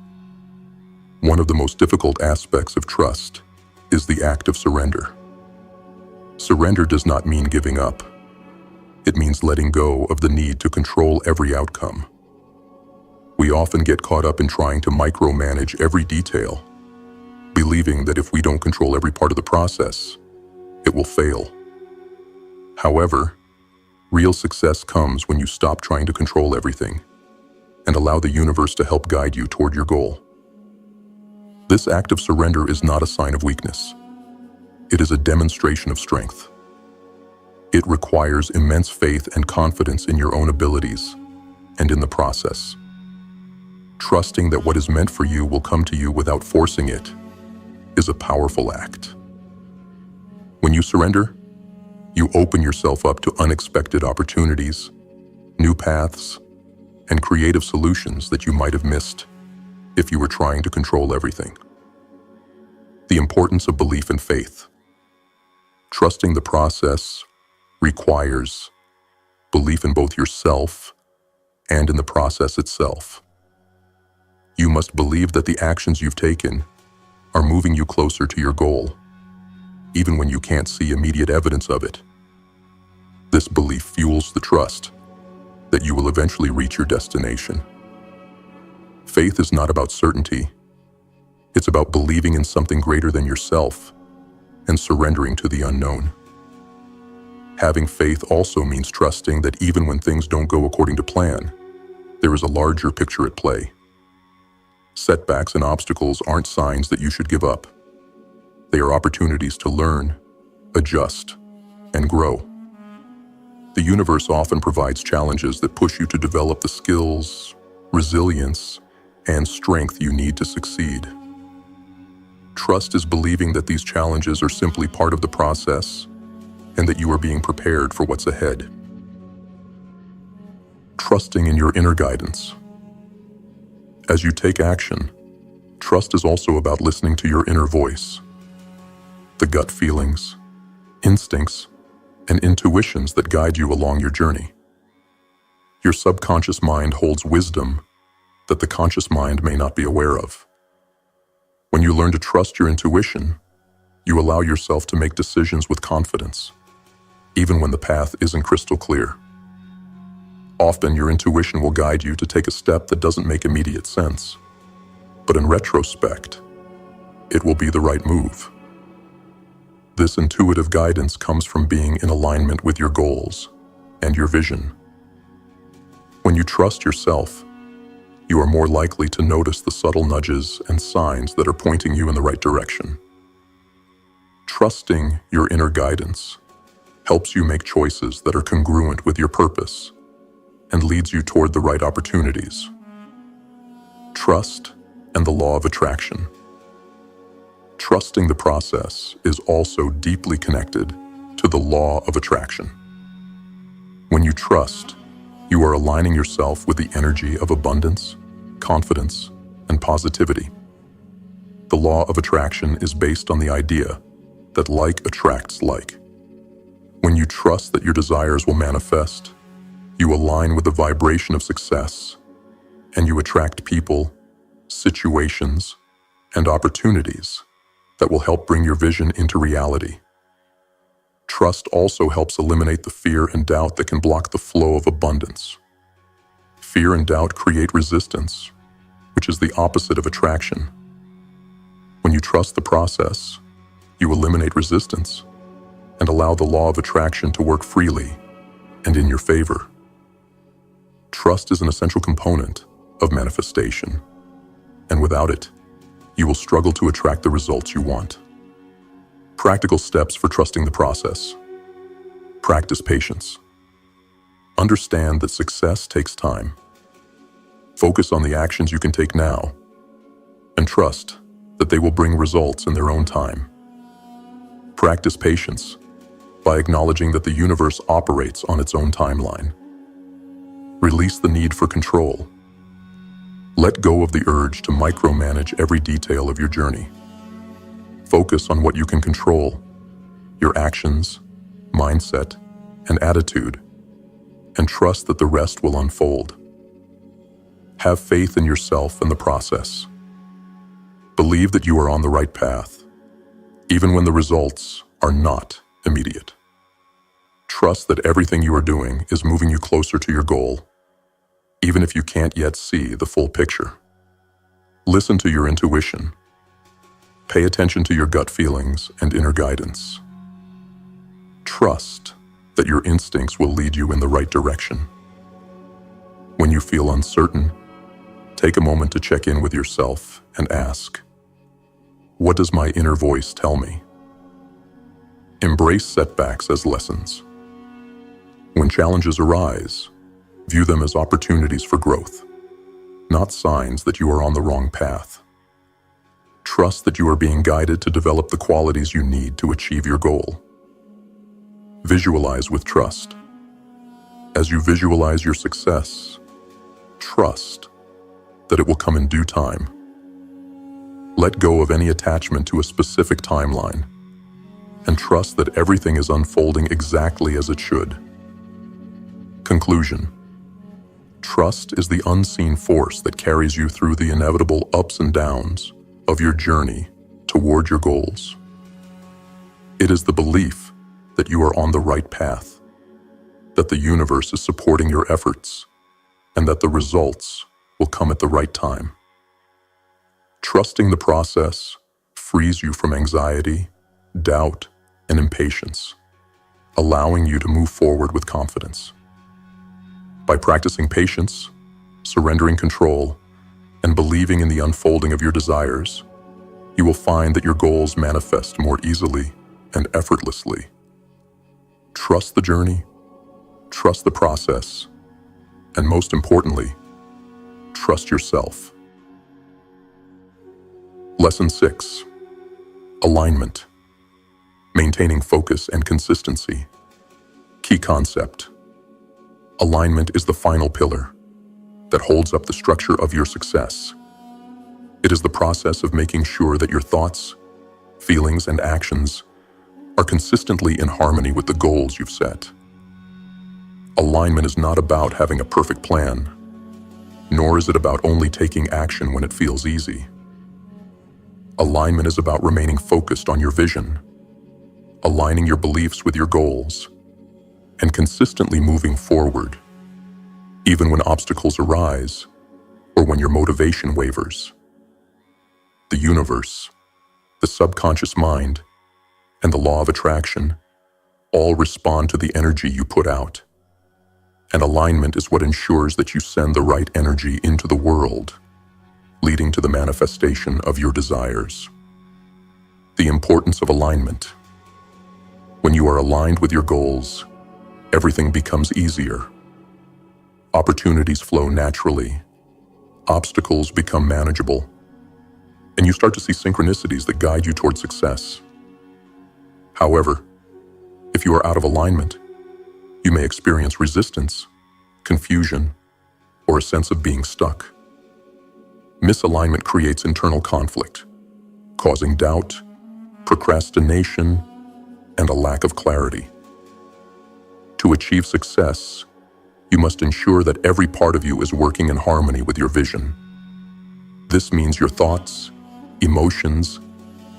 Speaker 1: One of the most difficult aspects of trust is the act of surrender. Surrender does not mean giving up. It means letting go of the need to control every outcome. We often get caught up in trying to micromanage every detail, believing that if we don't control every part of the process, it will fail. However, real success comes when you stop trying to control everything and allow the universe to help guide you toward your goal. This act of surrender is not a sign of weakness. It is a demonstration of strength. It requires immense faith and confidence in your own abilities and in the process. Trusting that what is meant for you will come to you without forcing it is a powerful act. When you surrender, you open yourself up to unexpected opportunities, new paths, and creative solutions that you might have missed if you were trying to control everything. The importance of belief and faith. Trusting the process requires belief in both yourself and in the process itself. You must believe that the actions you've taken are moving you closer to your goal, even when you can't see immediate evidence of it. This belief fuels the trust that you will eventually reach your destination. Faith is not about certainty. It's about believing in something greater than yourself and surrendering to the unknown. Having faith also means trusting that even when things don't go according to plan, there is a larger picture at play. Setbacks and obstacles aren't signs that you should give up. They are opportunities to learn, adjust, and grow. The universe often provides challenges that push you to develop the skills, resilience, and strength you need to succeed. Trust is believing that these challenges are simply part of the process and that you are being prepared for what's ahead. Trusting in your inner guidance. As you take action, trust is also about listening to your inner voice. The gut feelings, instincts, and intuitions that guide you along your journey. Your subconscious mind holds wisdom that the conscious mind may not be aware of. When you learn to trust your intuition, you allow yourself to make decisions with confidence, even when the path isn't crystal clear. Often your intuition will guide you to take a step that doesn't make immediate sense, but in retrospect, it will be the right move. This intuitive guidance comes from being in alignment with your goals and your vision. When you trust yourself, you are more likely to notice the subtle nudges and signs that are pointing you in the right direction. Trusting your inner guidance helps you make choices that are congruent with your purpose and leads you toward the right opportunities. Trust and the law of attraction. Trusting the process is also deeply connected to the law of attraction. When you trust, you are aligning yourself with the energy of abundance, confidence, and positivity. The law of attraction is based on the idea that like attracts like. When you trust that your desires will manifest, you align with the vibration of success, and you attract people, situations, and opportunities that will help bring your vision into reality. Trust also helps eliminate the fear and doubt that can block the flow of abundance. Fear and doubt create resistance, which is the opposite of attraction. When you trust the process, you eliminate resistance and allow the law of attraction to work freely and in your favor. Trust is an essential component of manifestation, and without it, you will struggle to attract the results you want. Practical steps for trusting the process. Practice patience. Understand that success takes time. Focus on the actions you can take now, and trust that they will bring results in their own time. Practice patience by acknowledging that the universe operates on its own timeline. Release the need for control. Let go of the urge to micromanage every detail of your journey. Focus on what you can control, your actions, mindset, and attitude, and trust that the rest will unfold. Have faith in yourself and the process. Believe that you are on the right path, even when the results are not immediate. Trust that everything you are doing is moving you closer to your goal, even if you can't yet see the full picture. Listen to your intuition. Pay attention to your gut feelings and inner guidance. Trust that your instincts will lead you in the right direction. When you feel uncertain, take a moment to check in with yourself and ask, what does my inner voice tell me? Embrace setbacks as lessons. When challenges arise, view them as opportunities for growth, not signs that you are on the wrong path. Trust that you are being guided to develop the qualities you need to achieve your goal. Visualize with trust. As you visualize your success, trust that it will come in due time. Let go of any attachment to a specific timeline and trust that everything is unfolding exactly as it should. Conclusion. Trust is the unseen force that carries you through the inevitable ups and downs of your journey toward your goals. It is the belief that you are on the right path, that the universe is supporting your efforts, and that the results will come at the right time. Trusting the process frees you from anxiety, doubt, and impatience, allowing you to move forward with confidence. By practicing patience, surrendering control, and believing in the unfolding of your desires, you will find that your goals manifest more easily and effortlessly. Trust the journey, trust the process, and most importantly, trust yourself. Lesson 6. Alignment. Maintaining focus and consistency. Key concept. Alignment is the final pillar that holds up the structure of your success. It is the process of making sure that your thoughts, feelings, and actions are consistently in harmony with the goals you've set. Alignment is not about having a perfect plan, nor is it about only taking action when it feels easy. Alignment is about remaining focused on your vision, aligning your beliefs with your goals, and consistently moving forward, even when obstacles arise or when your motivation wavers. The universe, the subconscious mind, and the law of attraction all respond to the energy you put out. And alignment is what ensures that you send the right energy into the world, leading to the manifestation of your desires. The importance of alignment. When you are aligned with your goals, everything becomes easier. Opportunities flow naturally, obstacles become manageable, and you start to see synchronicities that guide you toward success. However, if you are out of alignment, you may experience resistance, confusion, or a sense of being stuck. Misalignment creates internal conflict, causing doubt, procrastination, and a lack of clarity. To achieve success, you must ensure that every part of you is working in harmony with your vision. This means your thoughts, emotions,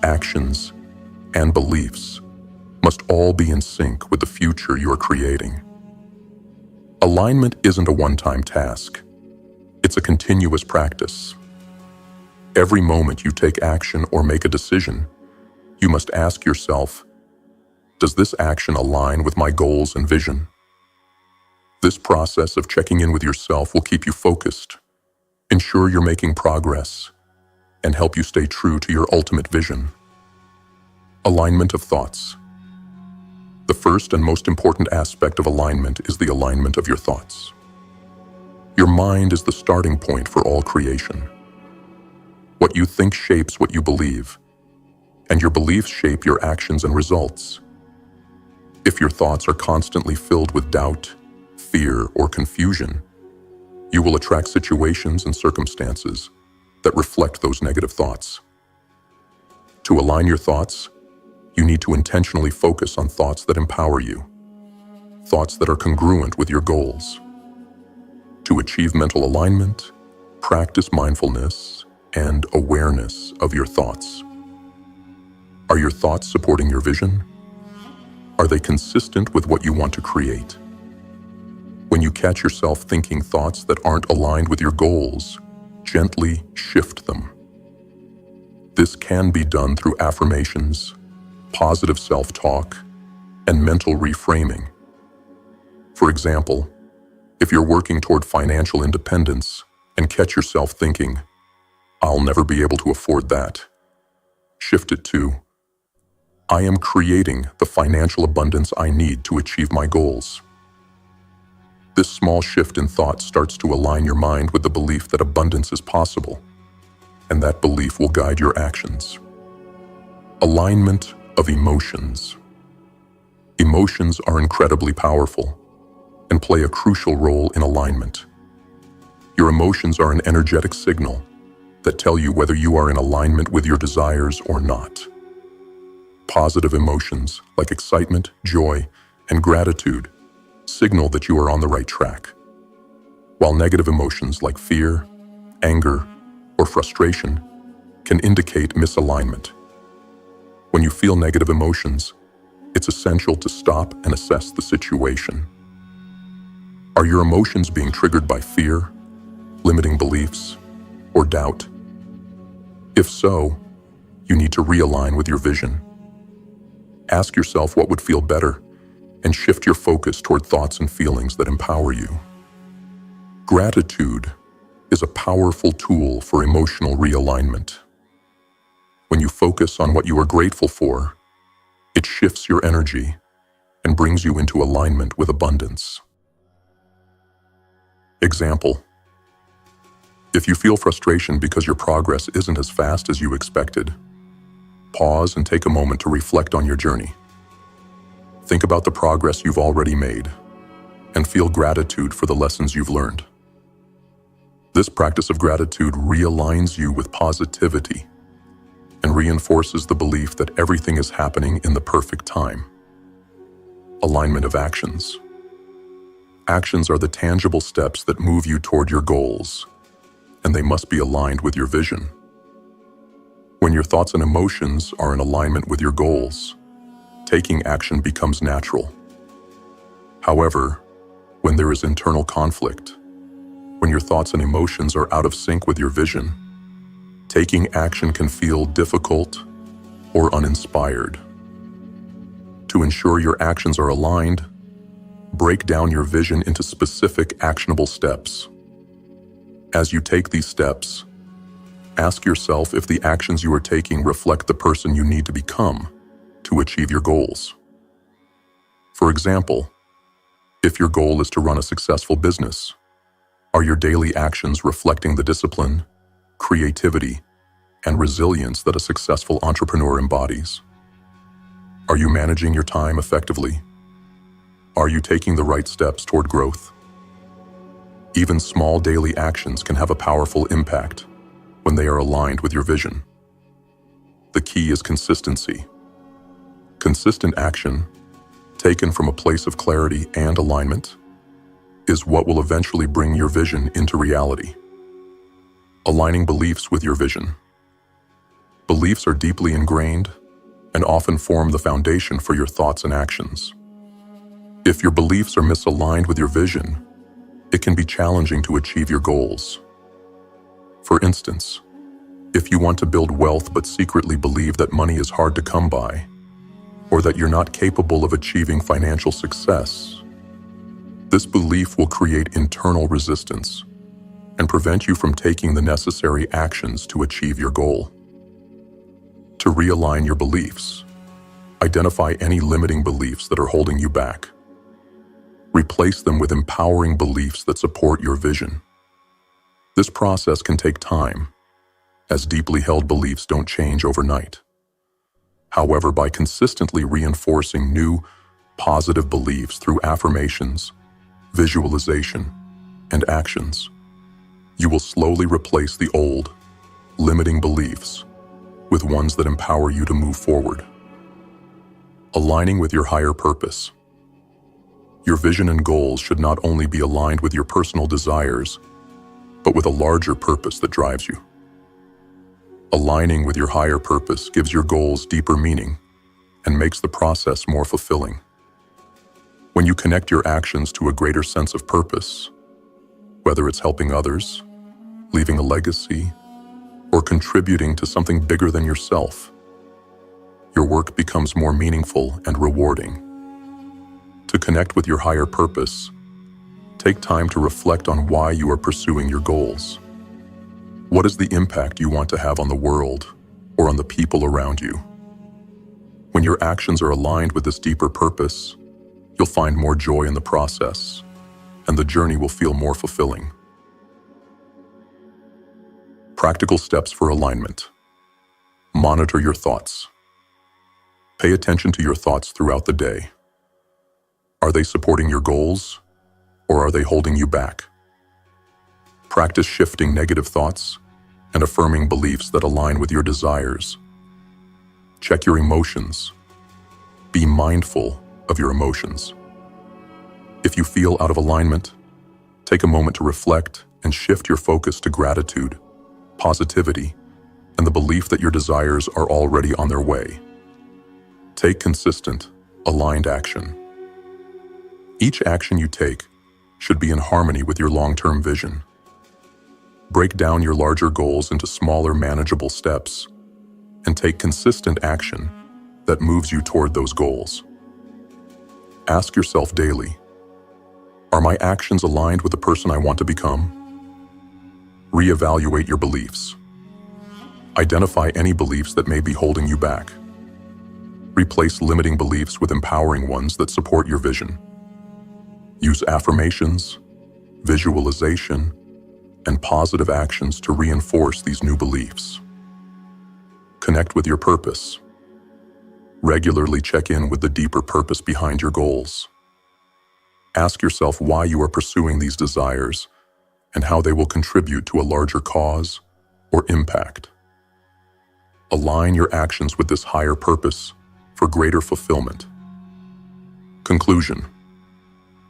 Speaker 1: actions, and beliefs must all be in sync with the future you are creating. Alignment isn't a one-time task. It's a continuous practice. Every moment you take action or make a decision, you must ask yourself, does this action align with my goals and vision? This process of checking in with yourself will keep you focused, ensure you're making progress, and help you stay true to your ultimate vision. Alignment of thoughts. The first and most important aspect of alignment is the alignment of your thoughts. Your mind is the starting point for all creation. What you think shapes what you believe, and your beliefs shape your actions and results. If your thoughts are constantly filled with doubt, fear, or confusion, you will attract situations and circumstances that reflect those negative thoughts. To align your thoughts, you need to intentionally focus on thoughts that empower you, thoughts that are congruent with your goals. To achieve mental alignment, practice mindfulness and awareness of your thoughts. Are your thoughts supporting your vision? Are they consistent with what you want to create? When you catch yourself thinking thoughts that aren't aligned with your goals, gently shift them. This can be done through affirmations, positive self-talk, and mental reframing. For example, if you're working toward financial independence and catch yourself thinking, "I'll never be able to afford that," shift it to, "I am creating the financial abundance I need to achieve my goals." This small shift in thought starts to align your mind with the belief that abundance is possible, and that belief will guide your actions. Alignment of emotions. Emotions are incredibly powerful and play a crucial role in alignment. Your emotions are an energetic signal that tell you whether you are in alignment with your desires or not. Positive emotions like excitement, joy, and gratitude signal that you are on the right track, while negative emotions like fear, anger, or frustration can indicate misalignment. When you feel negative emotions, it's essential to stop and assess the situation. Are your emotions being triggered by fear, limiting beliefs, or doubt? If so, you need to realign with your vision. Ask yourself what would feel better and shift your focus toward thoughts and feelings that empower you. Gratitude is a powerful tool for emotional realignment. When you focus on what you are grateful for, it shifts your energy and brings you into alignment with abundance. Example: if you feel frustration because your progress isn't as fast as you expected, pause and take a moment to reflect on your journey. Think about the progress you've already made and feel gratitude for the lessons you've learned. This practice of gratitude realigns you with positivity and reinforces the belief that everything is happening in the perfect time. Alignment of actions. Actions are the tangible steps that move you toward your goals, and they must be aligned with your vision. When your thoughts and emotions are in alignment with your goals, taking action becomes natural. However, when there is internal conflict, when your thoughts and emotions are out of sync with your vision, taking action can feel difficult or uninspired. To ensure your actions are aligned, break down your vision into specific actionable steps. As you take these steps, ask yourself if the actions you are taking reflect the person you need to become to achieve your goals. For example, if your goal is to run a successful business, are your daily actions reflecting the discipline, creativity, and resilience that a successful entrepreneur embodies? Are you managing your time effectively? Are you taking the right steps toward growth? Even small daily actions can have a powerful impact when they are aligned with your vision. The key is consistency. Consistent action, taken from a place of clarity and alignment, is what will eventually bring your vision into reality. Aligning beliefs with your vision. Beliefs are deeply ingrained and often form the foundation for your thoughts and actions. If your beliefs are misaligned with your vision, it can be challenging to achieve your goals. For instance, if you want to build wealth but secretly believe that money is hard to come by, or that you're not capable of achieving financial success, this belief will create internal resistance and prevent you from taking the necessary actions to achieve your goal. To realign your beliefs, identify any limiting beliefs that are holding you back. Replace them with empowering beliefs that support your vision. This process can take time, as deeply held beliefs don't change overnight. However, by consistently reinforcing new, positive beliefs through affirmations, visualization, and actions, you will slowly replace the old, limiting beliefs with ones that empower you to move forward. Aligning with your higher purpose. Your vision and goals should not only be aligned with your personal desires, but with a larger purpose that drives you. Aligning with your higher purpose gives your goals deeper meaning and makes the process more fulfilling. When you connect your actions to a greater sense of purpose, whether it's helping others, leaving a legacy, or contributing to something bigger than yourself, your work becomes more meaningful and rewarding. To connect with your higher purpose, take time to reflect on why you are pursuing your goals. What is the impact you want to have on the world or on the people around you? When your actions are aligned with this deeper purpose, you'll find more joy in the process, and the journey will feel more fulfilling. Practical steps for alignment. Monitor your thoughts. Pay attention to your thoughts throughout the day. Are they supporting your goals, or are they holding you back? Practice shifting negative thoughts and affirming beliefs that align with your desires. Check your emotions. Be mindful of your emotions. If you feel out of alignment, take a moment to reflect and shift your focus to gratitude, positivity, and the belief that your desires are already on their way. Take consistent, aligned action. Each action you take should be in harmony with your long-term vision. Break down your larger goals into smaller, manageable steps, and take consistent action that moves you toward those goals. Ask yourself daily, are my actions aligned with the person I want to become? Reevaluate your beliefs. Identify any beliefs that may be holding you back. Replace limiting beliefs with empowering ones that support your vision. Use affirmations, visualization, and positive actions to reinforce these new beliefs. Connect with your purpose. Regularly check in with the deeper purpose behind your goals. Ask yourself why you are pursuing these desires and how they will contribute to a larger cause or impact. Align your actions with this higher purpose for greater fulfillment. Conclusion.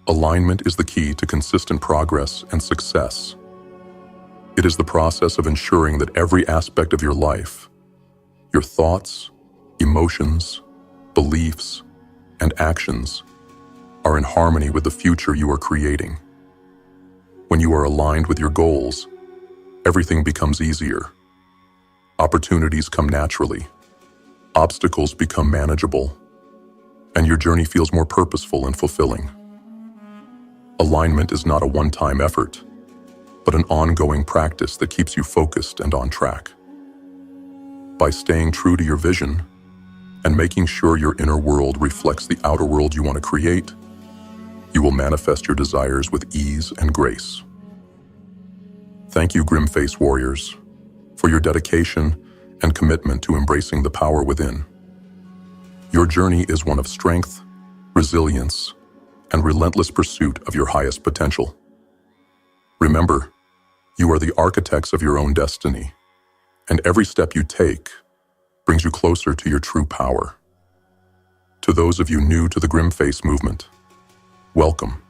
Speaker 1: Alignment is the key to consistent progress and success. It is the process of ensuring that every aspect of your life, your thoughts, emotions, beliefs, and actions, are in harmony with the future you are creating. When you are aligned with your goals, everything becomes easier. Opportunities come naturally, obstacles become manageable, and your journey feels more purposeful and fulfilling. Alignment is not a one-time effort, but an ongoing practice that keeps you focused and on track. By staying true to your vision and making sure your inner world reflects the outer world you want to create, you will manifest your desires with ease and grace. Thank you, GrimFace warriors, for your dedication and commitment to embracing the power within. Your journey is one of strength, resilience, and relentless pursuit of your highest potential. Remember, you are the architects of your own destiny, and every step you take brings you closer to your true power. To those of you new to the GrimFace movement, welcome.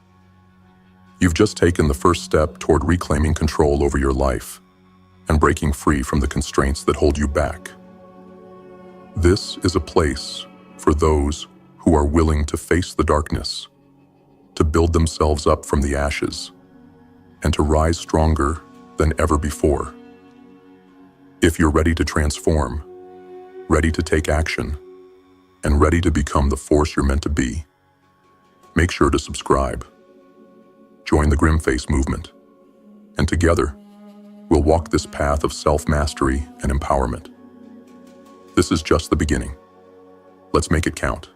Speaker 1: You've just taken the first step toward reclaiming control over your life and breaking free from the constraints that hold you back. This is a place for those who are willing to face the darkness, to build themselves up from the ashes, and to rise stronger than ever before. If you're ready to transform, ready to take action, and ready to become the force you're meant to be, make sure to subscribe. Join the GrimFace movement, and together, we'll walk this path of self-mastery and empowerment. This is just the beginning. Let's make it count.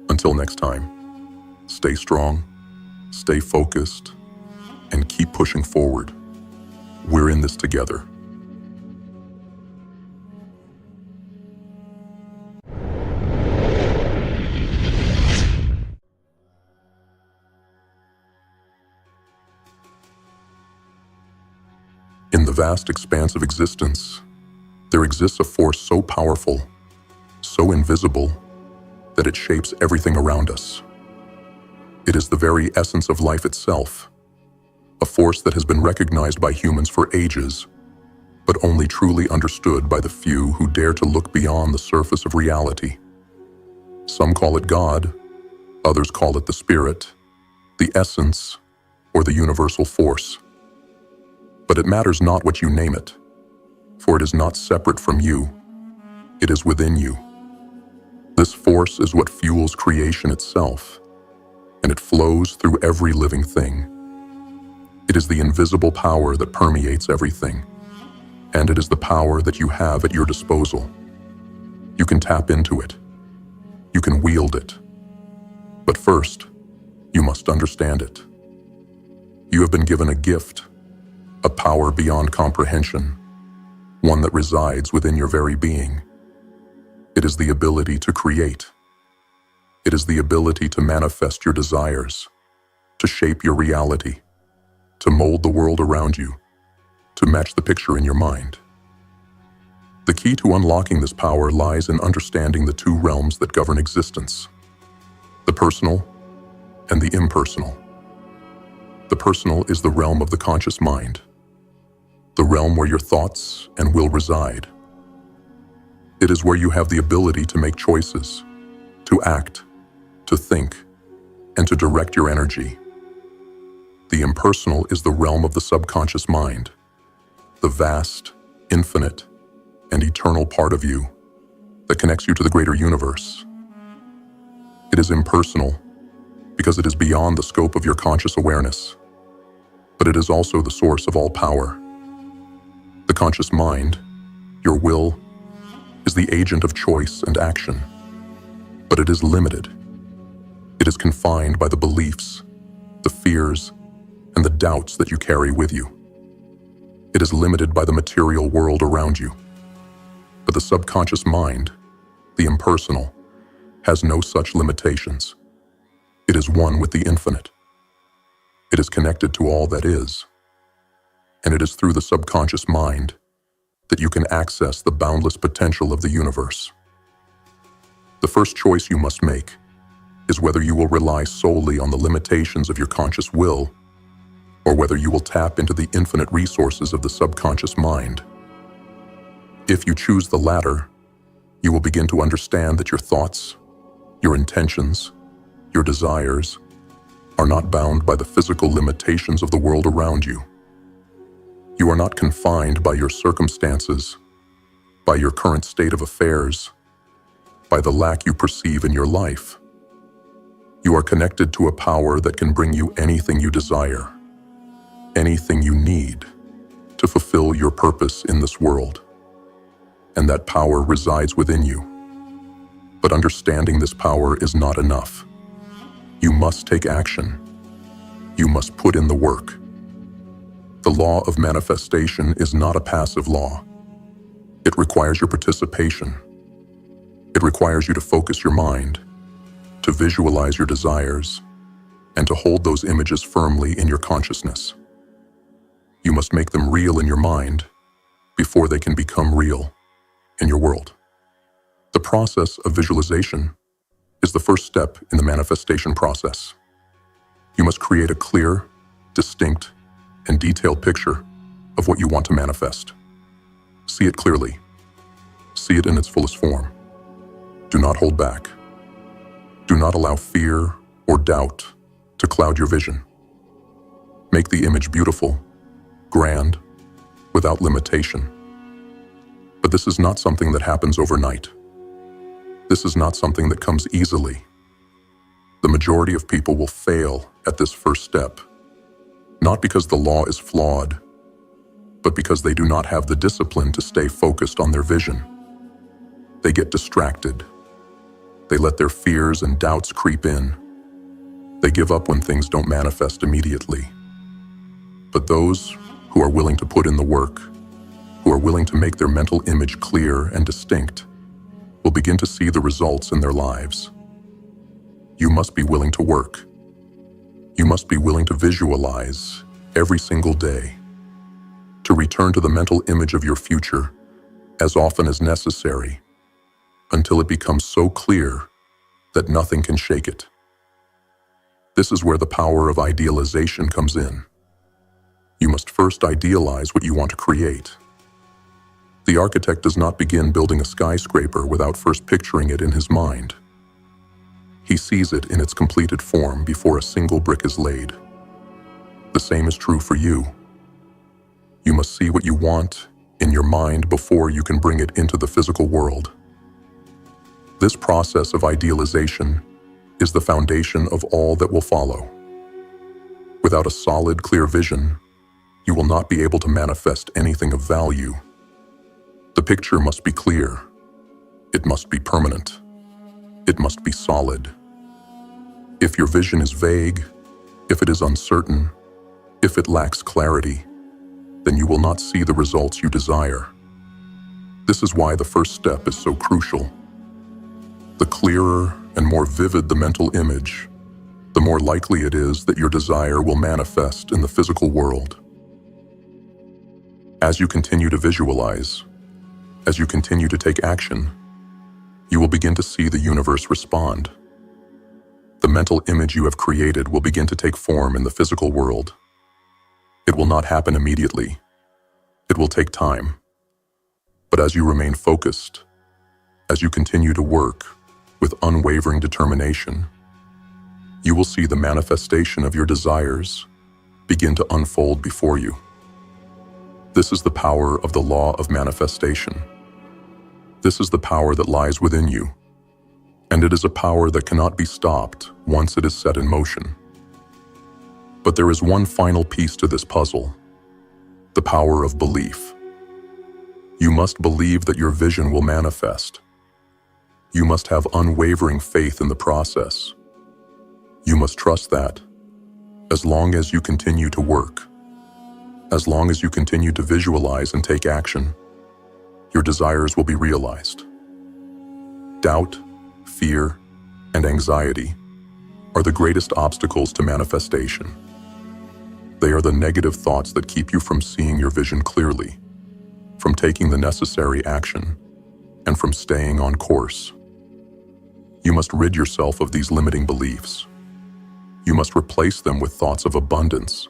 Speaker 1: Until next time, stay strong, stay focused, and keep pushing forward. We're in this together. In the vast expanse of existence, there exists a force so powerful, so invisible, that it shapes everything around us. It is the very essence of life itself, a force that has been recognized by humans for ages, but only truly understood by the few who dare to look beyond the surface of reality. Some call it God, others call it the Spirit, the essence, or the universal force. But it matters not what you name it, for it is not separate from you. It is within you. This force is what fuels creation itself, and it flows through every living thing. It is the invisible power that permeates everything, and it is the power that you have at your disposal. You can tap into it. You can wield it. But first, you must understand it. You have been given a gift, a power beyond comprehension, one that resides within your very being. It is the ability to create. It is the ability to manifest your desires, to shape your reality, to mold the world around you, to match the picture in your mind. The key to unlocking this power lies in understanding the two realms that govern existence: the personal and the impersonal. The personal is the realm of the conscious mind, the realm where your thoughts and will reside. It is where you have the ability to make choices, to act, to think, and to direct your energy. The impersonal is the realm of the subconscious mind, the vast, infinite, and eternal part of you that connects you to the greater universe. It is impersonal because it is beyond the scope of your conscious awareness, but it is also the source of all power. The conscious mind, your will, is the agent of choice and action, but it is limited. It is confined by the beliefs, the fears, and the doubts that you carry with you. It is limited by the material world around you. But the subconscious mind, the impersonal, has no such limitations. It is one with the infinite. It is connected to all that is. And it is through the subconscious mind that you can access the boundless potential of the universe. The first choice you must make is whether you will rely solely on the limitations of your conscious will, or whether you will tap into the infinite resources of the subconscious mind. If you choose the latter, you will begin to understand that your thoughts, your intentions, your desires are not bound by the physical limitations of the world around you. You are not confined by your circumstances, by your current state of affairs, by the lack you perceive in your life. You are connected to a power that can bring you anything you desire, anything you need to fulfill your purpose in this world. And that power resides within you. But understanding this power is not enough. You must take action. You must put in the work. The law of manifestation is not a passive law. It requires your participation. It requires you to focus your mind, to visualize your desires, and to hold those images firmly in your consciousness. You must make them real in your mind before they can become real in your world. The process of visualization is the first step in the manifestation process. You must create a clear, distinct, and detailed picture of what you want to manifest. See it clearly. See it in its fullest form. Do not hold back. Do not allow fear or doubt to cloud your vision. Make the image beautiful, grand, without limitation. But this is not something that happens overnight. This is not something that comes easily. The majority of people will fail at this first step, not because the law is flawed, but because they do not have the discipline to stay focused on their vision. They get distracted. They let their fears and doubts creep in. They give up when things don't manifest immediately. But those who are willing to put in the work, who are willing to make their mental image clear and distinct, will begin to see the results in their lives. You must be willing to work. You must be willing to visualize every single day, to return to the mental image of your future as often as necessary, until it becomes so clear that nothing can shake it. This is where the power of idealization comes in. You must first idealize what you want to create. The architect does not begin building a skyscraper without first picturing it in his mind. He sees it in its completed form before a single brick is laid. The same is true for you. You must see what you want in your mind before you can bring it into the physical world. This process of idealization is the foundation of all that will follow. Without a solid, clear vision, you will not be able to manifest anything of value. The picture must be clear. It must be permanent. It must be solid. If your vision is vague, if it is uncertain, if it lacks clarity, then you will not see the results you desire. This is why the first step is so crucial. The clearer and more vivid the mental image, the more likely it is that your desire will manifest in the physical world. As you continue to visualize, as you continue to take action, you will begin to see the universe respond. The mental image you have created will begin to take form in the physical world. It will not happen immediately. It will take time. But as you remain focused, as you continue to work with unwavering determination, you will see the manifestation of your desires begin to unfold before you. This is the power of the law of manifestation. This is the power that lies within you, and it is a power that cannot be stopped once it is set in motion. But there is one final piece to this puzzle: the power of belief. You must believe that your vision will manifest. You must have unwavering faith in the process. You must trust that, as long as you continue to work, as long as you continue to visualize and take action, your desires will be realized. Doubt, fear, and anxiety are the greatest obstacles to manifestation. They are the negative thoughts that keep you from seeing your vision clearly, from taking the necessary action, and from staying on course. You must rid yourself of these limiting beliefs. You must replace them with thoughts of abundance,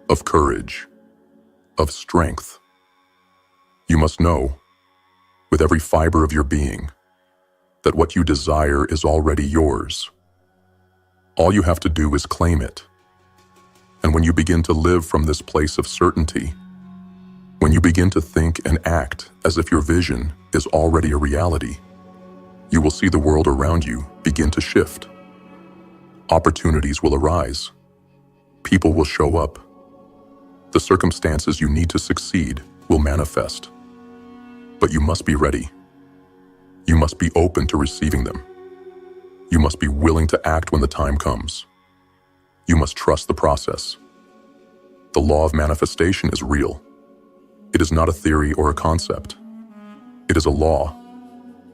Speaker 1: of courage, of strength. You must know, with every fiber of your being, that what you desire is already yours. All you have to do is claim it. And when you begin to live from this place of certainty, when you begin to think and act as if your vision is already a reality, you will see the world around you begin to shift. Opportunities will arise. People will show up. The circumstances you need to succeed will manifest. But you must be ready. You must be open to receiving them. You must be willing to act when the time comes. You must trust the process. The law of manifestation is real. It is not a theory or a concept. It is a law,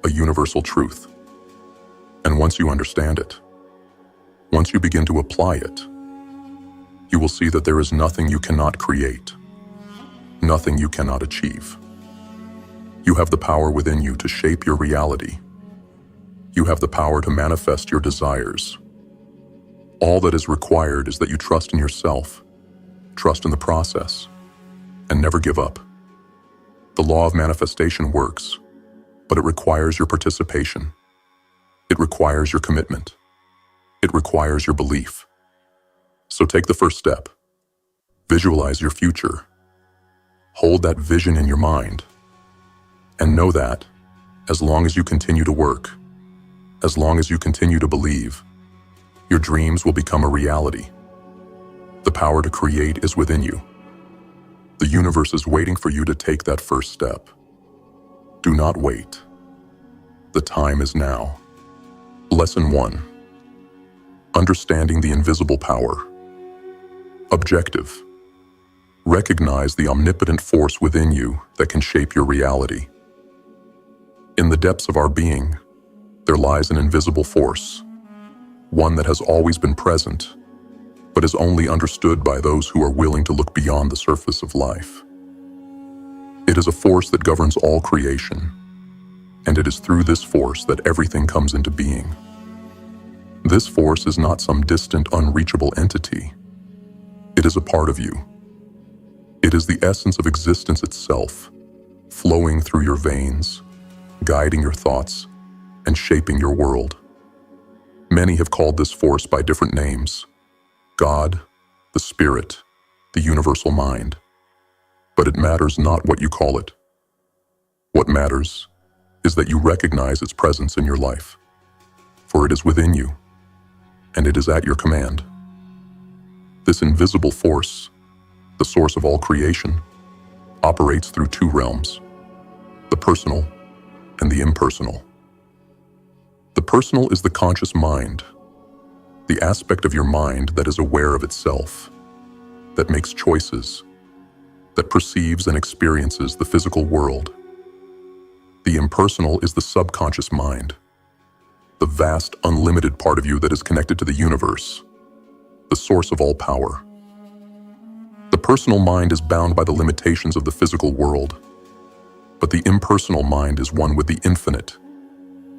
Speaker 1: a universal truth. And once you understand it, once you begin to apply it, you will see that there is nothing you cannot create, nothing you cannot achieve. You have the power within you to shape your reality. You have the power to manifest your desires. All that is required is that you trust in yourself, trust in the process, and never give up. The law of manifestation works, but it requires your participation. It requires your commitment. It requires your belief. So take the first step. Visualize your future. Hold that vision in your mind. And know that, as long as you continue to work, as long as you continue to believe, your dreams will become a reality. The power to create is within you. The universe is waiting for you to take that first step. Do not wait. The time is now. Lesson 1. Understanding the invisible power. Objective. Recognize the omnipotent force within you that can shape your reality. In the depths of our being, there lies an invisible force, one that has always been present, but is only understood by those who are willing to look beyond the surface of life. It is a force that governs all creation, and it is through this force that everything comes into being. This force is not some distant, unreachable entity. It is a part of you. It is the essence of existence itself, flowing through your veins, guiding your thoughts, and shaping your world. Many have called this force by different names: God, the Spirit, the universal mind. But it matters not what you call it. What matters is that you recognize its presence in your life, for it is within you, and it is at your command. This invisible force, the source of all creation, operates through two realms: the personal and the impersonal. The personal is the conscious mind, the aspect of your mind that is aware of itself, that makes choices, that perceives and experiences the physical world. The impersonal is the subconscious mind, the vast, unlimited part of you that is connected to the universe, the source of all power. The personal mind is bound by the limitations of the physical world, but the impersonal mind is one with the infinite,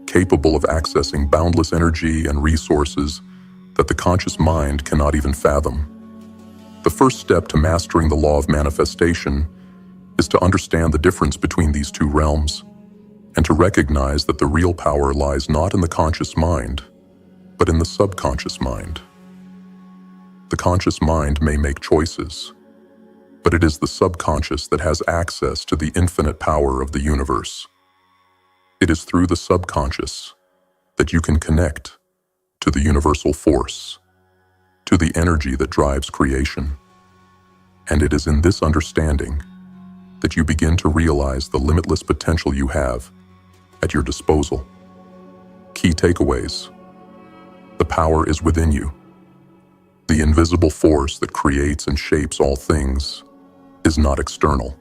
Speaker 1: capable of accessing boundless energy and resources that the conscious mind cannot even fathom. The first step to mastering the law of manifestation is to understand the difference between these two realms, and to recognize that the real power lies not in the conscious mind, but in the subconscious mind. The conscious mind may make choices, but it is the subconscious that has access to the infinite power of the universe. It is through the subconscious that you can connect to the universal force, to the energy that drives creation. And it is in this understanding that you begin to realize the limitless potential you have at your disposal. Key takeaways. The power is within you. The invisible force that creates and shapes all things is not external.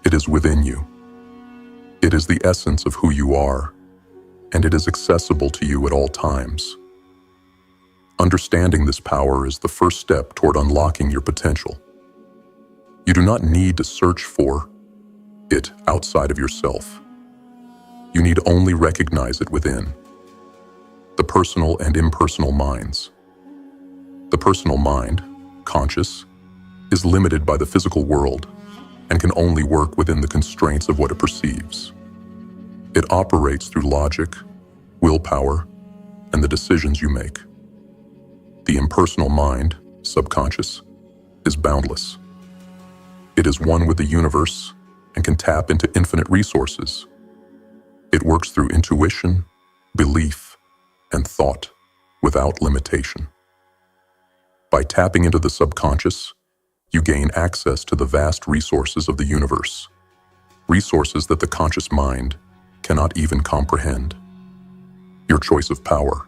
Speaker 1: It is within you. It is the essence of who you are, and it is accessible to you at all times. Understanding this power is the first step toward unlocking your potential. You do not need to search for it outside of yourself. You need only recognize it within. The personal and impersonal minds. The personal mind, conscious, is limited by the physical world and can only work within the constraints of what it perceives. It operates through logic, willpower, and the decisions you make. The impersonal mind, subconscious, is boundless. It is one with the universe and can tap into infinite resources. It works through intuition, belief, and thought without limitation. By tapping into the subconscious, you gain access to the vast resources of the universe, resources that the conscious mind cannot even comprehend. Your choice of power.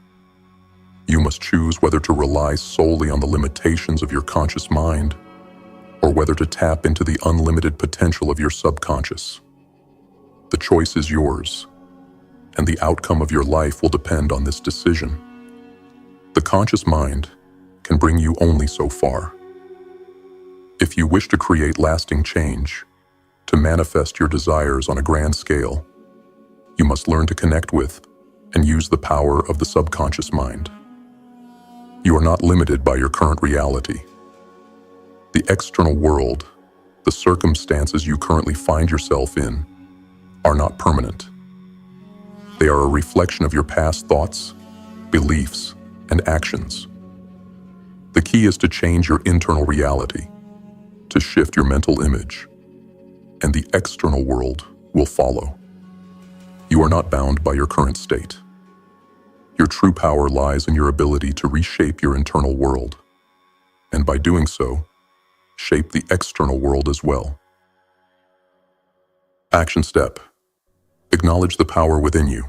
Speaker 1: You must choose whether to rely solely on the limitations of your conscious mind or whether to tap into the unlimited potential of your subconscious. The choice is yours, and the outcome of your life will depend on this decision. The conscious mind can bring you only so far. If you wish to create lasting change, to manifest your desires on a grand scale, you must learn to connect with and use the power of the subconscious mind. You are not limited by your current reality. The external world, the circumstances you currently find yourself in, are not permanent. They are a reflection of your past thoughts, beliefs, and actions. The key is to change your internal reality, to shift your mental image, and the external world will follow. You are not bound by your current state. Your true power lies in your ability to reshape your internal world, and by doing so, shape the external world as well. Action step. Acknowledge the power within you.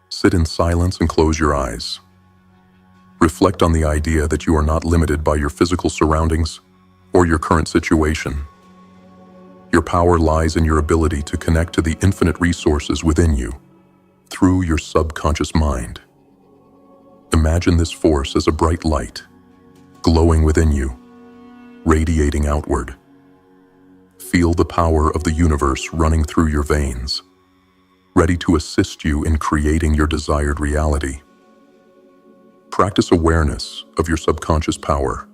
Speaker 1: Sit in silence and close your eyes. Reflect on the idea that you are not limited by your physical surroundings or your current situation. Your power lies in your ability to connect to the infinite resources within you through your subconscious mind. Imagine this force as a bright light, glowing within you, radiating outward. Feel the power of the universe running through your veins, ready to assist you in creating your desired reality. Practice awareness of your subconscious power.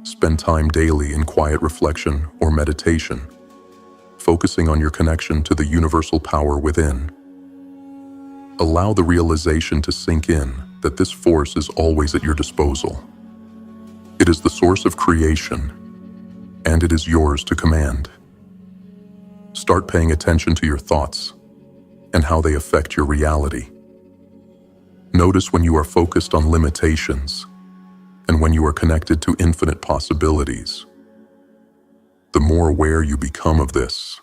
Speaker 1: Spend time daily in quiet reflection or meditation, focusing on your connection to the universal power within. Allow the realization to sink in that this force is always at your disposal. It is the source of creation, and it is yours to command. Start paying attention to your thoughts and how they affect your reality. Notice when you are focused on limitations and when you are connected to infinite possibilities. The more aware you become of this,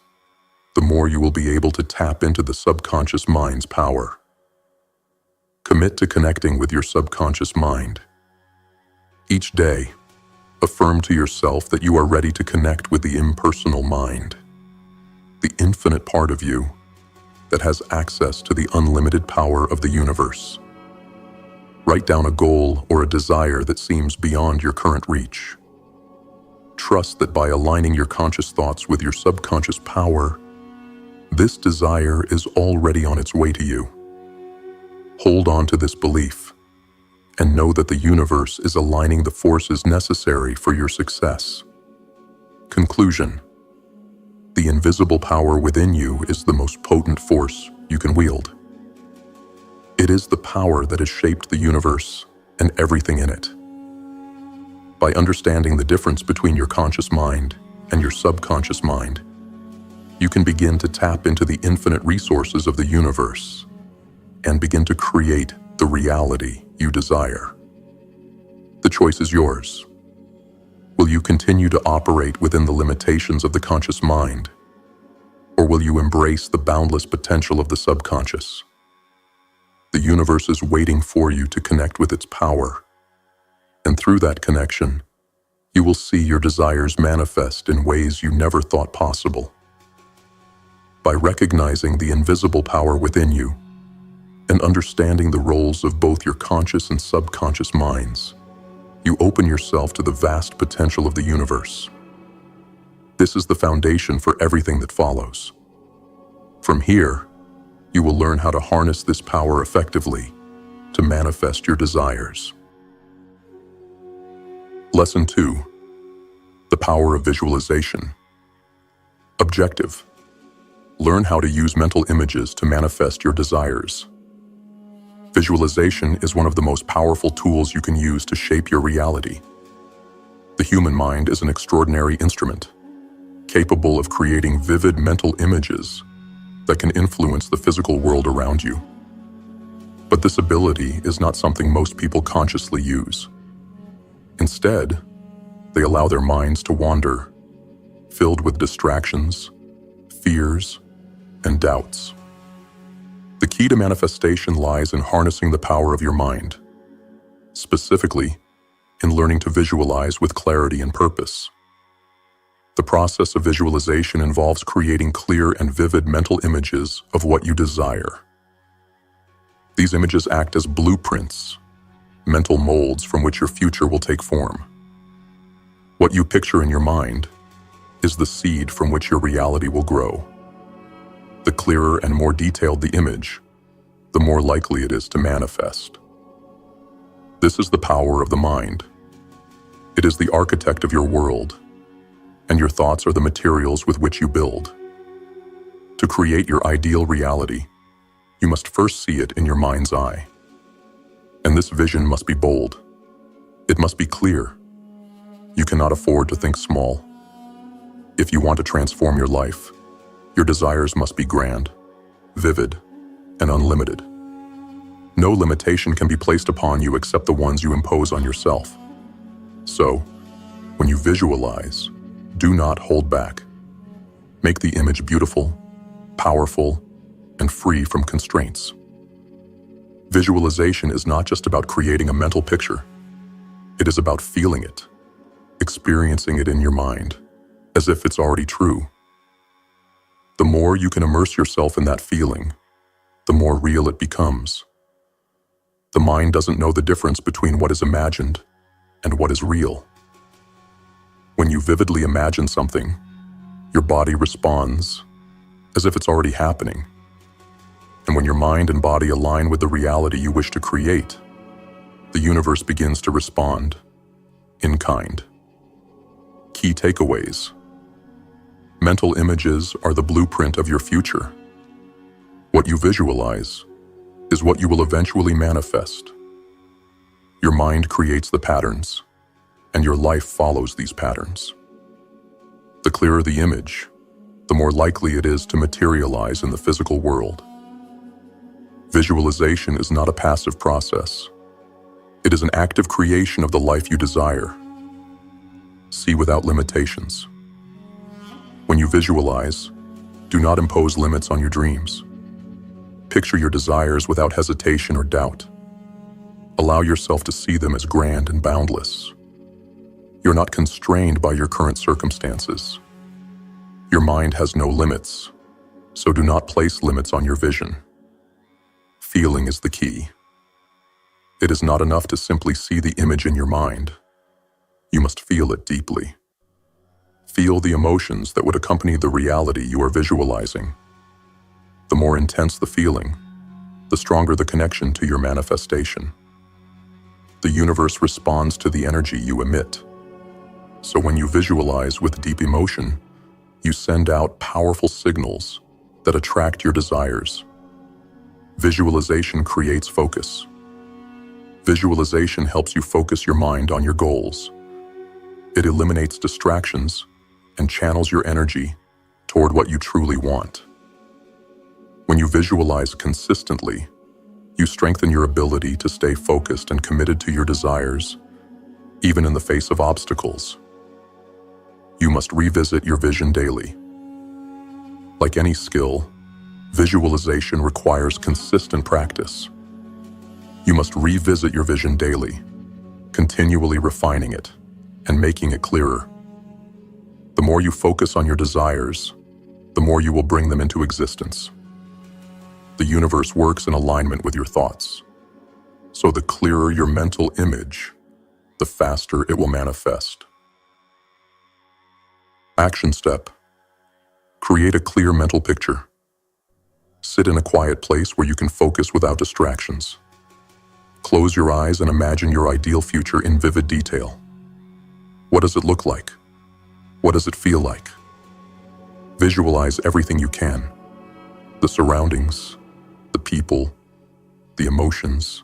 Speaker 1: the more you will be able to tap into the subconscious mind's power. Commit to connecting with your subconscious mind. Each day, affirm to yourself that you are ready to connect with the impersonal mind, the infinite part of you that has access to the unlimited power of the universe. Write down a goal or a desire that seems beyond your current reach. Trust that by aligning your conscious thoughts with your subconscious power, this desire is already on its way to you. Hold on to this belief and know that the universe is aligning the forces necessary for your success. Conclusion: the invisible power within you is the most potent force you can wield. It is the power that has shaped the universe and everything in it. By understanding the difference between your conscious mind and your subconscious mind, you can begin to tap into the infinite resources of the universe and begin to create the reality you desire. The choice is yours. Will you continue to operate within the limitations of the conscious mind, or will you embrace the boundless potential of the subconscious? The universe is waiting for you to connect with its power, and through that connection, you will see your desires manifest in ways you never thought possible. By recognizing the invisible power within you and understanding the roles of both your conscious and subconscious minds, you open yourself to the vast potential of the universe. This is the foundation for everything that follows. From here, you will learn how to harness this power effectively to manifest your desires. Lesson 2: the power of visualization. Objective: learn how to use mental images to manifest your desires. Visualization is one of the most powerful tools you can use to shape your reality. The human mind is an extraordinary instrument, capable of creating vivid mental images that can influence the physical world around you. But this ability is not something most people consciously use. Instead, they allow their minds to wander, filled with distractions, fears, and doubts. The key to manifestation lies in harnessing the power of your mind, specifically in learning to visualize with clarity and purpose. The process of visualization involves creating clear and vivid mental images of what you desire. These images act as blueprints, mental molds from which your future will take form. What you picture in your mind is the seed from which your reality will grow. The clearer and more detailed the image, the more likely it is to manifest. This is the power of the mind. It is the architect of your world, and your thoughts are the materials with which you build. To create your ideal reality, you must first see it in your mind's eye. And this vision must be bold. It must be clear. You cannot afford to think small. If you want to transform your life, your desires must be grand, vivid, and unlimited. No limitation can be placed upon you except the ones you impose on yourself. So, when you visualize, do not hold back. Make the image beautiful, powerful, and free from constraints. Visualization is not just about creating a mental picture. It is about feeling it, experiencing it in your mind, as if it's already true. The more you can immerse yourself in that feeling, the more real it becomes. The mind doesn't know the difference between what is imagined and what is real. When you vividly imagine something, your body responds as if it's already happening. And when your mind and body align with the reality you wish to create, the universe begins to respond in kind. Key takeaways. Mental images are the blueprint of your future. What you visualize is what you will eventually manifest. Your mind creates the patterns, and your life follows these patterns. The clearer the image, the more likely it is to materialize in the physical world. Visualization is not a passive process. It is an active creation of the life you desire. See without limitations. When you visualize, do not impose limits on your dreams. Picture your desires without hesitation or doubt. Allow yourself to see them as grand and boundless. You're not constrained by your current circumstances. Your mind has no limits, so do not place limits on your vision. Feeling is the key. It is not enough to simply see the image in your mind. You must feel it deeply. Feel the emotions that would accompany the reality you are visualizing. The more intense the feeling, the stronger the connection to your manifestation. The universe responds to the energy you emit. So when you visualize with deep emotion, you send out powerful signals that attract your desires. Visualization creates focus. Visualization helps you focus your mind on your goals. It eliminates distractions and channels your energy toward what you truly want. When you visualize consistently, you strengthen your ability to stay focused and committed to your desires, even in the face of obstacles. You must revisit your vision daily. Like any skill, visualization requires consistent practice. You must revisit your vision daily, continually refining it and making it clearer. The more you focus on your desires, the more you will bring them into existence. The universe works in alignment with your thoughts. So the clearer your mental image, the faster it will manifest. Action step. Create a clear mental picture. Sit in a quiet place where you can focus without distractions. Close your eyes and imagine your ideal future in vivid detail. What does it look like? What does it feel like? Visualize everything you can. The surroundings, the people, the emotions,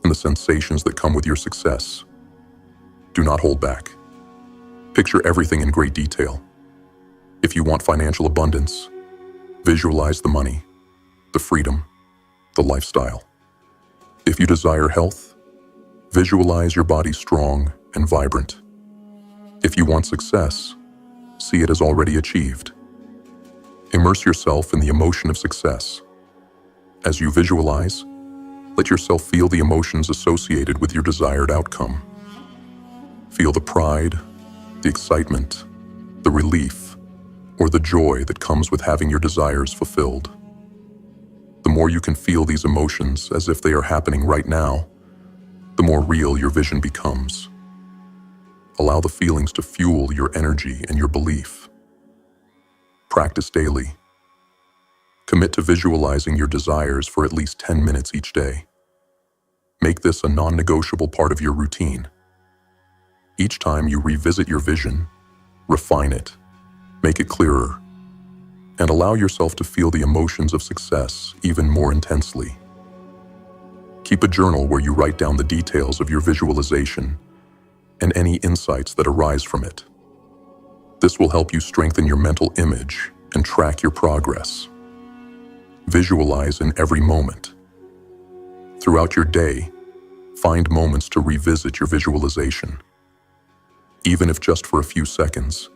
Speaker 1: and the sensations that come with your success. Do not hold back. Picture everything in great detail. If you want financial abundance, visualize the money, the freedom, the lifestyle. If you desire health, visualize your body strong and vibrant. If you want success, see it as already achieved. Immerse yourself in the emotion of success. As you visualize, let yourself feel the emotions associated with your desired outcome. Feel the pride, the excitement, the relief, or the joy that comes with having your desires fulfilled. The more you can feel these emotions as if they are happening right now, the more real your vision becomes. Allow the feelings to fuel your energy and your belief. Practice daily. Commit to visualizing your desires for at least 10 minutes each day. Make this a non-negotiable part of your routine. Each time you revisit your vision, refine it, make it clearer, and allow yourself to feel the emotions of success even more intensely. Keep a journal where you write down the details of your visualization and any insights that arise from it. This will help you strengthen your mental image and track your progress. Visualize in every moment. Throughout your day, find moments to revisit your visualization. Even if just for a few seconds,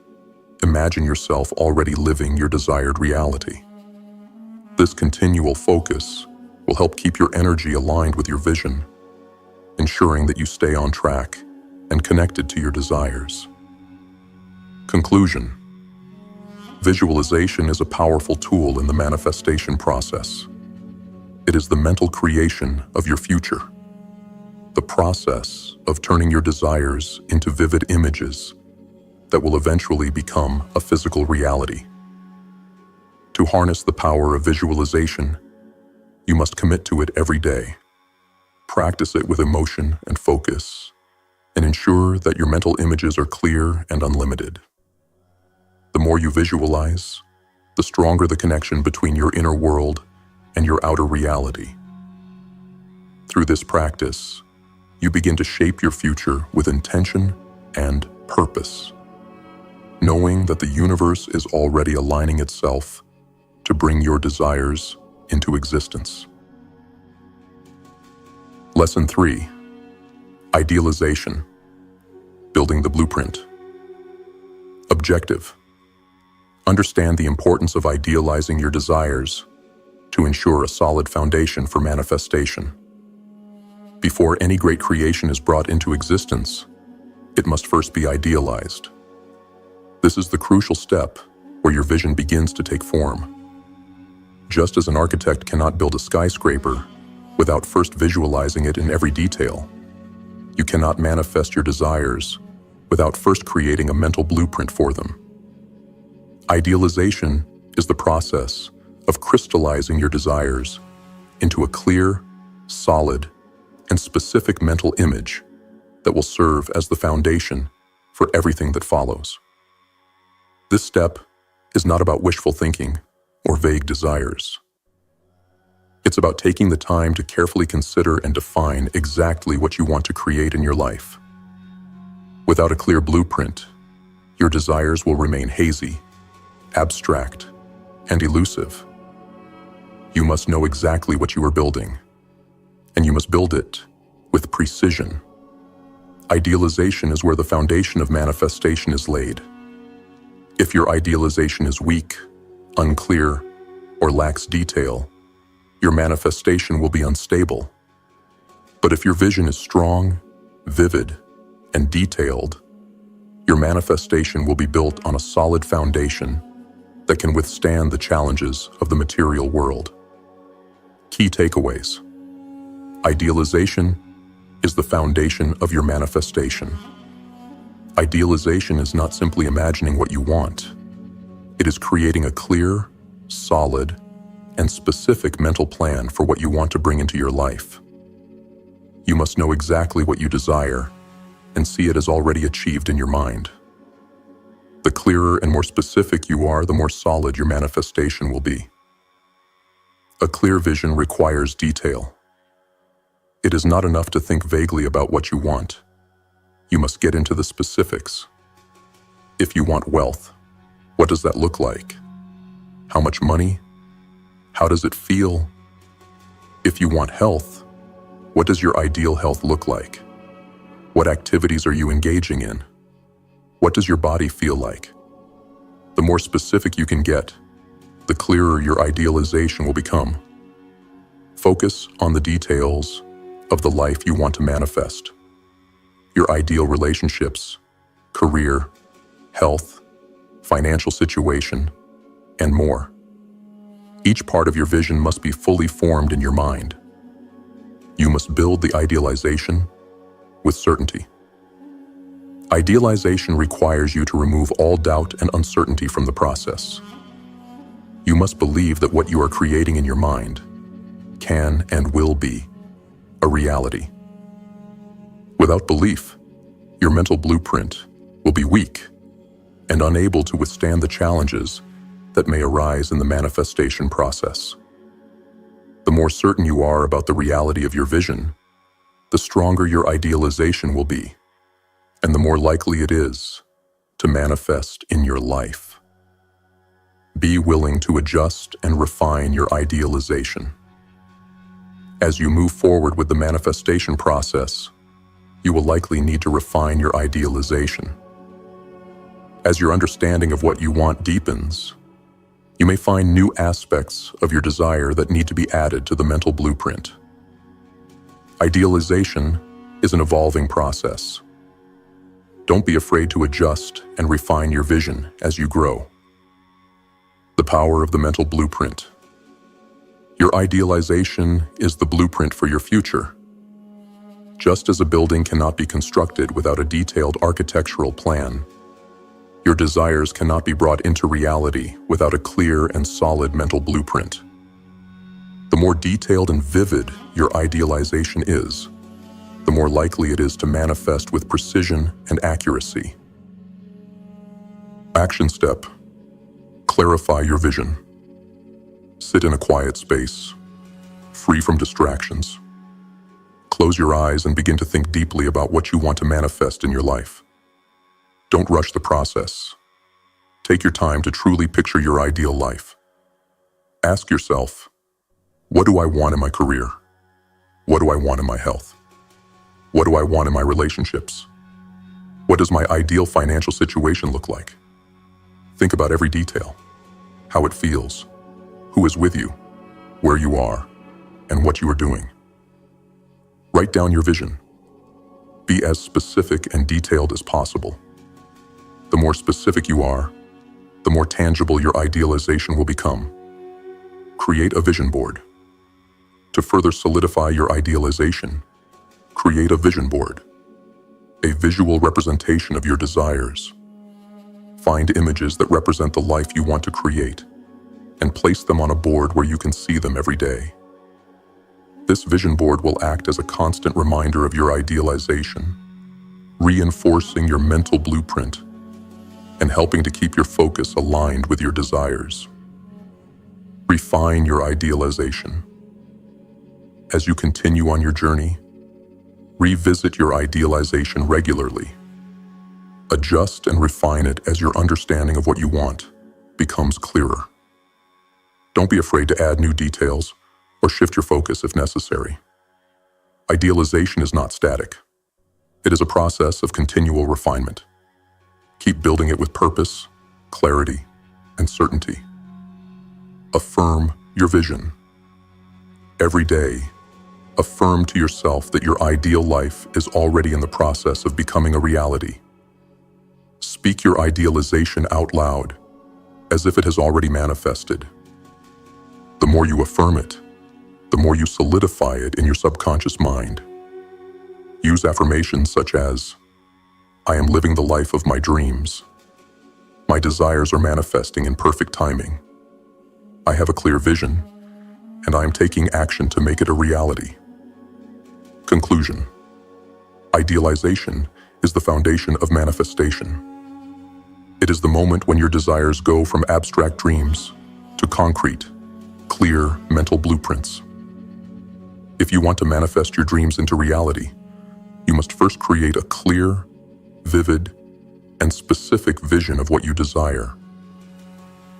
Speaker 1: imagine yourself already living your desired reality. This continual focus will help keep your energy aligned with your vision, ensuring that you stay on track and connected to your desires. Conclusion: visualization is a powerful tool in the manifestation process. It is the mental creation of your future, the process of turning your desires into vivid images that will eventually become a physical reality. To harness the power of visualization, you must commit to it every day. Practice it with emotion and focus, and ensure that your mental images are clear and unlimited. The more you visualize, the stronger the connection between your inner world and your outer reality. Through this practice, you begin to shape your future with intention and purpose, knowing that the universe is already aligning itself to bring your desires into existence. Lesson 3: Idealization. Building the blueprint. Objective: understand the importance of idealizing your desires to ensure a solid foundation for manifestation. Before any great creation is brought into existence, it must first be idealized. This is the crucial step where your vision begins to take form. Just as an architect cannot build a skyscraper without first visualizing it in every detail, you cannot manifest your desires without first creating a mental blueprint for them. Idealization is the process of crystallizing your desires into a clear, solid, and specific mental image that will serve as the foundation for everything that follows. This step is not about wishful thinking or vague desires. It's about taking the time to carefully consider and define exactly what you want to create in your life. Without a clear blueprint, your desires will remain hazy, abstract, and elusive. You must know exactly what you are building, and you must build it with precision. Idealization is where the foundation of manifestation is laid. If your idealization is weak, unclear, or lacks detail, your manifestation will be unstable. But if your vision is strong, vivid, and detailed, your manifestation will be built on a solid foundation that can withstand the challenges of the material world. Key takeaways: idealization is the foundation of your manifestation. Idealization is not simply imagining what you want. It is creating a clear, solid, and specific mental plan for what you want to bring into your life. You must know exactly what you desire and see it as already achieved in your mind. The clearer and more specific you are, the more solid your manifestation will be. A clear vision requires detail. It is not enough to think vaguely about what you want. You must get into the specifics. If you want wealth, what does that look like? How much money? How does it feel? If you want health, what does your ideal health look like? What activities are you engaging in? What does your body feel like? The more specific you can get, the clearer your idealization will become. Focus on the details of the life you want to manifest. Your ideal relationships, career, health, financial situation, and more. Each part of your vision must be fully formed in your mind. You must build the idealization with certainty. Idealization requires you to remove all doubt and uncertainty from the process. You must believe that what you are creating in your mind can and will be a reality. Without belief, your mental blueprint will be weak and unable to withstand the challenges that may arise in the manifestation process. The more certain you are about the reality of your vision, the stronger your idealization will be, and the more likely it is to manifest in your life. Be willing to adjust and refine your idealization. As you move forward with the manifestation process, you will likely need to refine your idealization. As your understanding of what you want deepens, You may find new aspects of your desire that need to be added to the mental blueprint. Idealization is an evolving process. Don't be afraid to adjust and refine your vision as you grow. The power of the mental blueprint. Your idealization is the blueprint for your future. Just as a building cannot be constructed without a detailed architectural plan, your desires cannot be brought into reality without a clear and solid mental blueprint. The more detailed and vivid your idealization is, the more likely it is to manifest with precision and accuracy. Action step: clarify your vision. Sit in a quiet space, free from distractions. Close your eyes and begin to think deeply about what you want to manifest in your life. Don't rush the process. Take your time to truly picture your ideal life. Ask yourself, what do I want in my career? What do I want in my health? What do I want in my relationships? What does my ideal financial situation look like? Think about every detail, how it feels, who is with you, where you are, and what you are doing. Write down your vision. Be as specific and detailed as possible. The more specific you are, the more tangible your idealization will become. Create a vision board. To further solidify your idealization, create a vision board, a visual representation of your desires. Find images that represent the life you want to create and place them on a board where you can see them every day. This vision board will act as a constant reminder of your idealization, reinforcing your mental blueprint and helping to keep your focus aligned with your desires. Refine your idealization. As you continue on your journey, revisit your idealization regularly. Adjust and refine it as your understanding of what you want becomes clearer. Don't be afraid to add new details or shift your focus if necessary. Idealization is not static. It is a process of continual refinement. Keep building it with purpose, clarity, and certainty. Affirm your vision. Every day, affirm to yourself that your ideal life is already in the process of becoming a reality. Speak your idealization out loud, as if it has already manifested. The more you affirm it, the more you solidify it in your subconscious mind. Use affirmations such as, I am living the life of my dreams. My desires are manifesting in perfect timing. I have a clear vision, and I am taking action to make it a reality. Conclusion. Idealization is the foundation of manifestation. It is the moment when your desires go from abstract dreams to concrete, clear mental blueprints. If you want to manifest your dreams into reality, you must first create a clear, vivid, and specific vision of what you desire.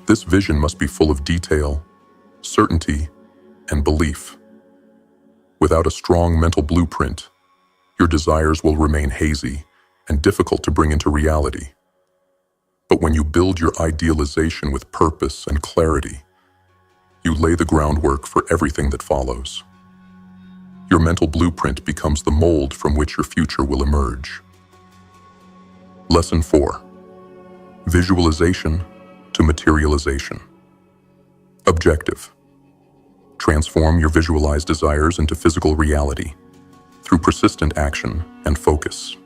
Speaker 1: This vision must be full of detail, certainty, and belief. Without a strong mental blueprint, your desires will remain hazy and difficult to bring into reality. But when you build your idealization with purpose and clarity, you lay the groundwork for everything that follows. Your mental blueprint becomes the mold from which your future will emerge. Lesson 4. Visualization to materialization. Objective. Transform your visualized desires into physical reality through persistent action and focus.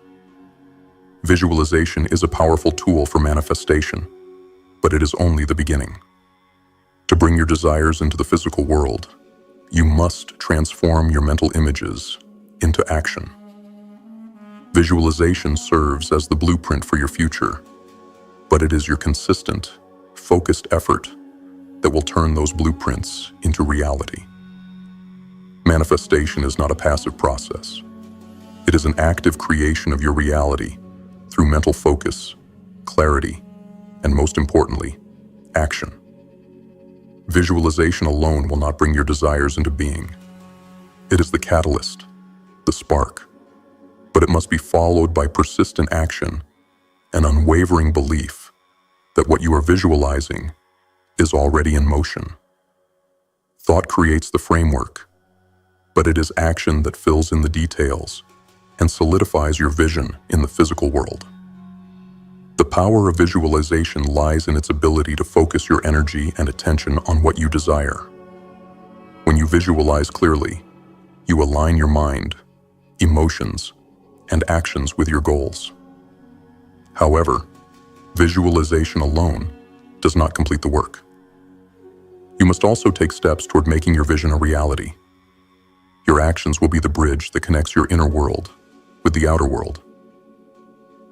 Speaker 1: Visualization is a powerful tool for manifestation, but it is only the beginning. To bring your desires into the physical world, you must transform your mental images into action. Visualization serves as the blueprint for your future, but it is your consistent, focused effort that will turn those blueprints into reality. Manifestation is not a passive process. It is an active creation of your reality through mental focus, clarity, and most importantly, action. Visualization alone will not bring your desires into being. It is the catalyst, the spark, but it must be followed by persistent action and unwavering belief that what you are visualizing is already in motion. Thought creates the framework, but it is action that fills in the details and solidifies your vision in the physical world. The power of visualization lies in its ability to focus your energy and attention on what you desire. When you visualize clearly, you align your mind, emotions, and actions with your goals. However, visualization alone does not complete the work. You must also take steps toward making your vision a reality. Your actions will be the bridge that connects your inner world with the outer world.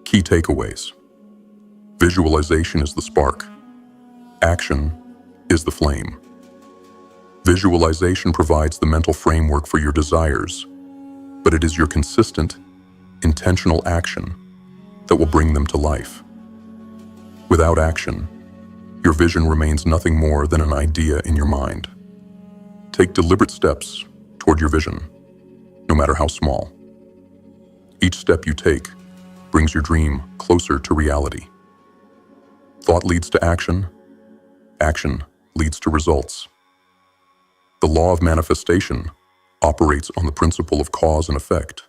Speaker 1: Key takeaways. Visualization is the spark. Action is the flame. Visualization provides the mental framework for your desires, but it is your consistent, intentional action that will bring them to life. Without action, your vision remains nothing more than an idea in your mind. Take deliberate steps toward your vision, no matter how small. Each step you take brings your dream closer to reality. Thought leads to action. Action leads to results. The law of manifestation operates on the principle of cause and effect.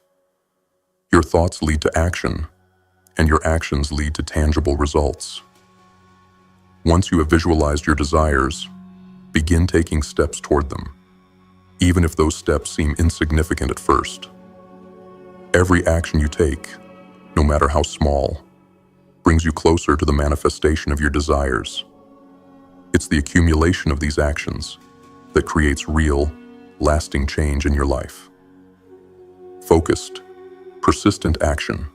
Speaker 1: Your thoughts lead to action, and your actions lead to tangible results. Once you have visualized your desires, begin taking steps toward them, even if those steps seem insignificant at first. Every action you take, no matter how small, brings you closer to the manifestation of your desires. It's the accumulation of these actions that creates real, lasting change in your life. Focused, persistent action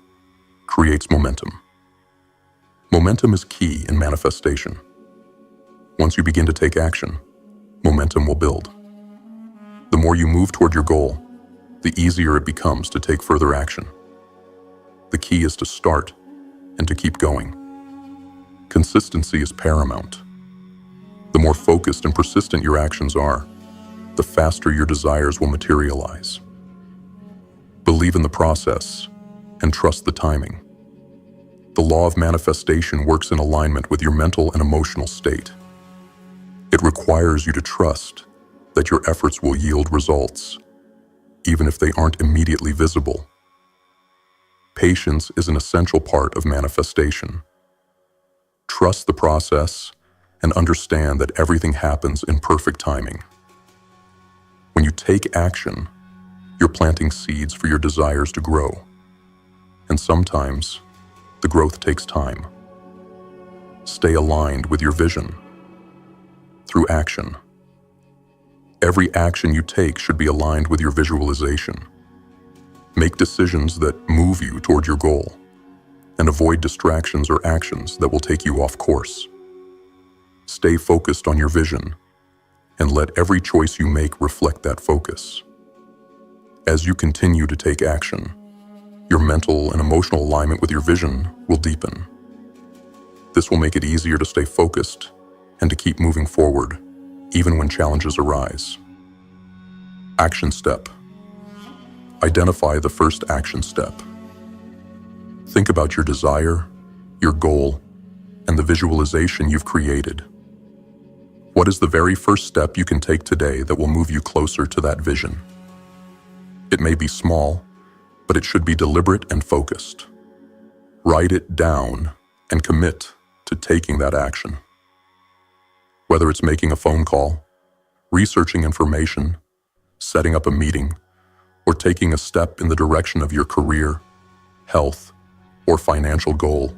Speaker 1: creates momentum. Momentum is key in manifestation. Once you begin to take action, momentum will build. The more you move toward your goal, the easier it becomes to take further action. The key is to start and to keep going. Consistency is paramount. The more focused and persistent your actions are, the faster your desires will materialize. Believe in the process and trust the timing. The law of manifestation works in alignment with your mental and emotional state. It requires you to trust that your efforts will yield results, even if they aren't immediately visible. Patience is an essential part of manifestation. Trust the process and understand that everything happens in perfect timing. When you take action, you're planting seeds for your desires to grow. And sometimes, the growth takes time. Stay aligned with your vision through action. Every action you take should be aligned with your visualization. Make decisions that move you toward your goal, and avoid distractions or actions that will take you off course. Stay focused on your vision, and let every choice you make reflect that focus. As you continue to take action, your mental and emotional alignment with your vision will deepen. This will make it easier to stay focused and to keep moving forward, even when challenges arise. Action step. Identify the first action step. Think about your desire, your goal, and the visualization you've created. What is the very first step you can take today that will move you closer to that vision? It may be small, but it should be deliberate and focused. Write it down and commit to taking that action. Whether it's making a phone call, researching information, setting up a meeting, or taking a step in the direction of your career, health, or financial goal,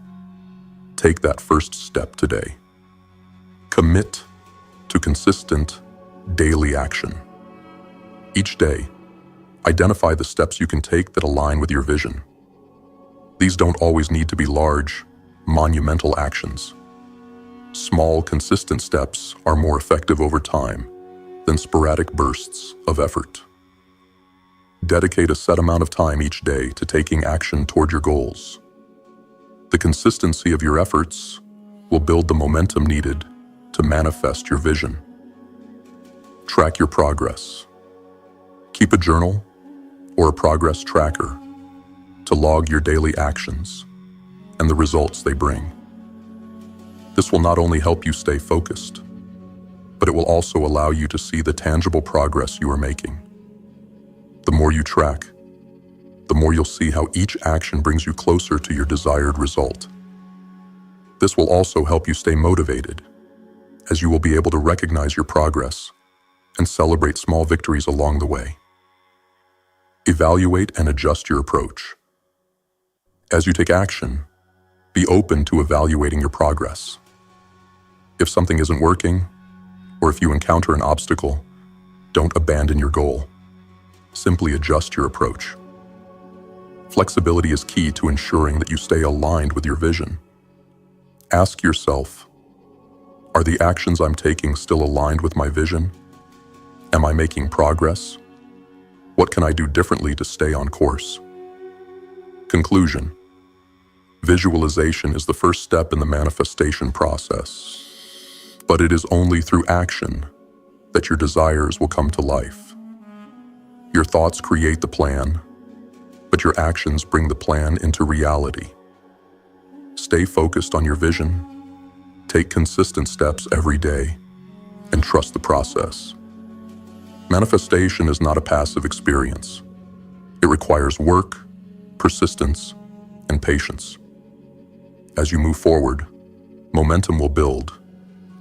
Speaker 1: take that first step today. Commit to consistent, daily action. Each day, identify the steps you can take that align with your vision. These don't always need to be large, monumental actions. Small, consistent steps are more effective over time than sporadic bursts of effort. Dedicate a set amount of time each day to taking action toward your goals. The consistency of your efforts will build the momentum needed to manifest your vision. Track your progress. Keep a journal or a progress tracker to log your daily actions and the results they bring. This will not only help you stay focused, but it will also allow you to see the tangible progress you are making. The more you track, the more you'll see how each action brings you closer to your desired result. This will also help you stay motivated, as you will be able to recognize your progress and celebrate small victories along the way. Evaluate and adjust your approach. As you take action, be open to evaluating your progress. If something isn't working, or if you encounter an obstacle, don't abandon your goal. Simply adjust your approach. Flexibility is key to ensuring that you stay aligned with your vision. Ask yourself, are the actions I'm taking still aligned with my vision? Am I making progress? What can I do differently to stay on course? Conclusion. Visualization is the first step in the manifestation process, but it is only through action that your desires will come to life. Your thoughts create the plan, but your actions bring the plan into reality. Stay focused on your vision, take consistent steps every day, and trust the process. Manifestation is not a passive experience. It requires work, persistence, and patience. As you move forward, momentum will build,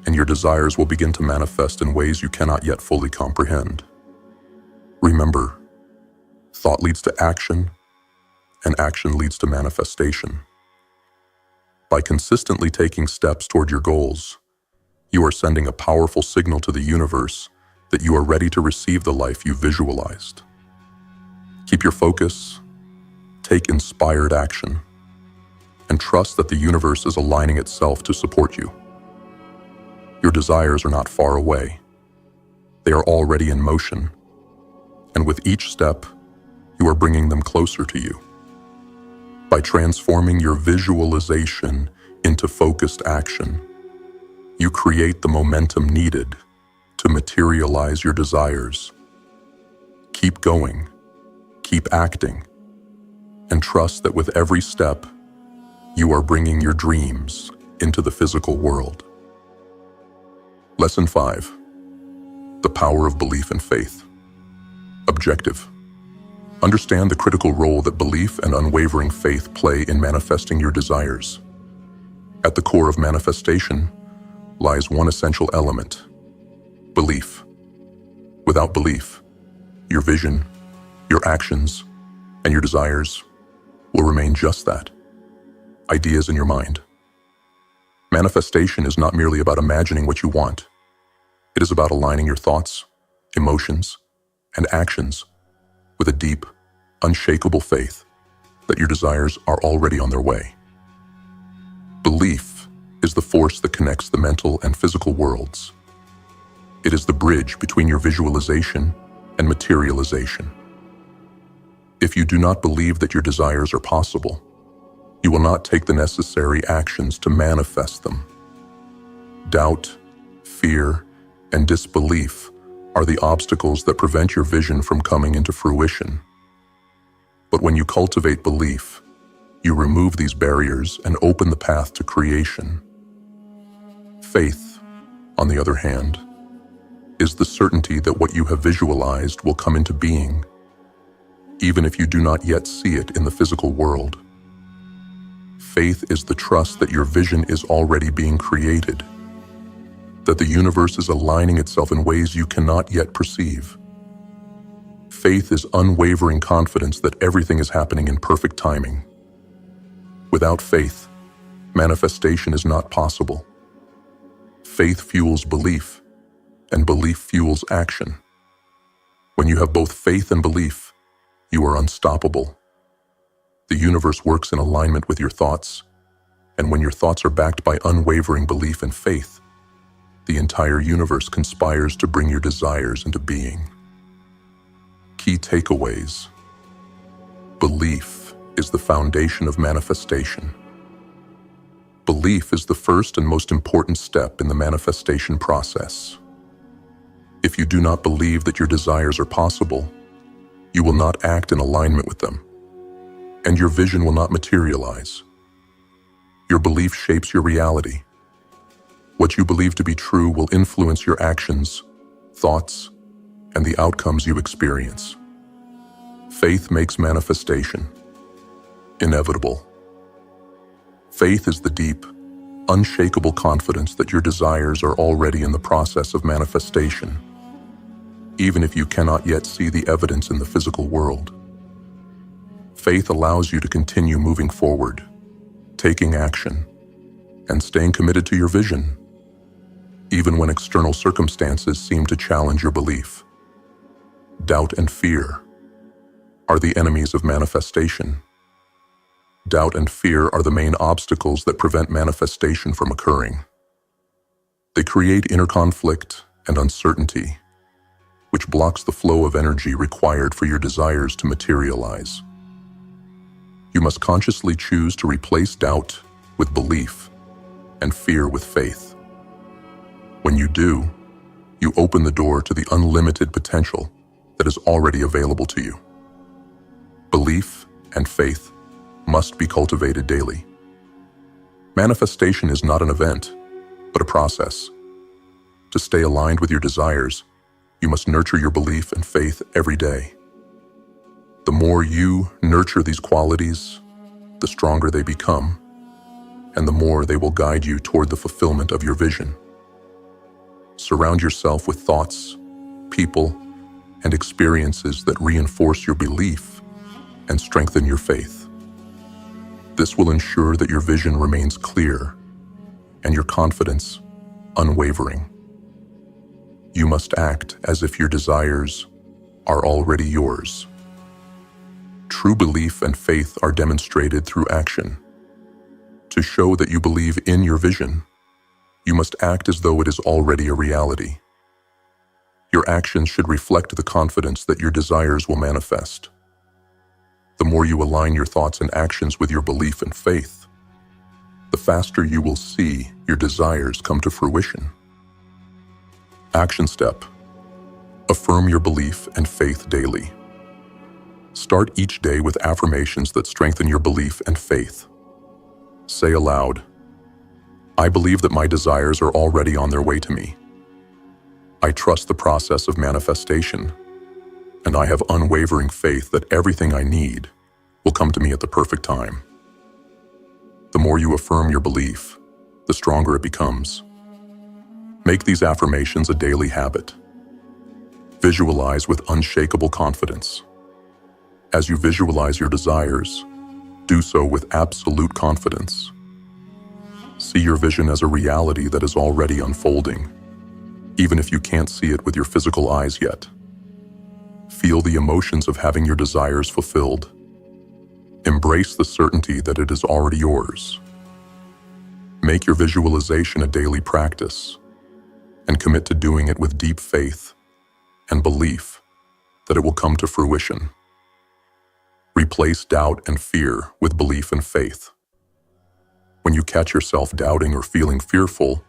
Speaker 1: and your desires will begin to manifest in ways you cannot yet fully comprehend. Remember, thought leads to action, and action leads to manifestation. By consistently taking steps toward your goals, you are sending a powerful signal to the universe that you are ready to receive the life you visualized. Keep your focus, take inspired action, and trust that the universe is aligning itself to support you. Your desires are not far away. They are already in motion, and with each step, you are bringing them closer to you. By transforming your visualization into focused action, you create the momentum needed to materialize your desires. Keep going, keep acting, and trust that with every step, you are bringing your dreams into the physical world. Lesson 5. The power of belief and faith. Objective. Understand the critical role that belief and unwavering faith play in manifesting your desires. At the core of manifestation lies one essential element: belief. Without belief, your vision, your actions, and your desires will remain just that: ideas in your mind. Manifestation is not merely about imagining what you want. It is about aligning your thoughts, emotions, and actions with a deep, unshakable faith that your desires are already on their way. Belief is the force that connects the mental and physical worlds. It is the bridge between your visualization and materialization. If you do not believe that your desires are possible, you will not take the necessary actions to manifest them. Doubt, fear, and disbelief are the obstacles that prevent your vision from coming into fruition. But when you cultivate belief, you remove these barriers and open the path to creation. Faith, on the other hand, is the certainty that what you have visualized will come into being, even if you do not yet see it in the physical world. Faith is the trust that your vision is already being created, that the universe is aligning itself in ways you cannot yet perceive. Faith is unwavering confidence that everything is happening in perfect timing. Without faith, manifestation is not possible. Faith fuels belief, and belief fuels action. When you have both faith and belief, you are unstoppable. The universe works in alignment with your thoughts, and when your thoughts are backed by unwavering belief and faith, the entire universe conspires to bring your desires into being. Key takeaways. Belief is the foundation of manifestation. Belief is the first and most important step in the manifestation process. If you do not believe that your desires are possible, you will not act in alignment with them, and your vision will not materialize. Your belief shapes your reality. What you believe to be true will influence your actions, thoughts, and the outcomes you experience. Faith makes manifestation inevitable. Faith is the deep, unshakable confidence that your desires are already in the process of manifestation, even if you cannot yet see the evidence in the physical world. Faith allows you to continue moving forward, taking action, and staying committed to your vision, even when external circumstances seem to challenge your belief. Doubt and fear are the enemies of manifestation. Doubt and fear are the main obstacles that prevent manifestation from occurring. They create inner conflict and uncertainty, which blocks the flow of energy required for your desires to materialize. You must consciously choose to replace doubt with belief and fear with faith. When you do, you open the door to the unlimited potential that is already available to you. Belief and faith must be cultivated daily. Manifestation is not an event, but a process. To stay aligned with your desires, you must nurture your belief and faith every day. The more you nurture these qualities, the stronger they become, and the more they will guide you toward the fulfillment of your vision. Surround yourself with thoughts, people, and experiences that reinforce your belief and strengthen your faith. This will ensure that your vision remains clear and your confidence unwavering. You must act as if your desires are already yours. True belief and faith are demonstrated through action. To show that you believe in your vision, you must act as though it is already a reality. Your actions should reflect the confidence that your desires will manifest. The more you align your thoughts and actions with your belief and faith, the faster you will see your desires come to fruition. Action step: affirm your belief and faith daily. Start each day with affirmations that strengthen your belief and faith. Say aloud, "I believe that my desires are already on their way to me. I trust the process of manifestation, and I have unwavering faith that everything I need will come to me at the perfect time." The more you affirm your belief, the stronger it becomes. Make these affirmations a daily habit. Visualize with unshakable confidence. As you visualize your desires, do so with absolute confidence. See your vision as a reality that is already unfolding, even if you can't see it with your physical eyes yet. Feel the emotions of having your desires fulfilled. Embrace the certainty that it is already yours. Make your visualization a daily practice, and commit to doing it with deep faith and belief that it will come to fruition. Replace doubt and fear with belief and faith. When you catch yourself doubting or feeling fearful,